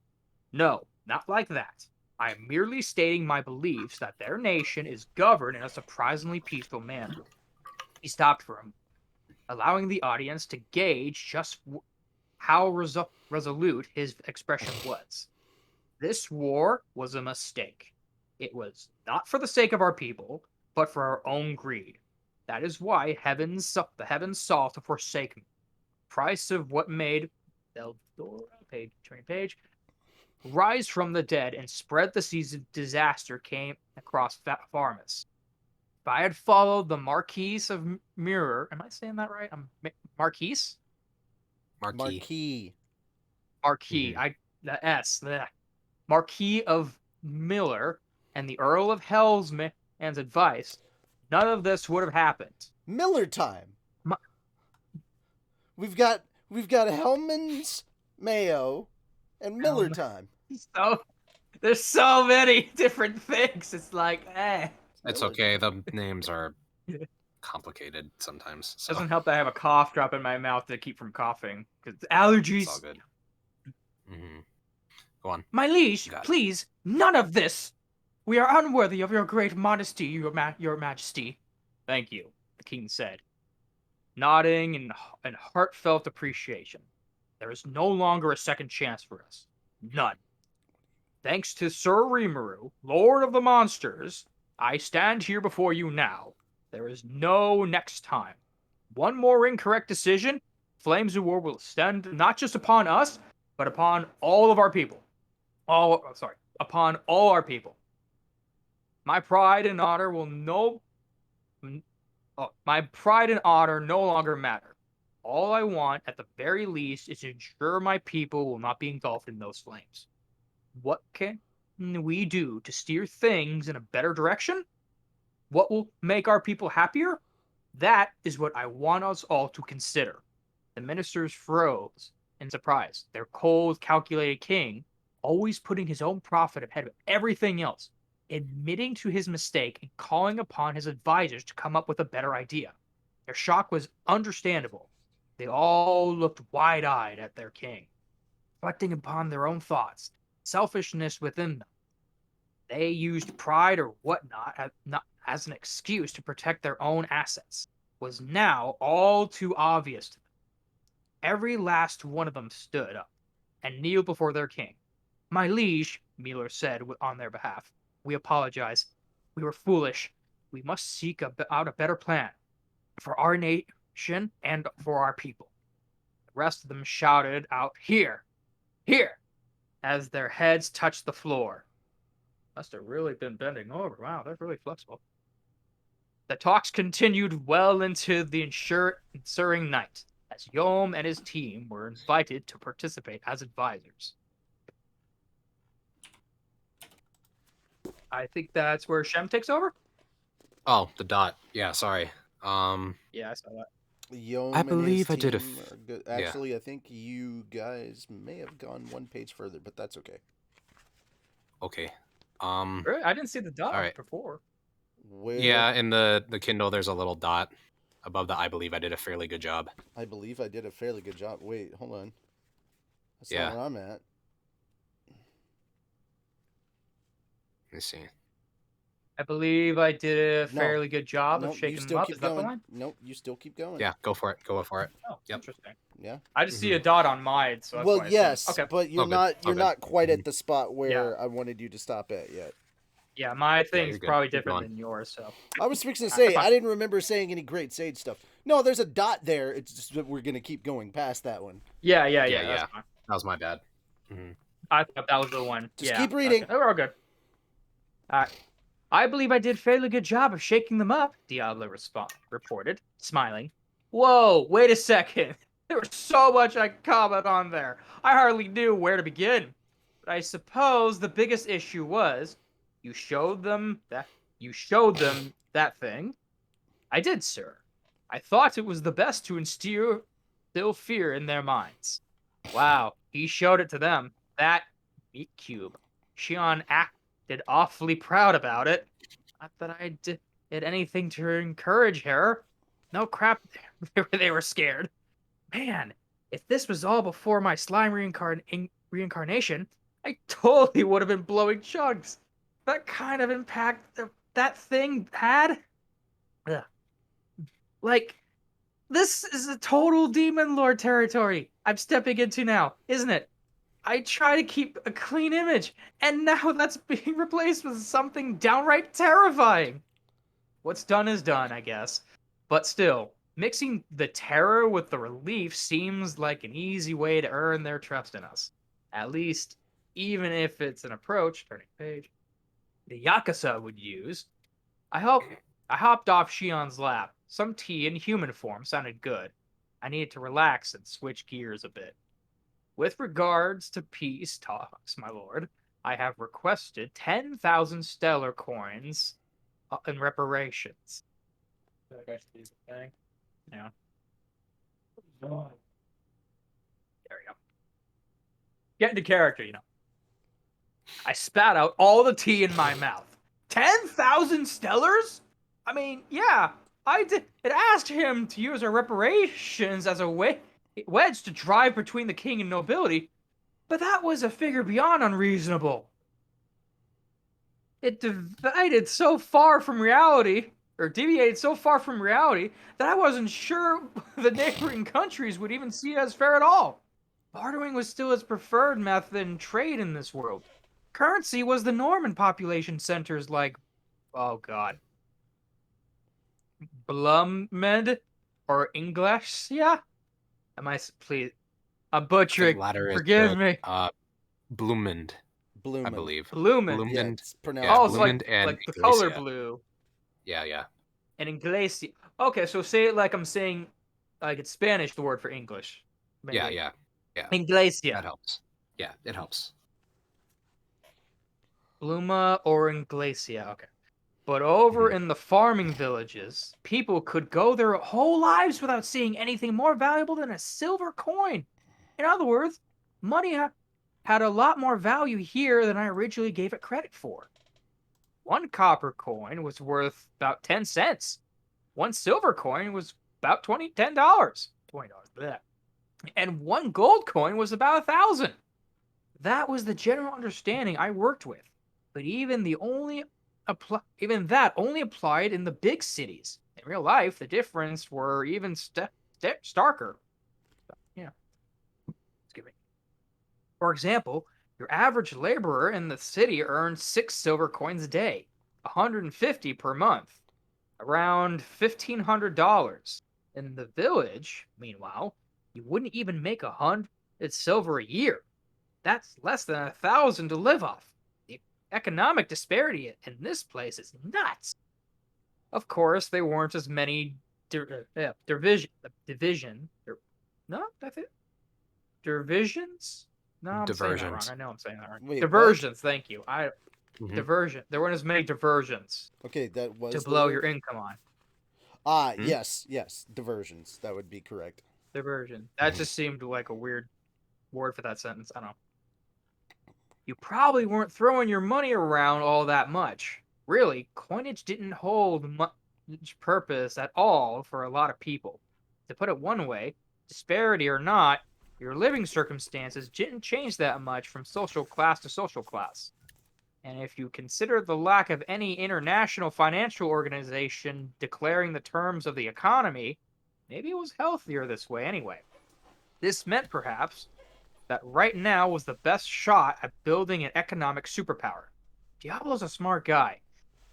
No, not like that. I am merely stating my beliefs that their nation is governed in a surprisingly peaceful manner. He stopped for him, allowing the audience to gauge just how resolute his expression was. This war was a mistake. It was not for the sake of our people, but for our own greed. That is why the heavens sought to forsake me. Price of what made Eldora, page, rise from the dead and spread the seeds of disaster came across Farmus. If I had followed the Marquis of Mirror, am I saying that right? Marquis? Marquis. Marquis. The S. The Marquis of Miller and the Earl of Hellsman's advice, none of this would have happened. Miller time. We've got Hellman's Mayo and Miller time. So there's so many different things. It's like, It's okay. The names are complicated sometimes. So. Doesn't help that I have a cough drop in my mouth to keep from coughing because allergies. It's all good. Go on. My liege, please, none of this. We are unworthy of your great modesty, your majesty. Thank you, the king said, nodding in heartfelt appreciation. There is no longer a second chance for us. None. Thanks to Sir Rimuru, Lord of the Monsters, I stand here before you now. There is no next time. One more incorrect decision, Flames of War will extend not just upon us, but upon all of our people. Upon all our people. My pride and honor no longer matter. All I want, at the very least, is to ensure my people will not be engulfed in those flames. What can we do to steer things in a better direction? What will make our people happier? That is what I want us all to consider. The ministers froze in surprise. Their cold, calculated king, always putting his own profit ahead of everything else, admitting to his mistake and calling upon his advisors to come up with a better idea. Their shock was understandable. They all looked wide-eyed at their king, reflecting upon their own thoughts, selfishness within them. They used pride or whatnot as an excuse to protect their own assets. It was now all too obvious to them. Every last one of them stood up and kneeled before their king. My liege, Miller said on their behalf, we apologize. We were foolish. We must seek out a better plan for our nation and for our people. The rest of them shouted out, here, here, as their heads touched the floor. Must have really been bending over. Wow, they're really flexible. The talks continued well into the ensuing night, as Yom and his team were invited to participate as advisors. I think that's where Shem takes over. Oh, the dot. Yeah, sorry. Yeah, I saw that. Yom I believe I did a. Actually, I think you guys may have gone one page further, but that's okay. Okay. Really? I didn't see the dot before. Yeah, in the Kindle, there's a little dot above the I believe I did a fairly good job. I believe I did a fairly good job. Wait, hold on. That's not where I'm at. Let me see. I believe I did a fairly good job of shaking them up. Is that the line? Nope, you still keep going. Yeah, go for it. Go for it. Oh, yep. Interesting. Yeah. I just see a dot on mine, so that's why yes, okay. But you're not quite at the spot where I wanted you to stop at yet. Yeah, my thing's probably different than yours, so. I was fixing to say, I didn't remember saying any Great Sage stuff. No, there's a dot there. It's just that we're going to keep going past that one. Yeah. That was my bad. Mm-hmm. I thought that was the one. Just keep reading. Okay. We're all good. All right. I believe I did a fairly good job of shaking them up, Diablo reported, smiling. Whoa, wait a second. There was so much I could comment on there. I hardly knew where to begin. But I suppose the biggest issue was you showed them that thing. I did, sir. I thought it was the best to instill fear in their minds. Wow, he showed it to them. That meat cube. Shion acted awfully proud about it. Not that I did anything to encourage her. No crap, they were scared. Man, if this was all before my slime reincarnation, I totally would have been blowing chugs. That kind of impact that thing had. Ugh. Like, this is a total demon lord territory I'm stepping into now, isn't it? I try to keep a clean image, and now that's being replaced with something downright terrifying. What's done is done, I guess. But still, mixing the terror with the relief seems like an easy way to earn their trust in us. At least, even if it's an approach, turning page, the Yakuza would use. I hopped off Shion's lap. Some tea in human form sounded good. I needed to relax and switch gears a bit. With regards to peace talks, my lord, I have requested 10,000 stellar coins in reparations. Yeah. There we go. Get into character, I spat out all the tea in my mouth. 10,000 stellars? I mean, yeah, I did. It asked him to use our reparations as a wedge to drive between the king and nobility, but that was a figure beyond unreasonable. It divided so far from reality, or deviated so far from reality, that I wasn't sure the neighboring countries would even see it as fair at all. Bartering was still its preferred method in trade in this world. Currency was the norm in population centers like, oh god, Blummed or Inglesia? Please, I'm butchering. Forgive me. Blumend, Bloomin'. I believe. Blumend. Yeah, Blumend. it's pronounced. Yeah, Oh, it's Blumend and like the color Iglesia. blue. Yeah. And Inglesia. Okay, so say it like I'm saying, like it's Spanish, the word for English. Maybe. Yeah. Inglesia. That helps. Yeah, it helps. Bluma or Inglesia. Okay. But over in the farming villages, people could go their whole lives without seeing anything more valuable than a silver coin. In other words, money had a lot more value here than I originally gave it credit for. One copper coin was worth about 10 cents. One silver coin was about $10. $20. Bleh. And one gold coin was about 1,000. That was the general understanding I worked with. But even that only applied in the big cities. In real life, the difference were even starker. Yeah. Excuse me. For example, your average laborer in the city earned 6 silver coins a day, 150 per month, around $1,500. In the village, meanwhile, you wouldn't even make 100 silver a year. That's less than 1,000 to live off. The economic disparity in this place is nuts. Of course, there weren't as many divisions. No, I'm saying that wrong. Diversions. I know I'm saying that wrong. Wait, Diversions. Thank you. Mhm. Diversion. There weren't as many diversions Okay, that was to the blow word? your income on. Yes, diversions. That would be correct. Diversion. That just seemed like a weird word for that sentence. I don't know. You probably weren't throwing your money around all that much. Really, coinage didn't hold much purpose at all for a lot of people. To put it one way, disparity or not, your living circumstances didn't change that much from social class to social class. And if you consider the lack of any international financial organization declaring the terms of the economy, maybe it was healthier this way anyway. This meant, perhaps, that right now was the best shot at building an economic superpower. Diablo's a smart guy.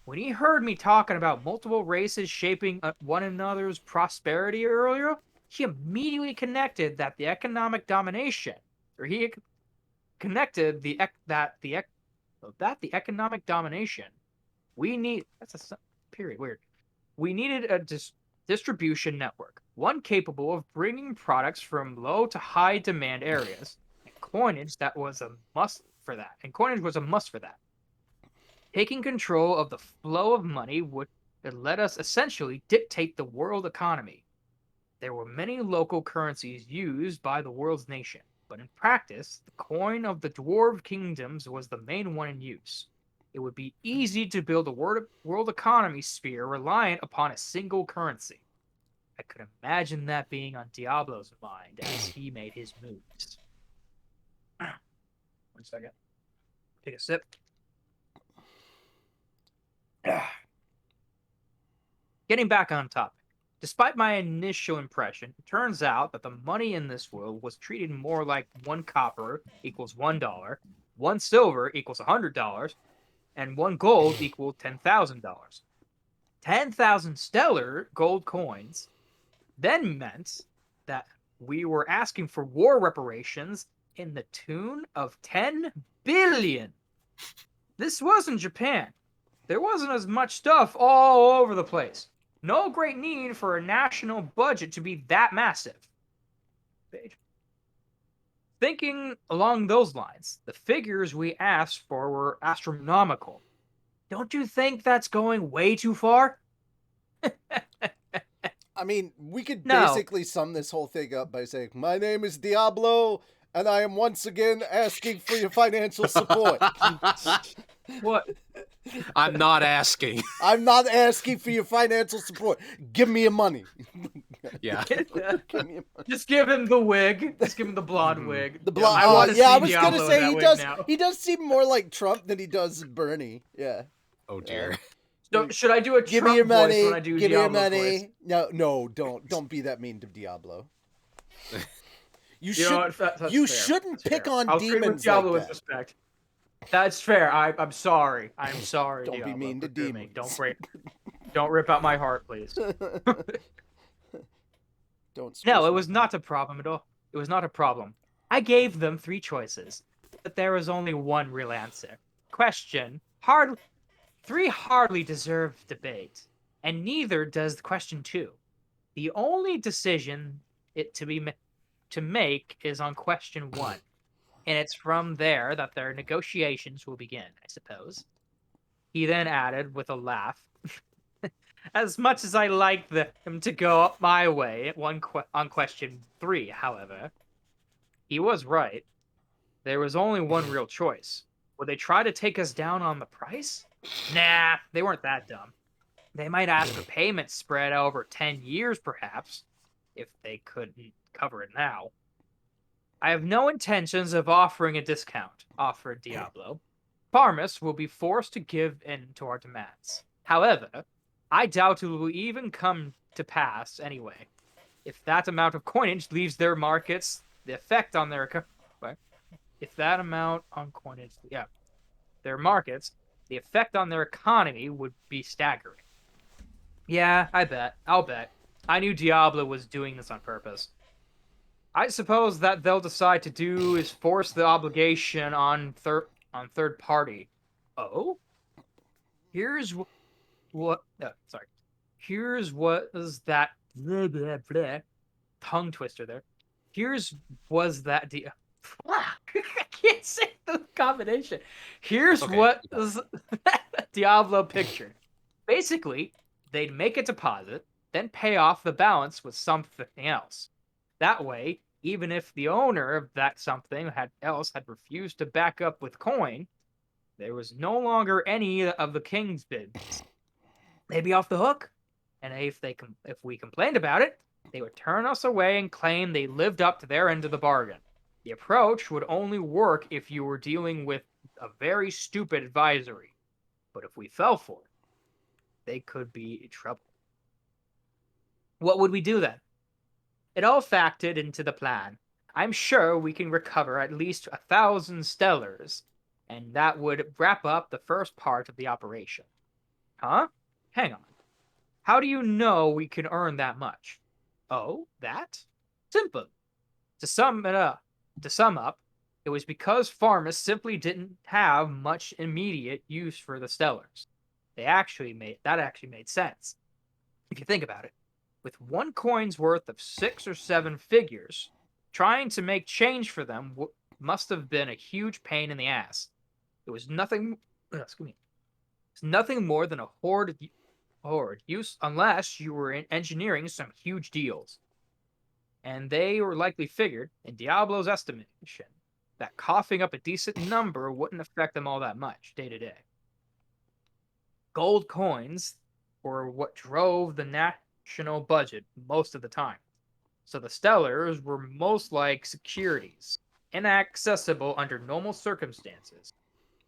When he heard me talking about multiple races shaping one another's prosperity earlier, he immediately connected that the economic domination, or he connected that the economic domination we need. That's a period. Weird. We needed a distribution network, one capable of bringing products from low to high demand areas, and coinage was a must for that. Taking control of the flow of money would let us essentially dictate the world economy. There were many local currencies used by the world's nation, but in practice, the coin of the dwarven kingdoms was the main one in use. it would be easy to build a world economy sphere reliant upon a single currency. I could imagine that being on Diablo's mind as he made his moves. 1 second. Take a sip. Getting back on topic. Despite my initial impression, it turns out that the money in this world was treated more like 1 copper equals $1, 1 silver equals $100, and 1 gold equals $10,000. 10,000 stellar gold coins then meant that we were asking for war reparations in the tune of 10 billion. This wasn't Japan. There wasn't as much stuff all over the place. No great need for a national budget to be that massive. Thinking along those lines, the figures we asked for were astronomical. Don't you think that's going way too far? I mean, we could basically sum this whole thing up by saying, my name is Diablo, and I am once again asking for your financial support. What? I'm not asking. I'm not asking for your financial support. Give me your money. Yeah. Give me your money. Just give him the wig. Just give him the blonde wig. The blonde. I want to see I was Diablo gonna say in that wig now. he does seem more like Trump than he does Bernie. Yeah. Oh dear. So should I do a Give Trump me your money. voice when I do Give Diablo me your money. voice? No, don't be that mean to Diablo. You fair. shouldn't pick on I'll treat demons with Diablo like with that. respect. That's fair. I'm sorry. I'm sorry. Don't Diablo, be mean to forgive me. demons. Don't rip out my heart, please. Don't. No, it was not a problem at all. It was not a problem. I gave them 3 choices, but there was only one real answer. Question: 3 hardly deserve debate, and neither does question 2. The only decision to make is on question 1, and it's from there that their negotiations will begin, I suppose. He then added with a laugh, as much as I like them to go up my way on question 3, however, he was right. There was only one real choice. Would they try to take us down on the price? Nah, they weren't that dumb. They might ask for payments spread over 10 years, perhaps, if they couldn't cover it now. I have no intentions of offering a discount, offered Diablo. Parmus will be forced to give in to our demands. However, I doubt it will even come to pass anyway. If that amount of coinage leaves their markets, the effect on their their markets, the effect on their economy would be staggering. Yeah, I bet. I'll bet. I knew Diablo was doing this on purpose. I suppose that they'll decide to do is force the obligation on third party. Oh? Here's what... sorry. Here's what is that... Blah, blah, blah, tongue twister there. Was that... I can't say the combination. Here's what is Diablo pictured. Basically, they'd make a deposit, then pay off the balance with something else. That way, even if the owner of that something had refused to back up with coin, there was no longer any of the king's bids. They'd be off the hook, and if we complained about it, they would turn us away and claim they lived up to their end of the bargain. The approach would only work if you were dealing with a very stupid advisory. But if we fell for it, they could be in trouble. What would we do then? It all factored into the plan. I'm sure we can recover at least 1,000 stellars, and that would wrap up the first part of the operation. Huh? Hang on. How do you know we can earn that much? Oh, that? Simple. To sum up, it was because Farmus simply didn't have much immediate use for the stellars. That actually made sense. If you think about it, with 1 coin's worth of 6 or 7 figures, trying to make change for them must have been a huge pain in the ass. It was nothing more than a hoard use unless you were engineering some huge deals. And they were likely figured, in Diablo's estimation, that coughing up a decent number wouldn't affect them all that much day to day. Gold coins were what drove the national budget most of the time. So the stellars were most like securities, inaccessible under normal circumstances.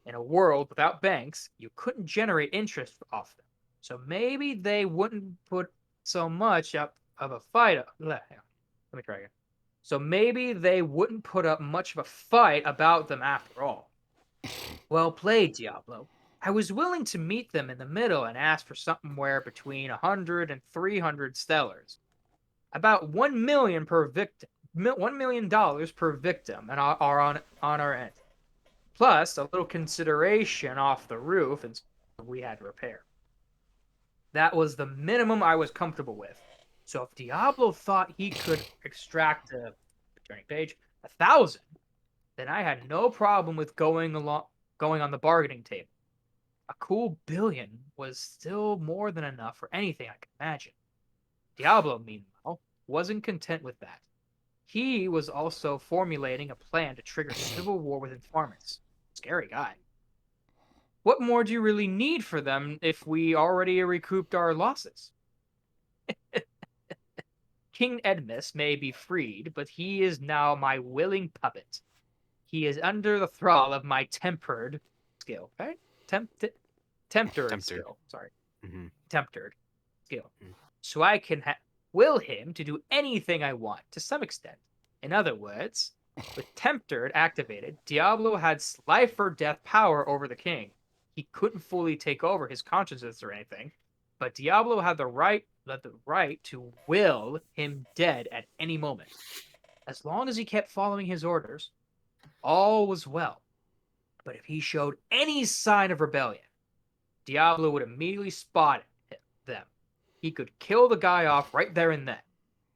In a world without banks, you couldn't generate interest off them. So maybe they wouldn't put so much up of a fight. Let me try again. So maybe they wouldn't put up much of a fight about them after all. Well played, Diablo. I was willing to meet them in the middle and ask for somewhere between 100 and 300 stellars. About 1 million per victim. $1 million per victim and are on our end. Plus a little consideration off the roof and we had to repair. That was the minimum I was comfortable with. So if Diablo thought he could extract a turning page 1,000, then I had no problem with going on the bargaining table. A cool billion was still more than enough for anything I could imagine. Diablo, meanwhile, wasn't content with that. He was also formulating a plan to trigger civil war with informants. Scary guy. What more do you really need for them if we already recouped our losses? King Edmus may be freed, but he is now my willing puppet. He is under the thrall of my tempered skill. Right? Tempter skill. Sorry. Mm-hmm. Tempter skill. Mm-hmm. So I can will him to do anything I want, to some extent. In other words, with Tempter activated, Diablo had life or death power over the king. He couldn't fully take over his consciousness or anything, but Diablo had the right to will him dead at any moment. As long as he kept following his orders, all was well. But if he showed any sign of rebellion, Diablo would immediately spot them. He could kill the guy off right there and then.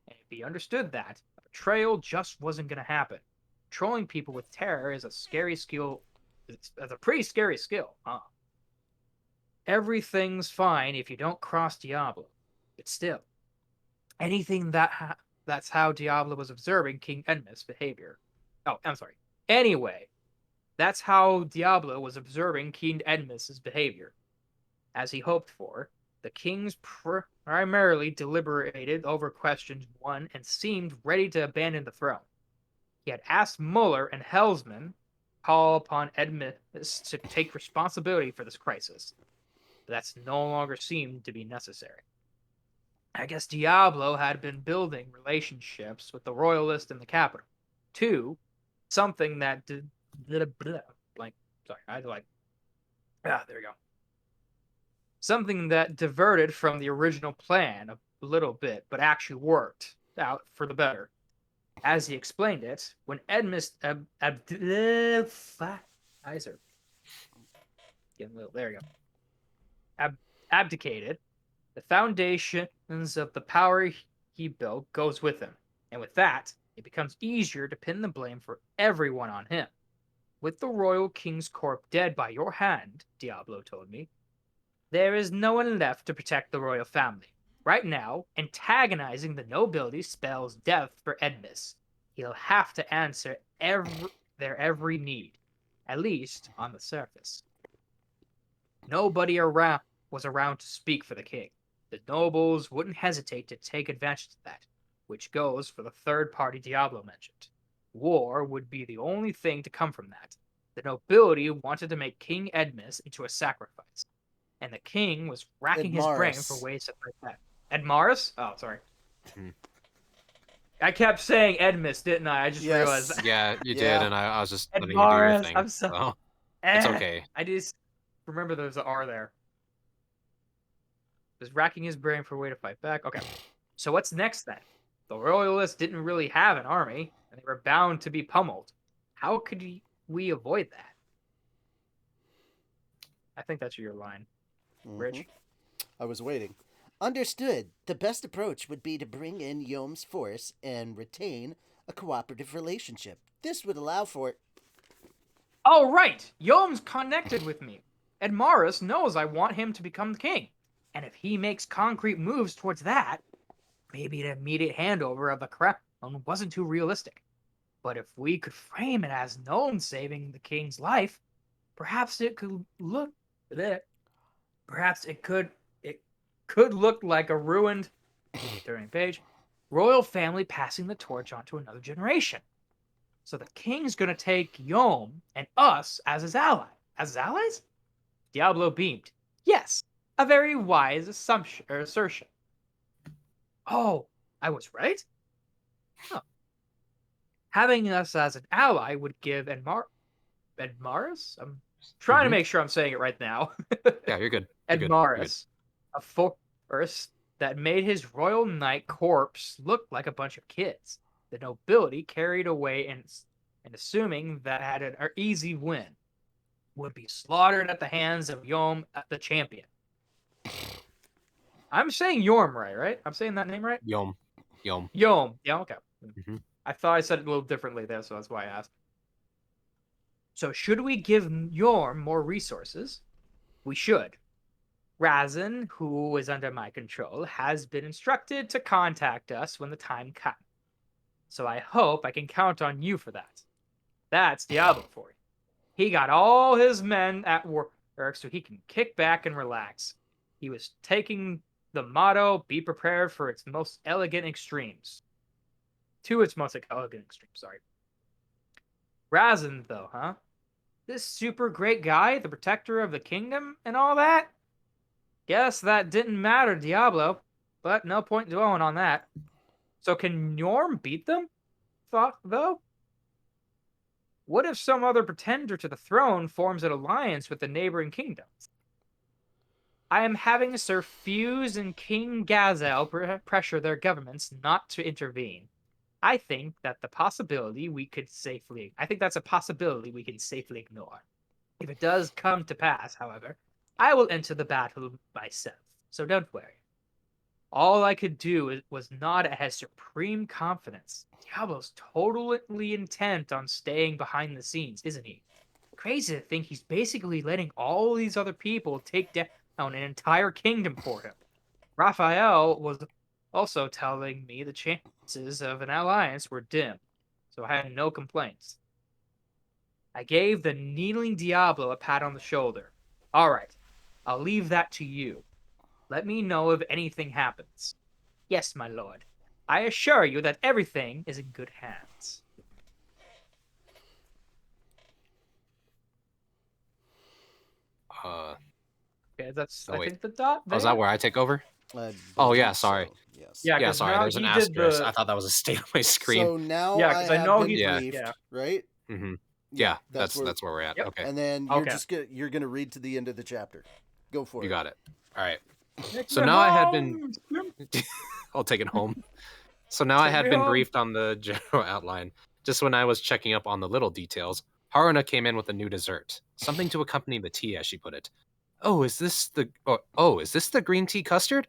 And if he understood that, a betrayal just wasn't going to happen. Trolling people with terror is a scary skill. It's a pretty scary skill, huh? Everything's fine if you don't cross Diablo. But still, anything that's how Diablo was observing King Edmus' behavior. Oh, I'm sorry. Anyway, that's how Diablo was observing King Edmus' behavior. As he hoped for, the kings primarily deliberated over questions 1 and seemed ready to abandon the throne. He had asked Muller and Helsman call upon Edmus to take responsibility for this crisis. But that's no longer seemed to be necessary. I guess Diablo had been building relationships with the royalists in the capital. 2, something that there we go. Something that diverted from the original plan a little bit, but actually worked out for the better. As he explained it, when Edmus abdicated, the foundations of the power he built goes with him, and with that, it becomes easier to pin the blame for everyone on him. With the royal king's corpse dead by your hand, Diablo told me, there is no one left to protect the royal family. Right now, antagonizing the nobility spells death for Edmus. He'll have to answer their every need, at least on the surface. Nobody was around to speak for the king. The nobles wouldn't hesitate to take advantage of that, which goes for the third party Diablo mentioned. War would be the only thing to come from that. The nobility wanted to make King Edmus into a sacrifice, and the king was racking his brain for ways to fight that. Edmaris? Oh, sorry. Mm-hmm. I kept saying Edmus, didn't I? I just realized. Yeah, you did, and I was just letting you do your thing. I'm sorry. So, it's okay. I just remember there's an R there. Was racking his brain for a way to fight back. Okay, so what's next then? The royalists didn't really have an army, and they were bound to be pummeled. How could we avoid that? I think that's your line. Rich? I was waiting. Understood. The best approach would be to bring in Yom's force and retain a cooperative relationship. This would allow for... Oh, right! Yom's connected with me. Edmaris knows I want him to become the king. And if he makes concrete moves towards that, maybe an immediate handover of the crown wasn't too realistic. But if we could frame it as Gnome saving the king's life, perhaps it could look... Perhaps it could look like a ruined turning page royal family passing the torch on to another generation. So the king's gonna take Yom and us as his ally. As his allies? Diablo beamed. Yes, a very wise assertion. Oh, I was right? Huh. Having us as an ally would give Edmaris? I'm trying to make sure I'm saying it right now. Yeah, you're good. Edmaris, a force that made his royal knight corpse look like a bunch of kids. The nobility carried away and assuming that had an easy win, would be slaughtered at the hands of Yom the champion. I'm saying Yorm right? I'm saying that name right? Yom. Yom. Yeah, okay. Mm-hmm. I thought I said it a little differently there, so that's why I asked. So should we give Yorm more resources? We should. Razin, who is under my control, has been instructed to contact us when the time comes. So I hope I can count on you for that. That's Diablo for you. He got all his men at work so he can kick back and relax. He was taking the motto, be prepared for its most elegant extremes. To its most elegant extremes, sorry. Razin, though, huh? This super great guy, the protector of the kingdom and all that? Guess that didn't matter, Diablo, but no point dwelling on that. So can Norm beat them? Thought, though? What if some other pretender to the throne forms an alliance with the neighboring kingdoms? I am having Sir Fuse and King Gazelle pressure their governments not to intervene. I think that's a possibility we can safely ignore. If it does come to pass, however, I will enter the battle myself, so don't worry. All I could do was nod at his supreme confidence. Diablo's totally intent on staying behind the scenes, isn't he? Crazy to think he's basically letting all these other people take down an entire kingdom for him. Raphael was also telling me the chances of an alliance were dim, so I had no complaints. I gave the kneeling Diablo a pat on the shoulder. All right, I'll leave that to you. Let me know if anything happens. Yes, my lord. I assure you that everything is in good hands. Okay, that's I think the dot there. Oh, is that where I take over? Oh yeah, sorry. So, yes. Yeah, sorry. There's an asterisk. I thought that was a state on my screen. So now I know he's briefed, right? Mm-hmm. Yeah, that's where we're at. Yep. Okay. And then you're gonna read to the end of the chapter. Go for it. You got it. All right. So now I had been. I'll take it home. So now I had been briefed on the general outline. Just when I was checking up on the little details, Haruna came in with a new dessert, something to accompany the tea, as she put it. Is this the green tea custard?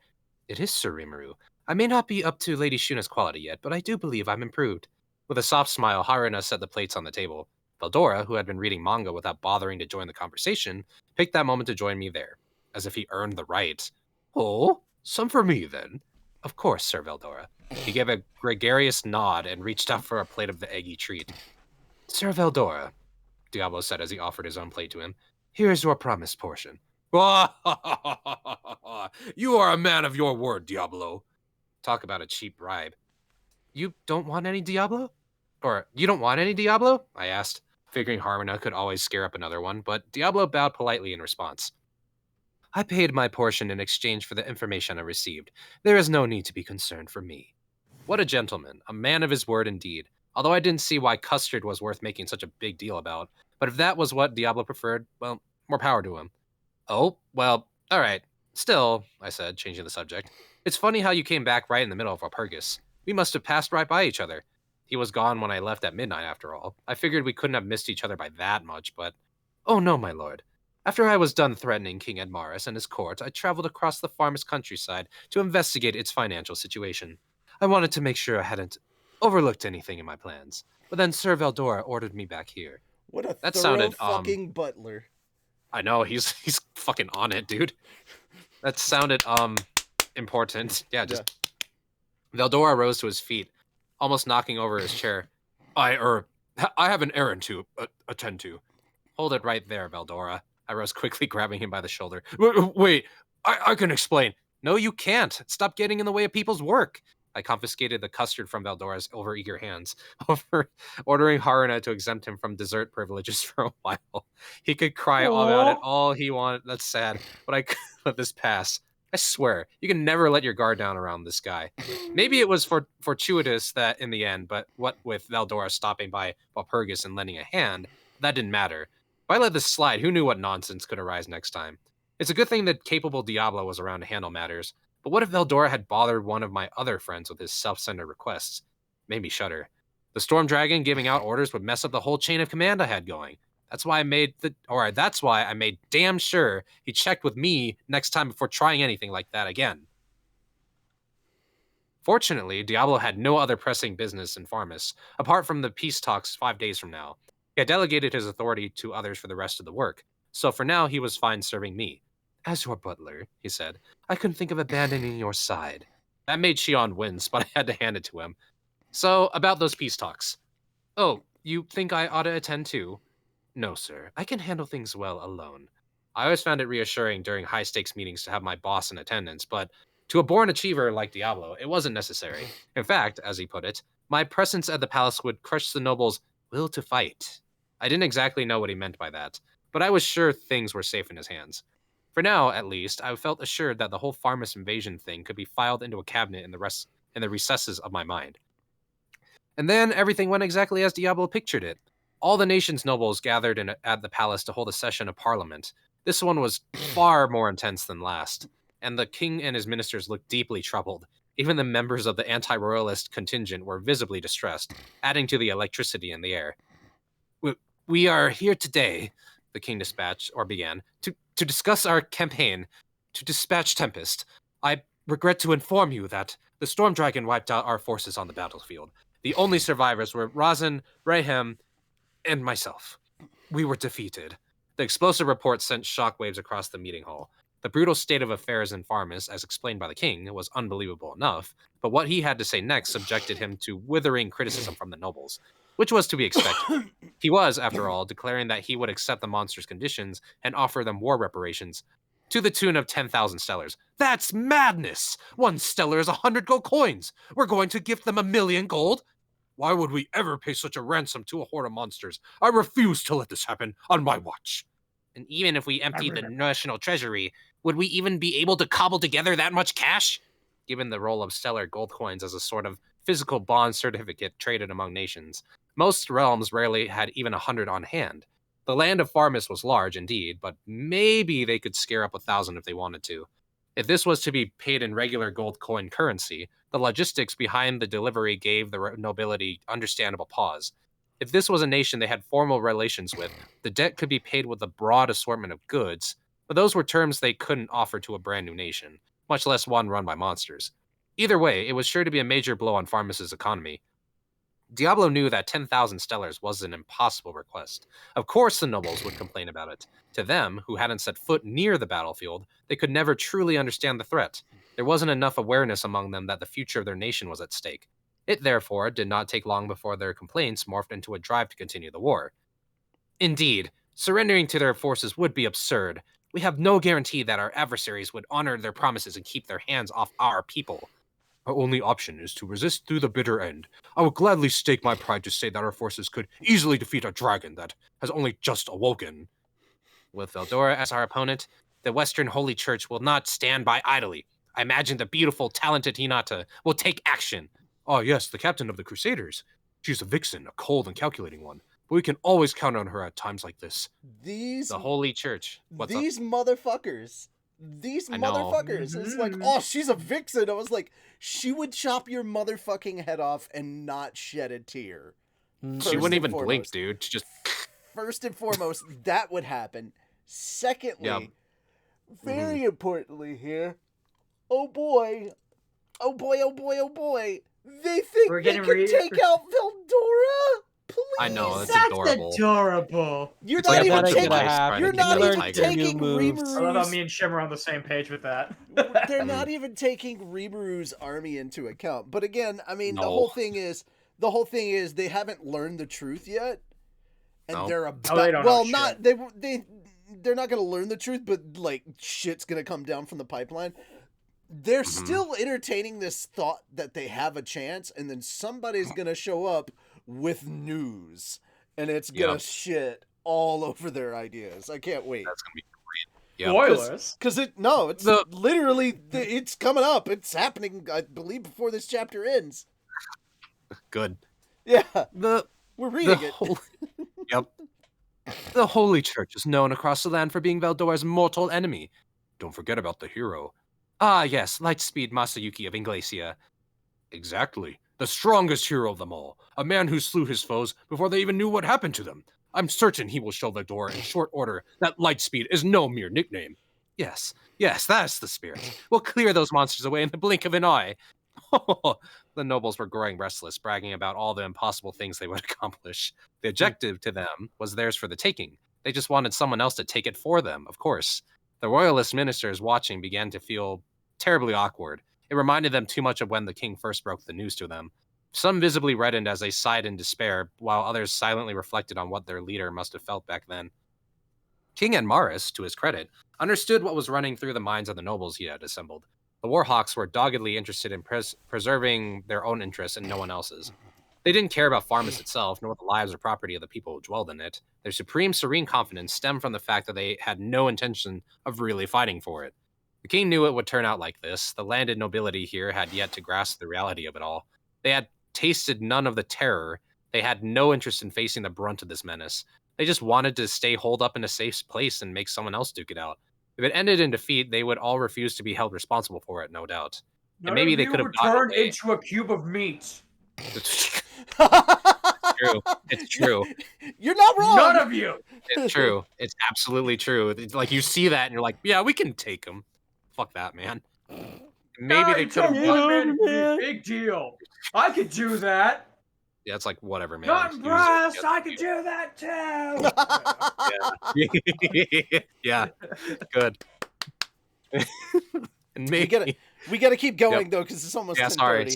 It is, Sir Rimuru. I may not be up to Lady Shuna's quality yet, but I do believe I'm improved. With a soft smile, Haruna set the plates on the table. Veldora, who had been reading manga without bothering to join the conversation, picked that moment to join me there, as if he earned the right. Oh, some for me, then. Of course, Sir Veldora. He gave a gregarious nod and reached out for a plate of the eggy treat. Sir Veldora, Diablo said as he offered his own plate to him, here is your promised portion. You are a man of your word, Diablo. Talk about a cheap bribe. You don't want any Diablo? Or, you don't want any Diablo? I asked, figuring Haruna could always scare up another one, but Diablo bowed politely in response. I paid my portion in exchange for the information I received. There is no need to be concerned for me. What a gentleman, a man of his word indeed. Although I didn't see why custard was worth making such a big deal about, but if that was what Diablo preferred, well, more power to him. Oh, well, all right. Still, I said, changing the subject, it's funny how you came back right in the middle of Walpurgis. We must have passed right by each other. He was gone when I left at midnight, after all. I figured we couldn't have missed each other by that much, but... Oh no, my lord. After I was done threatening King Edmaris and his court, I traveled across the farm's countryside to investigate its financial situation. I wanted to make sure I hadn't overlooked anything in my plans. But then Sir Veldora ordered me back here. What a thorough fucking butler. I know, he's fucking on it, dude. That sounded important. Yeah, just Veldora rose to his feet, almost knocking over his chair. I have an errand to attend to. Hold it right there, Veldora. I rose quickly, grabbing him by the shoulder. Wait, I can explain. No, you can't. Stop getting in the way of people's work. I confiscated the custard from Valdora's overeager hands, ordering Haruna to exempt him from dessert privileges for a while. He could cry about it all he wanted. That's sad, but I couldn't let this pass. I swear, you can never let your guard down around this guy. Maybe it was fortuitous that in the end, but what with Valdora stopping by Walpurgis and lending a hand, that didn't matter. If I let this slide, who knew what nonsense could arise next time? It's a good thing that capable Diablo was around to handle matters. But what if Veldora had bothered one of my other friends with his self-centered requests? Made me shudder. The Storm Dragon giving out orders would mess up the whole chain of command I had going. That's why I made damn sure he checked with me next time before trying anything like that again. Fortunately, Diablo had no other pressing business in Farmus, apart from the peace talks 5 days from now. He had delegated his authority to others for the rest of the work, so for now he was fine serving me. As your butler, he said, I couldn't think of abandoning your side. That made Shion wince, but I had to hand it to him. So, about those peace talks. Oh, you think I ought to attend too? No, sir. I can handle things well alone. I always found it reassuring during high-stakes meetings to have my boss in attendance, but to a born achiever like Diablo, it wasn't necessary. In fact, as he put it, my presence at the palace would crush the nobles' will to fight. I didn't exactly know what he meant by that, but I was sure things were safe in his hands. For now, at least, I felt assured that the whole Farmus invasion thing could be filed into a cabinet in the recesses of my mind. And then everything went exactly as Diablo pictured it. All the nation's nobles gathered at the palace to hold a session of parliament. This one was far more intense than last, and the king and his ministers looked deeply troubled. Even the members of the anti-royalist contingent were visibly distressed, adding to the electricity in the air. We are here today, the king began, to discuss our campaign to dispatch Tempest. I regret to inform you that the Storm Dragon wiped out our forces on the battlefield. The only survivors were Razan, Rayhem, and myself. We were defeated. The explosive report sent shockwaves across the meeting hall. The brutal state of affairs in Farmus, as explained by the king, was unbelievable enough, but what he had to say next subjected him to withering criticism from the nobles, which was to be expected. He was, after all, declaring that he would accept the monsters' conditions and offer them war reparations to the tune of 10,000 stellars. That's madness! 1 stellar is 100 gold coins! We're going to gift them 1,000,000 gold? Why would we ever pay such a ransom to a horde of monsters? I refuse to let this happen on my watch. And even if we emptied the national treasury, would we even be able to cobble together that much cash? Given the role of stellar gold coins as a sort of physical bond certificate traded among nations, most realms rarely had even 100 on hand. The land of Farmus was large indeed, but maybe they could scare up 1,000 if they wanted to. If this was to be paid in regular gold coin currency, the logistics behind the delivery gave the nobility understandable pause. If this was a nation they had formal relations with, the debt could be paid with a broad assortment of goods, but those were terms they couldn't offer to a brand new nation, much less one run by monsters. Either way, it was sure to be a major blow on Farmus's economy. Diablo knew that 10,000 stellars was an impossible request. Of course the nobles would complain about it. To them, who hadn't set foot near the battlefield, they could never truly understand the threat. There wasn't enough awareness among them that the future of their nation was at stake. It, therefore, did not take long before their complaints morphed into a drive to continue the war. Indeed, surrendering to their forces would be absurd. We have no guarantee that our adversaries would honor their promises and keep their hands off our people. Our only option is to resist through the bitter end. I would gladly stake my pride to say that our forces could easily defeat a dragon that has only just awoken. With Veldora as our opponent, the Western Holy Church will not stand by idly. I imagine the beautiful, talented Hinata will take action. Oh yes, the captain of the Crusaders. She's a vixen, a cold and calculating one. But we can always count on her at times like this. The Holy Church. These motherfuckers. It's like, oh, she's a vixen. I was like, she would chop your motherfucking head off and not shed a tear. She wouldn't even blink, dude. She just... First and foremost, that would happen. Secondly, very importantly here, oh boy, they think they can take out Veldora? Please. I know, that's adorable. Adorable. You're not even taking Rimuru. I love how me and Shim are on the same page with that. They're not even taking Rimuru's army into account. But again, I mean, the whole thing is they haven't learned the truth yet, and they're about. they're not gonna learn the truth, but like shit's gonna come down from the pipeline. They're still entertaining this thought that they have a chance, and then somebody's gonna show up with news, and it's gonna shit all over their ideas. I can't wait. That's gonna be great. Spoilers? Because literally it's coming up. It's happening, I believe, before this chapter ends. Good. Yeah. We're reading it. Yep. The Holy Church is known across the land for being Veldora's mortal enemy. Don't forget about the hero. Ah, yes, Lightspeed Masayuki of Inglacia. Exactly. The strongest hero of them all. A man who slew his foes before they even knew what happened to them. I'm certain he will show Veldora in short order that Lightspeed is no mere nickname. Yes, that's the spirit. We'll clear those monsters away in the blink of an eye. The nobles were growing restless, bragging about all the impossible things they would accomplish. The objective to them was theirs for the taking. They just wanted someone else to take it for them, of course. The royalist ministers watching began to feel terribly awkward. It reminded them too much of when the king first broke the news to them. Some visibly reddened as they sighed in despair, while others silently reflected on what their leader must have felt back then. King Admaris, to his credit, understood what was running through the minds of the nobles he had assembled. The Warhawks were doggedly interested in preserving their own interests and no one else's. They didn't care about Farmus itself, nor the lives or property of the people who dwelled in it. Their supreme serene confidence stemmed from the fact that they had no intention of really fighting for it. The king knew it would turn out like this. The landed nobility here had yet to grasp the reality of it all. They had tasted none of the terror. They had no interest in facing the brunt of this menace. They just wanted to stay holed up in a safe place and make someone else duke it out. If it ended in defeat, they would all refuse to be held responsible for it, no doubt. And maybe they could have turned into a cube of meat. It's true. You're not wrong. None of you. It's true. It's absolutely true. It's like you see that and you're like, yeah, we can take them. Fuck that, man. Maybe they could have. Big deal. I could do that. Yeah, it's like whatever, man. Not impressed. I could do that too. Yeah. Good. And maybe we gotta keep going though, because it's almost. Yeah, sorry.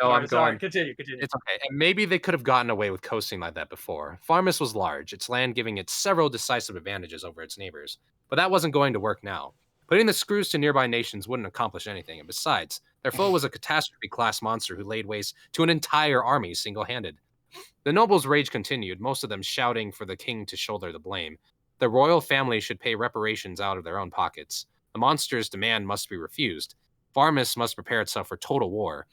I'm going. Continue. It's okay. And maybe they could have gotten away with coasting like that before. Farmus was large, its land giving it several decisive advantages over its neighbors. But that wasn't going to work now. Putting the screws to nearby nations wouldn't accomplish anything, and besides, their foe was a catastrophe-class monster who laid waste to an entire army single-handed. The nobles' rage continued, most of them shouting for the king to shoulder the blame. The royal family should pay reparations out of their own pockets. The monster's demand must be refused. Farmus must prepare itself for total war.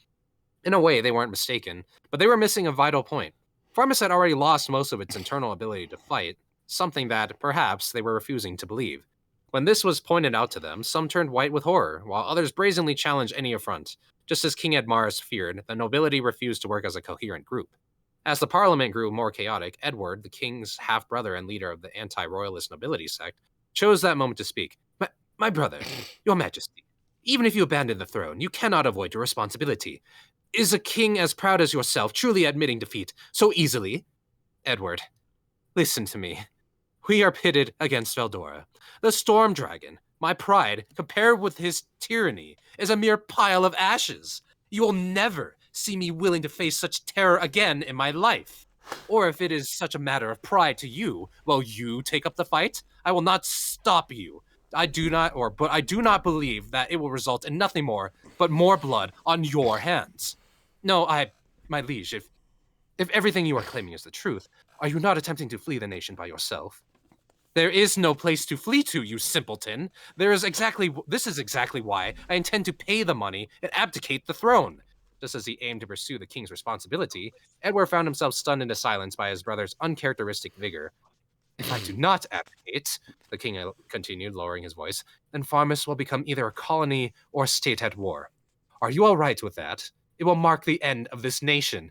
In a way, they weren't mistaken, but they were missing a vital point. Farmus had already lost most of its internal ability to fight, something that, perhaps, they were refusing to believe. When this was pointed out to them, some turned white with horror, while others brazenly challenged any affront. Just as King Admaris feared, the nobility refused to work as a coherent group. As the parliament grew more chaotic, Edward, the king's half-brother and leader of the anti-royalist nobility sect, chose that moment to speak. My brother, your majesty, even if you abandon the throne, you cannot avoid your responsibility. Is a king as proud as yourself truly admitting defeat so easily? Edward, listen to me. We are pitted against Veldora. The Storm Dragon, my pride, compared with his tyranny, is a mere pile of ashes. You will never see me willing to face such terror again in my life. Or if it is such a matter of pride to you, well, you take up the fight. I will not stop you. But I do not believe that it will result in nothing more but more blood on your hands. No, my liege, if everything you are claiming is the truth, are you not attempting to flee the nation by yourself? There is no place to flee to, you simpleton. This is exactly why I intend to pay the money and abdicate the throne. Just as he aimed to pursue the king's responsibility, Edward found himself stunned into silence by his brother's uncharacteristic vigor. If I do not abdicate, the king continued, lowering his voice, then Farmus will become either a colony or a state at war. Are you all right with that? It will mark the end of this nation.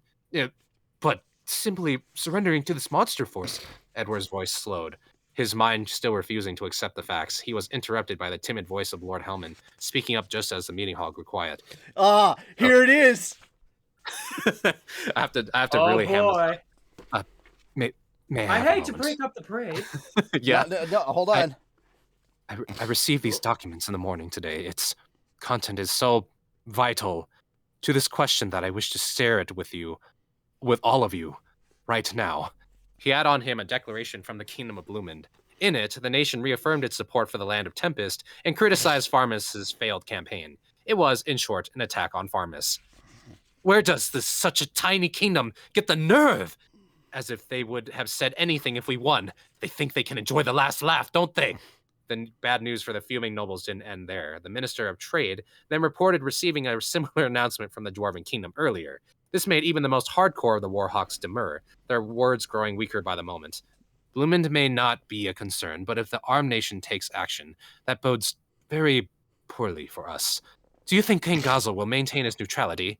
But simply surrendering to this monster force, Edward's voice slowed. His mind still refusing to accept the facts, he was interrupted by the timid voice of Lord Hellman, speaking up just as the meeting hall grew quiet. Here it is. I have to really hammer this up. May I hate to break up the parade. Yeah. No, hold on. I received these documents in the morning today. Its content is so vital to this question that I wish to share it with all of you, right now. He had on him a declaration from the Kingdom of Blumend, In it, the nation reaffirmed its support for the Land of Tempest and criticized Farmus's failed campaign. It was, in short, an attack on Farmus. Where does such a tiny kingdom get the nerve? As if they would have said anything if we won. They think they can enjoy the last laugh, don't they? The bad news for the fuming nobles didn't end there. The Minister of Trade then reported receiving a similar announcement from the Dwarven Kingdom earlier. This made even the most hardcore of the Warhawks demur, their words growing weaker by the moment. Blumend may not be a concern, but if the armed nation takes action, that bodes very poorly for us. Do you think King Gazel will maintain his neutrality?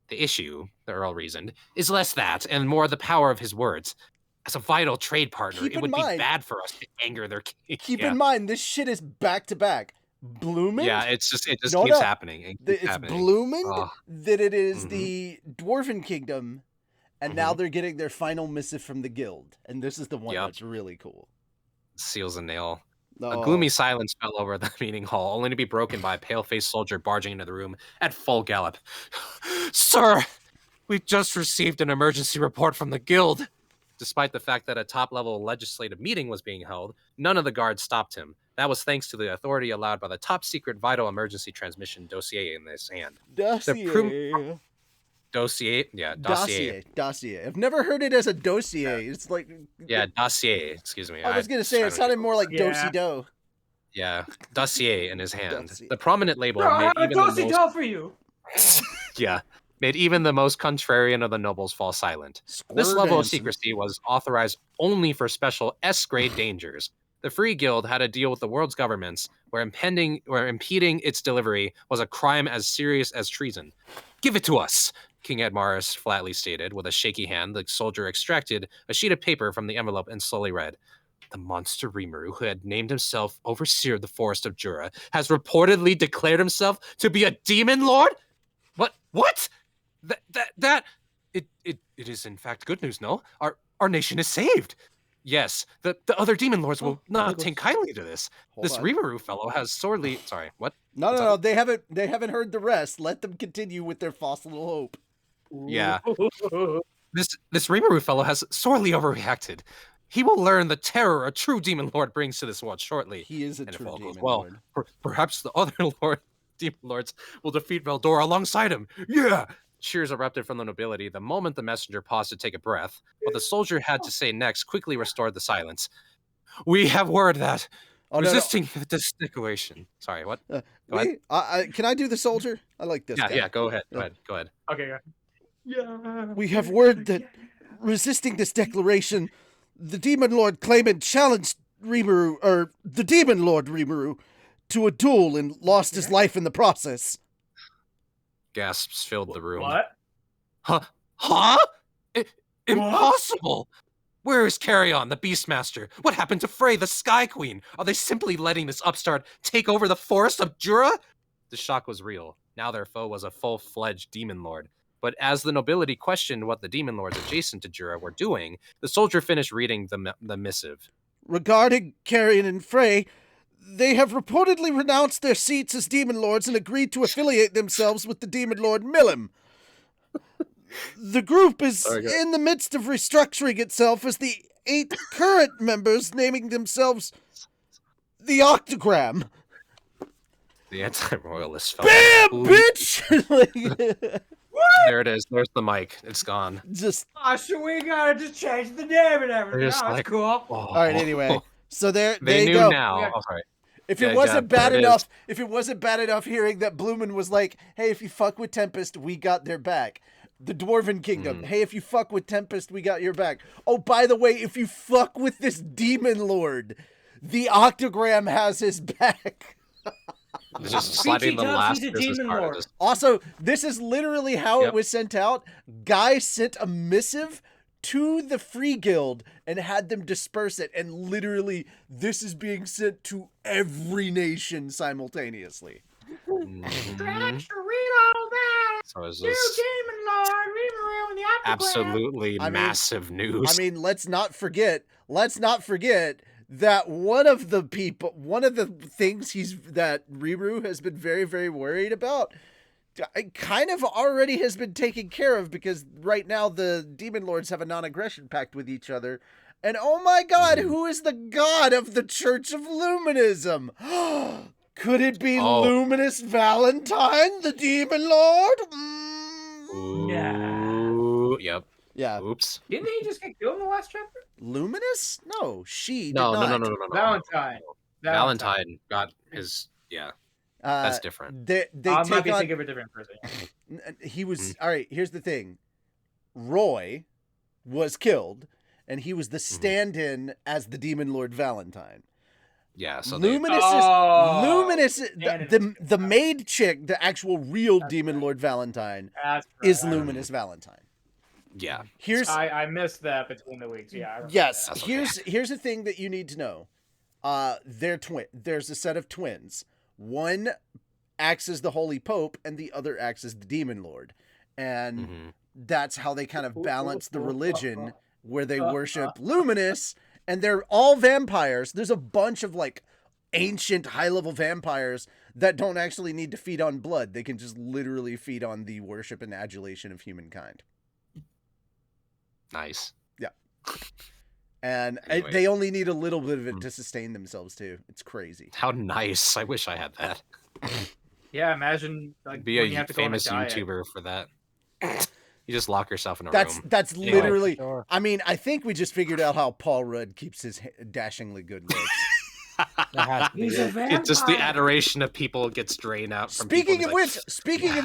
The issue, the Earl reasoned, is less that and more the power of his words. As a vital trade partner, it would be bad for us to anger their king. Keep in mind, this shit is back to back. Blumend? Yeah, it just keeps happening. It's Blumend that it is the Dwarven Kingdom, and now they're getting their final missive from the guild. And this is the one that's really cool. Seals a nail. A gloomy silence fell over the meeting hall, only to be broken by a pale-faced soldier barging into the room at full gallop. Sir, we've just received an emergency report from the guild. Despite the fact that a top-level legislative meeting was being held, none of the guards stopped him. That was thanks to the authority allowed by the top-secret vital emergency transmission dossier in his hand. Dossier. Dossier. I've never heard it as a dossier. It's like... Yeah, dossier. Excuse me. I was going to say, it sounded more like do-si-do. Yeah, dossier in his hand. The prominent label made I have a even the do-si-do for you. Yeah, made even the most contrarian of the nobles fall silent. This level of secrecy was authorized only for special S-grade dangers. The Free Guild had a deal with the world's governments where impeding its delivery was a crime as serious as treason. Give it to us, King Edmaris flatly stated. With a shaky hand, the soldier extracted a sheet of paper from the envelope and slowly read. The monster Rimuru, who had named himself Overseer of the Forest of Jura, has reportedly declared himself to be a demon lord? What? It is in fact good news, no? Our nation is saved. Yes, the other demon lords will not take kindly to this. This Rimuru fellow has sorely... Sorry, what? No, they haven't heard the rest. Let them continue with their false little hope. Yeah. This Rimuru fellow has sorely overreacted. He will learn the terror a true demon lord brings to this world shortly. He is a true demon lord. Perhaps the other demon lords will defeat Veldora alongside him. Yeah! Cheers erupted from the nobility the moment the messenger paused to take a breath. What the soldier had to say next quickly restored the silence. We have word that resisting this declaration. Sorry, what? Go ahead. Can I do the soldier? I like this guy. Yeah, go ahead. Go ahead. Okay, yeah. We have word that resisting this declaration, the demon lord claimant challenged the demon lord Rimuru to a duel and lost his life in the process. Gasps filled the room. What? Huh? Impossible! Where is Carrion, the Beastmaster? What happened to Frey, the Sky Queen? Are they simply letting this upstart take over the forest of Jura? The shock was real. Now their foe was a full-fledged demon lord. But as the nobility questioned what the demon lords adjacent to Jura were doing, the soldier finished reading the missive. Regarding Carrion and Frey, they have reportedly renounced their seats as demon lords and agreed to affiliate themselves with the demon lord Milim. The group is in the midst of restructuring itself as the 8 current members naming themselves the Octagram. The anti-royalist fellow. BAM, bitch! There it is. There's the mic. It's gone. So we gotta just change the name and everything. That's cool. All right, anyway. So they knew go. Now. Oh, sorry. If it wasn't bad enough hearing that Blumend was like, hey, if you fuck with Tempest, we got their back. The Dwarven Kingdom, hey, if you fuck with Tempest, we got your back. Oh, by the way, if you fuck with this demon lord, the Octagram has his back. Just sliding the last demon lord. Also, this is literally how it was sent out. Guy sent a missive to the Free Guild and had them disperse it, and literally this is being sent to every nation simultaneously. Stretch, read all that. So is New this demon lord, Rimuru and the Octagram. absolutely massive news? I mean, let's not forget that one of the things that Rimuru has been very, very worried about kind of already has been taken care of, because right now the demon lords have a non-aggression pact with each other, And oh my god, who is the god of the Church of Luminism? Could it be Luminous Valentine, the Demon Lord? Ooh, yep. Yeah. Oops. Didn't he just get killed in the last chapter? Luminous? No, she No, did not. no. Valentine got his, that's different. They might be thinking of a different person. He was, all right, here's the thing. Roy was killed, and he was the stand-in as the Demon Lord Valentine. Yeah, so Luminous the maid chick, the actual real Demon Lord Valentine, is Luminous Valentine. Yeah. I missed that between the weeks. Yeah. Yes. Here's the thing that you need to know. There's a set of twins. One acts as the Holy Pope, and the other acts as the Demon Lord, and that's how they kind of balance the religion, where they worship Luminous, and they're all vampires. There's a bunch of like ancient high-level vampires that don't actually need to feed on blood. They can just literally feed on the worship and adulation of humankind. Nice. Yeah. And they only need a little bit of it to sustain themselves too. It's crazy. How nice. I wish I had that. Yeah, imagine like be a famous YouTuber for that. You just lock yourself in a room. That's literally. Sure. I mean, I think we just figured out how Paul Rudd keeps his dashingly good looks. It's just the adoration of people gets drained out. From speaking of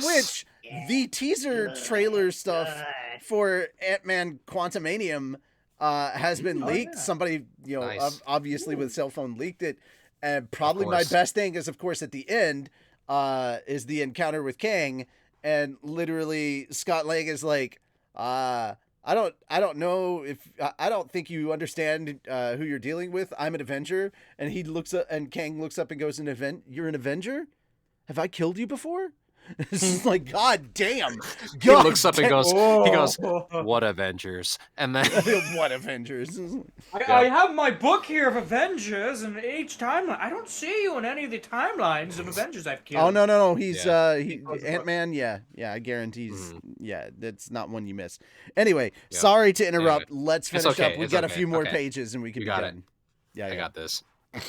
which, the teaser trailer stuff for Ant-Man Quantumanium has been leaked. Yeah. Somebody, obviously with a cell phone leaked it. And probably my best thing is, of course, at the end, is the encounter with Kang. And literally Scott Lang is like, I don't know if, I don't think you understand who you're dealing with. I'm an Avenger. And he looks up, and Kang looks up and goes, you're an Avenger? Have I killed you before? It's like, God damn. He looks up and goes, what Avengers? And then what Avengers? I have my book here of Avengers, and each timeline, I don't see you in any of the timelines of Avengers I've killed. Oh, no. He's Ant-Man. Yeah, I guarantee that's not one you miss. Anyway, sorry to interrupt. Let's finish up. We got a few more pages and we can be done. Yeah, I got this.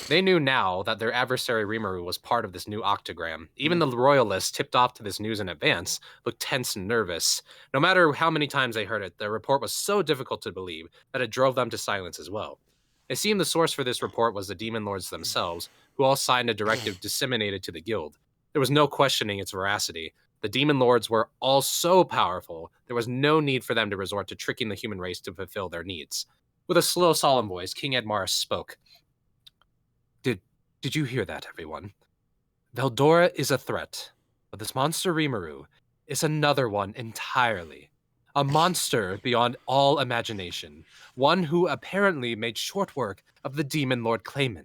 They knew now that their adversary Rimuru was part of this new octogram. Even the royalists, tipped off to this news in advance, looked tense and nervous. No matter how many times they heard it, the report was so difficult to believe that it drove them to silence as well. It seemed the source for this report was the Demon Lords themselves, who all signed a directive disseminated to the guild. There was no questioning its veracity. The Demon Lords were all so powerful, there was no need for them to resort to tricking the human race to fulfill their needs. With a slow, solemn voice, King Edmaris spoke. Did you hear that, everyone? Veldora is a threat, but this monster Rimuru is another one entirely. A monster beyond all imagination. One who apparently made short work of the Demon Lord Clayman.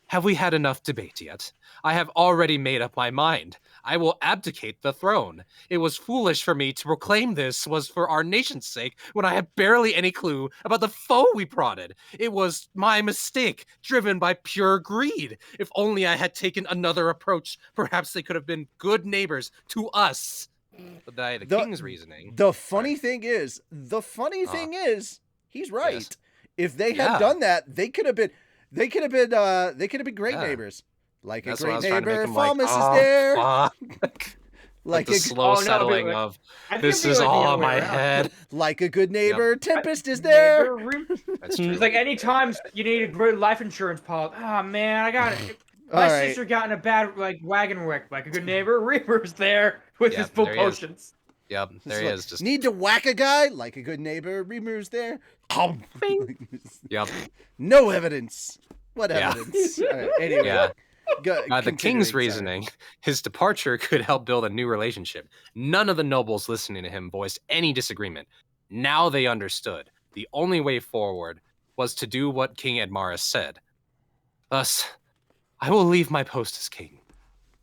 Have we had enough debate yet? I have already made up my mind. I will abdicate the throne. It was foolish for me to proclaim this was for our nation's sake when I had barely any clue about the foe we prodded. It was my mistake, driven by pure greed. If only I had taken another approach, perhaps they could have been good neighbors to us. But the king's reasoning. The funny thing is, he's right. Yes. If they had done that, they could have been great neighbors. Like a great neighbor, Falmus is there. Like the slow settling of this is all in my head. Like a good neighbor, Tempest is there. That's true. It's like any time you need a great life insurance policy. Oh man, I got it. My sister got in a bad wagon wreck. Like a good neighbor, Reaper's there with his full potions. Yep, there he is. Just need to whack a guy. Like a good neighbor, Reaper's there. Yep. No evidence. What evidence? Right, anyway. Yeah. The king's reasoning, his departure could help build a new relationship. None of the nobles listening to him voiced any disagreement. Now they understood. The only way forward was to do what King Edmaris said. Thus, I will leave my post as king,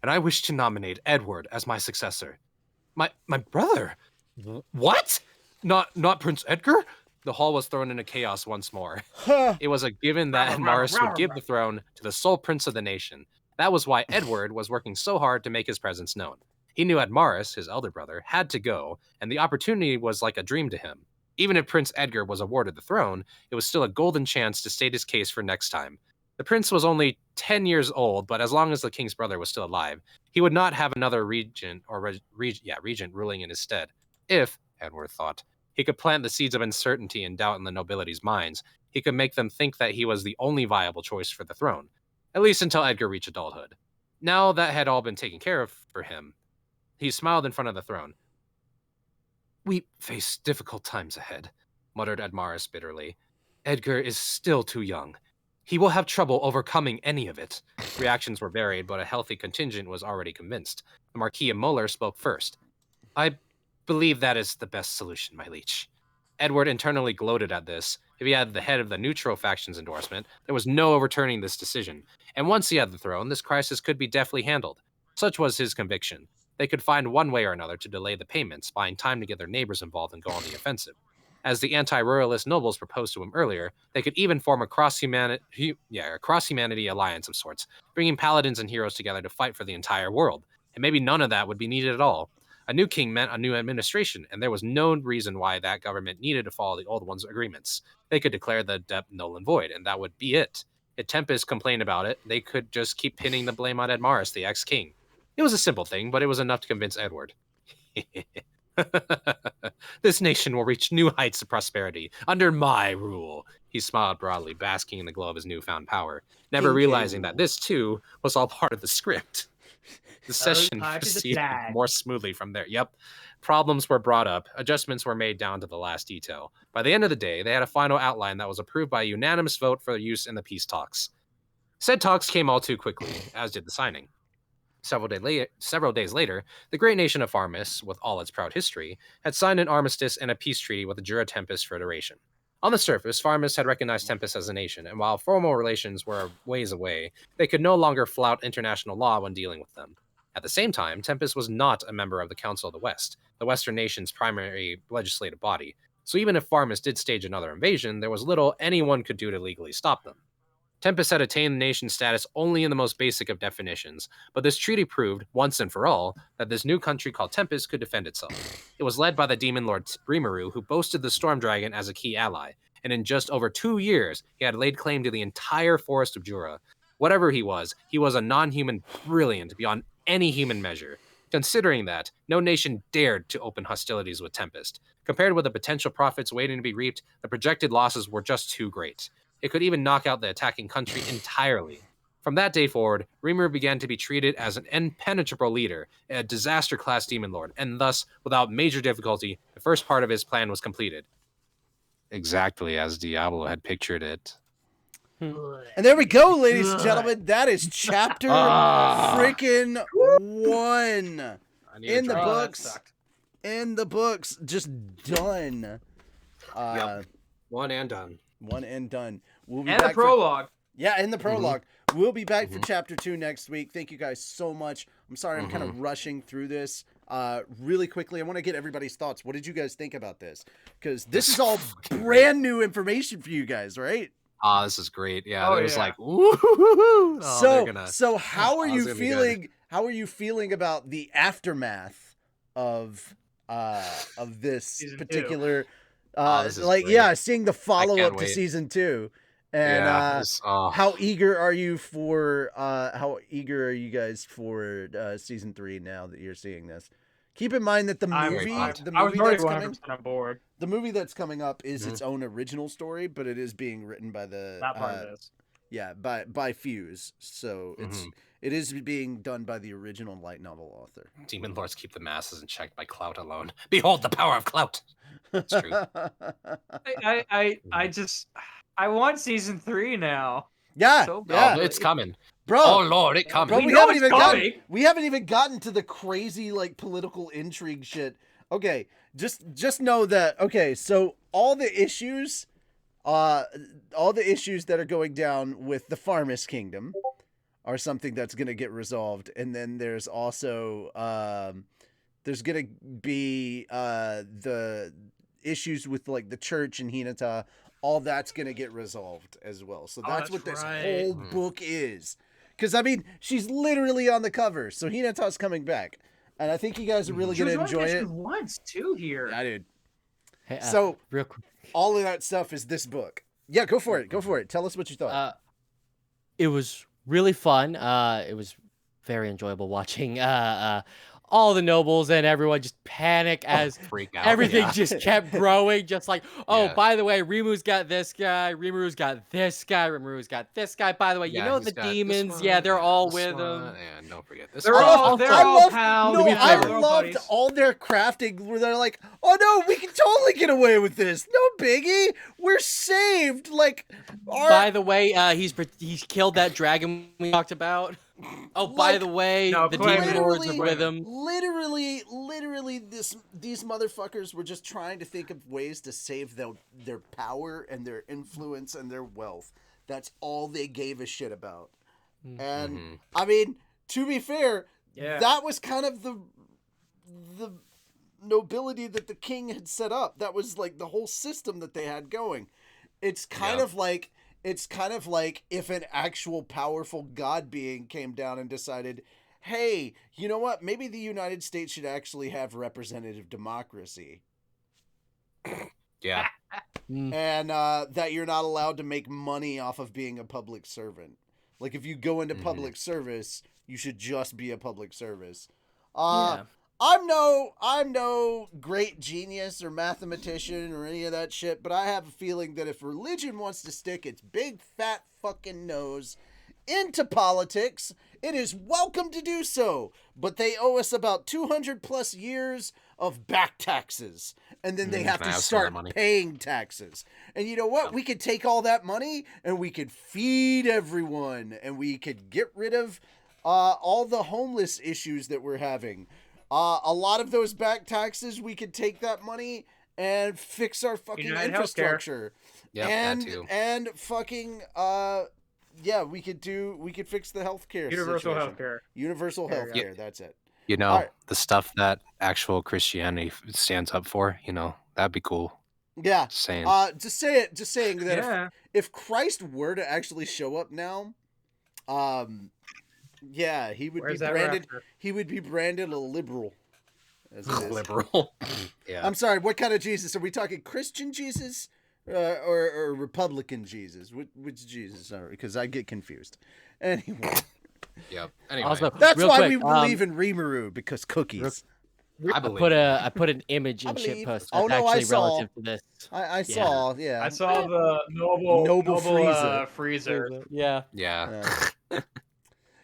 and I wish to nominate Edward as my successor. My brother? What? Not Prince Edgar? The hall was thrown into chaos once more. It was a given that Edmaris would give the throne to the sole prince of the nation. That was why Edward was working so hard to make his presence known. He knew Edmaris, his elder brother, had to go, and the opportunity was like a dream to him. Even if Prince Edgar was awarded the throne, it was still a golden chance to state his case for next time. The prince was only 10 years old, but as long as the king's brother was still alive, he would not have another regent regent ruling in his stead. If, Edward thought, he could plant the seeds of uncertainty and doubt in the nobility's minds, he could make them think that he was the only viable choice for the throne, at least until Edgar reached adulthood. Now that had all been taken care of for him, he smiled in front of the throne. "We face difficult times ahead," muttered Admaris bitterly. "Edgar is still too young. He will have trouble overcoming any of it." Reactions were varied, but a healthy contingent was already convinced. The Marquis of Muller spoke first. "I believe that is the best solution, my liege." Edward internally gloated at this. If he had the head of the neutral faction's endorsement, there was no overturning this decision. And once he had the throne, this crisis could be deftly handled. Such was his conviction. They could find one way or another to delay the payments, buying time to get their neighbors involved and go on the offensive. As the anti-royalist nobles proposed to him earlier, they could even form a cross-humanity alliance of sorts, bringing paladins and heroes together to fight for the entire world. And maybe none of that would be needed at all. A new king meant a new administration, and there was no reason why that government needed to follow the old one's agreements. They could declare the debt null and void, and that would be it. If Tempest complained about it, they could just keep pinning the blame on Admaris, the ex-king. It was a simple thing, but it was enough to convince Edward. "This nation will reach new heights of prosperity under my rule." He smiled broadly, basking in the glow of his newfound power, never realizing that this, too, was all part of the script. The session proceeded more smoothly from there. Yep. Problems were brought up. Adjustments were made down to the last detail. By the end of the day, they had a final outline that was approved by a unanimous vote for use in the peace talks. Said talks came all too quickly, as did the signing. Several days later, the great nation of Farmis, with all its proud history, had signed an armistice and a peace treaty with the Jura Tempest Federation. On the surface, Farmis had recognized Tempest as a nation, and while formal relations were a ways away, they could no longer flout international law when dealing with them. At the same time, Tempest was not a member of the Council of the West, the Western nation's primary legislative body, so even if Farmis did stage another invasion, there was little anyone could do to legally stop them. Tempest had attained nation status only in the most basic of definitions, but this treaty proved, once and for all, that this new country called Tempest could defend itself. It was led by the demon lord Rimuru, who boasted the Storm Dragon as a key ally, and in just over 2 years, he had laid claim to the entire forest of Jura. Whatever he was a non-human brilliant beyond any human measure. Considering that, no nation dared to open hostilities with Tempest. Compared with the potential profits waiting to be reaped, the projected losses were just too great. It could even knock out the attacking country entirely. From that day forward, Rimuru began to be treated as an impenetrable leader, a disaster-class demon lord, and thus, without major difficulty, the first part of his plan was completed. Exactly as Diablo had pictured it. And there we go, ladies and gentlemen. That is chapter freaking 1 in the books. In the books, just done. Yep. One and done. One and done. We'll be and back the prologue. In the prologue. We'll be back for chapter 2 next week. Thank you guys so much. I'm sorry I'm kind of rushing through this. Really quickly, I want to get everybody's thoughts. What did you guys think about this? Because this is all brand new information for you guys, right? This is great. Yeah, it was like, woo. So how are you feeling? How are you feeling about the aftermath of this Season particular? Seeing the follow up to season 2, and how eager are you for? How eager are you guys for season 3 now that you're seeing this? Keep in mind that the movie that's coming, on board. The movie that's coming up is its own original story, but it is being written by the by Fuse. So it is being done by the original light novel author. Demon lords keep the masses in check by clout alone. Behold the power of clout. It's true. I want season 3 now. Yeah, so it's coming. Bro, oh Lord, it coming. Bro, we haven't even gotten to the crazy political intrigue shit. Okay, just know that. Okay, so all the issues that are going down with the Farmis Kingdom are something that's gonna get resolved, and then there's also there's gonna be the issues with the church in Hinata. All that's gonna get resolved as well. So that's what this whole book is. Because, I mean, she's literally on the cover. So Hinata's coming back. And I think you guys are really going to enjoy it. Once, too, here. Yeah, dude. Hey, So real quick, all of that stuff is this book. Yeah, go for it. Go for it. Tell us what you thought. it was really fun. It was very enjoyable watching all the nobles and everyone just panic as freak out. everything just kept growing. Just like, oh, Yeah. by the way, Rimu's got this guy. Rimu's got this guy. Rimu's got this guy. By the way, you know he's the got this demons. one, Yeah, they're all this with one, him. and don't forget this. They're one. all pals. No, Yeah, I they're all loved buddies. all their crafting where they're like, oh no, we can totally get away with this. No biggie. We're saved. Like, By the way, he's killed that dragon we talked about. Oh, by Like- the way, No, the Claim demon it. lords are Claim with it. him. literally, these motherfuckers were just trying to think of ways to save their power and their influence and their wealth. That's all they gave a shit about. And I mean, to be fair, that was kind of the nobility that the king had set up. That was like the whole system that they had going. It's kind of like if an actual powerful god being came down and decided, hey, you know what? Maybe the United States should actually have representative democracy. Yeah. And that you're not allowed to make money off of being a public servant. Like, if you go into public service, you should just be a public service. I'm no great genius or mathematician or any of that shit, but I have a feeling that if religion wants to stick its big fat fucking nose into politics, it is welcome to do so. But they owe us about 200 plus years of back taxes. And then they have to start paying taxes. And you know what? We could take all that money and we could feed everyone. And we could get rid of all the homeless issues that we're having. A lot of those back taxes, we could take that money and fix our fucking infrastructure. Yeah, and that too. And fucking we could fix the healthcare. Universal situation. healthcare. Universal healthcare. That's it. You know, All right. the stuff that actual Christianity stands up for, you know, that'd be cool. Yeah. Just saying. Just saying that if Christ were to actually show up now, he would be branded. He would be branded a liberal. As it is. Liberal. Yeah. I'm sorry. What kind of Jesus are we talking? Christian Jesus, or Republican Jesus? Which Jesus? Sorry, because I get confused. Anyway. Yep. Anyway. Also, That's real why quick, we believe in Rimuru, because cookies. I believe. I put an image in shitpost that's actually relative to this. I saw. Yeah. I saw the noble freezer. Yeah. Yeah.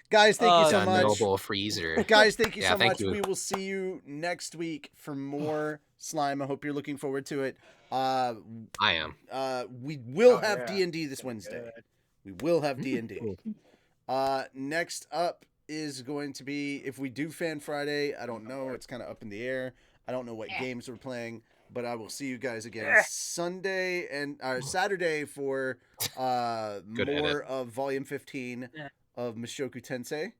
Guys, thank you so much. Noble freezer. Guys, thank you so thank much. you. We will see you next week for more slime. I hope you're looking forward to it. I am. We will have D&D this Wednesday. We will have D&D. Next up is going to be, if we do Fan Friday, I don't know. It's kind of up in the air. I don't know what games we're playing, but I will see you guys again Sunday and Saturday for more of Volume 15 of Mushoku Tensei.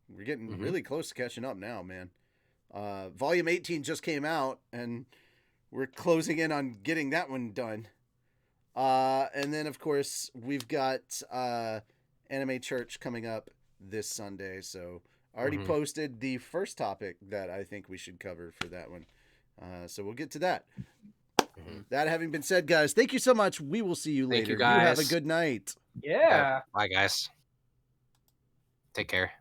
We're getting really close to catching up now, man. Volume 18 just came out, and we're closing in on getting that one done. And then, of course, we've got Anime Church coming up this Sunday. So I already posted the first topic that I think we should cover for that one. So we'll get to that. That having been said, guys, thank you so much. We will see you later. You guys. You have a good night. Yeah. Bye, guys. Take care.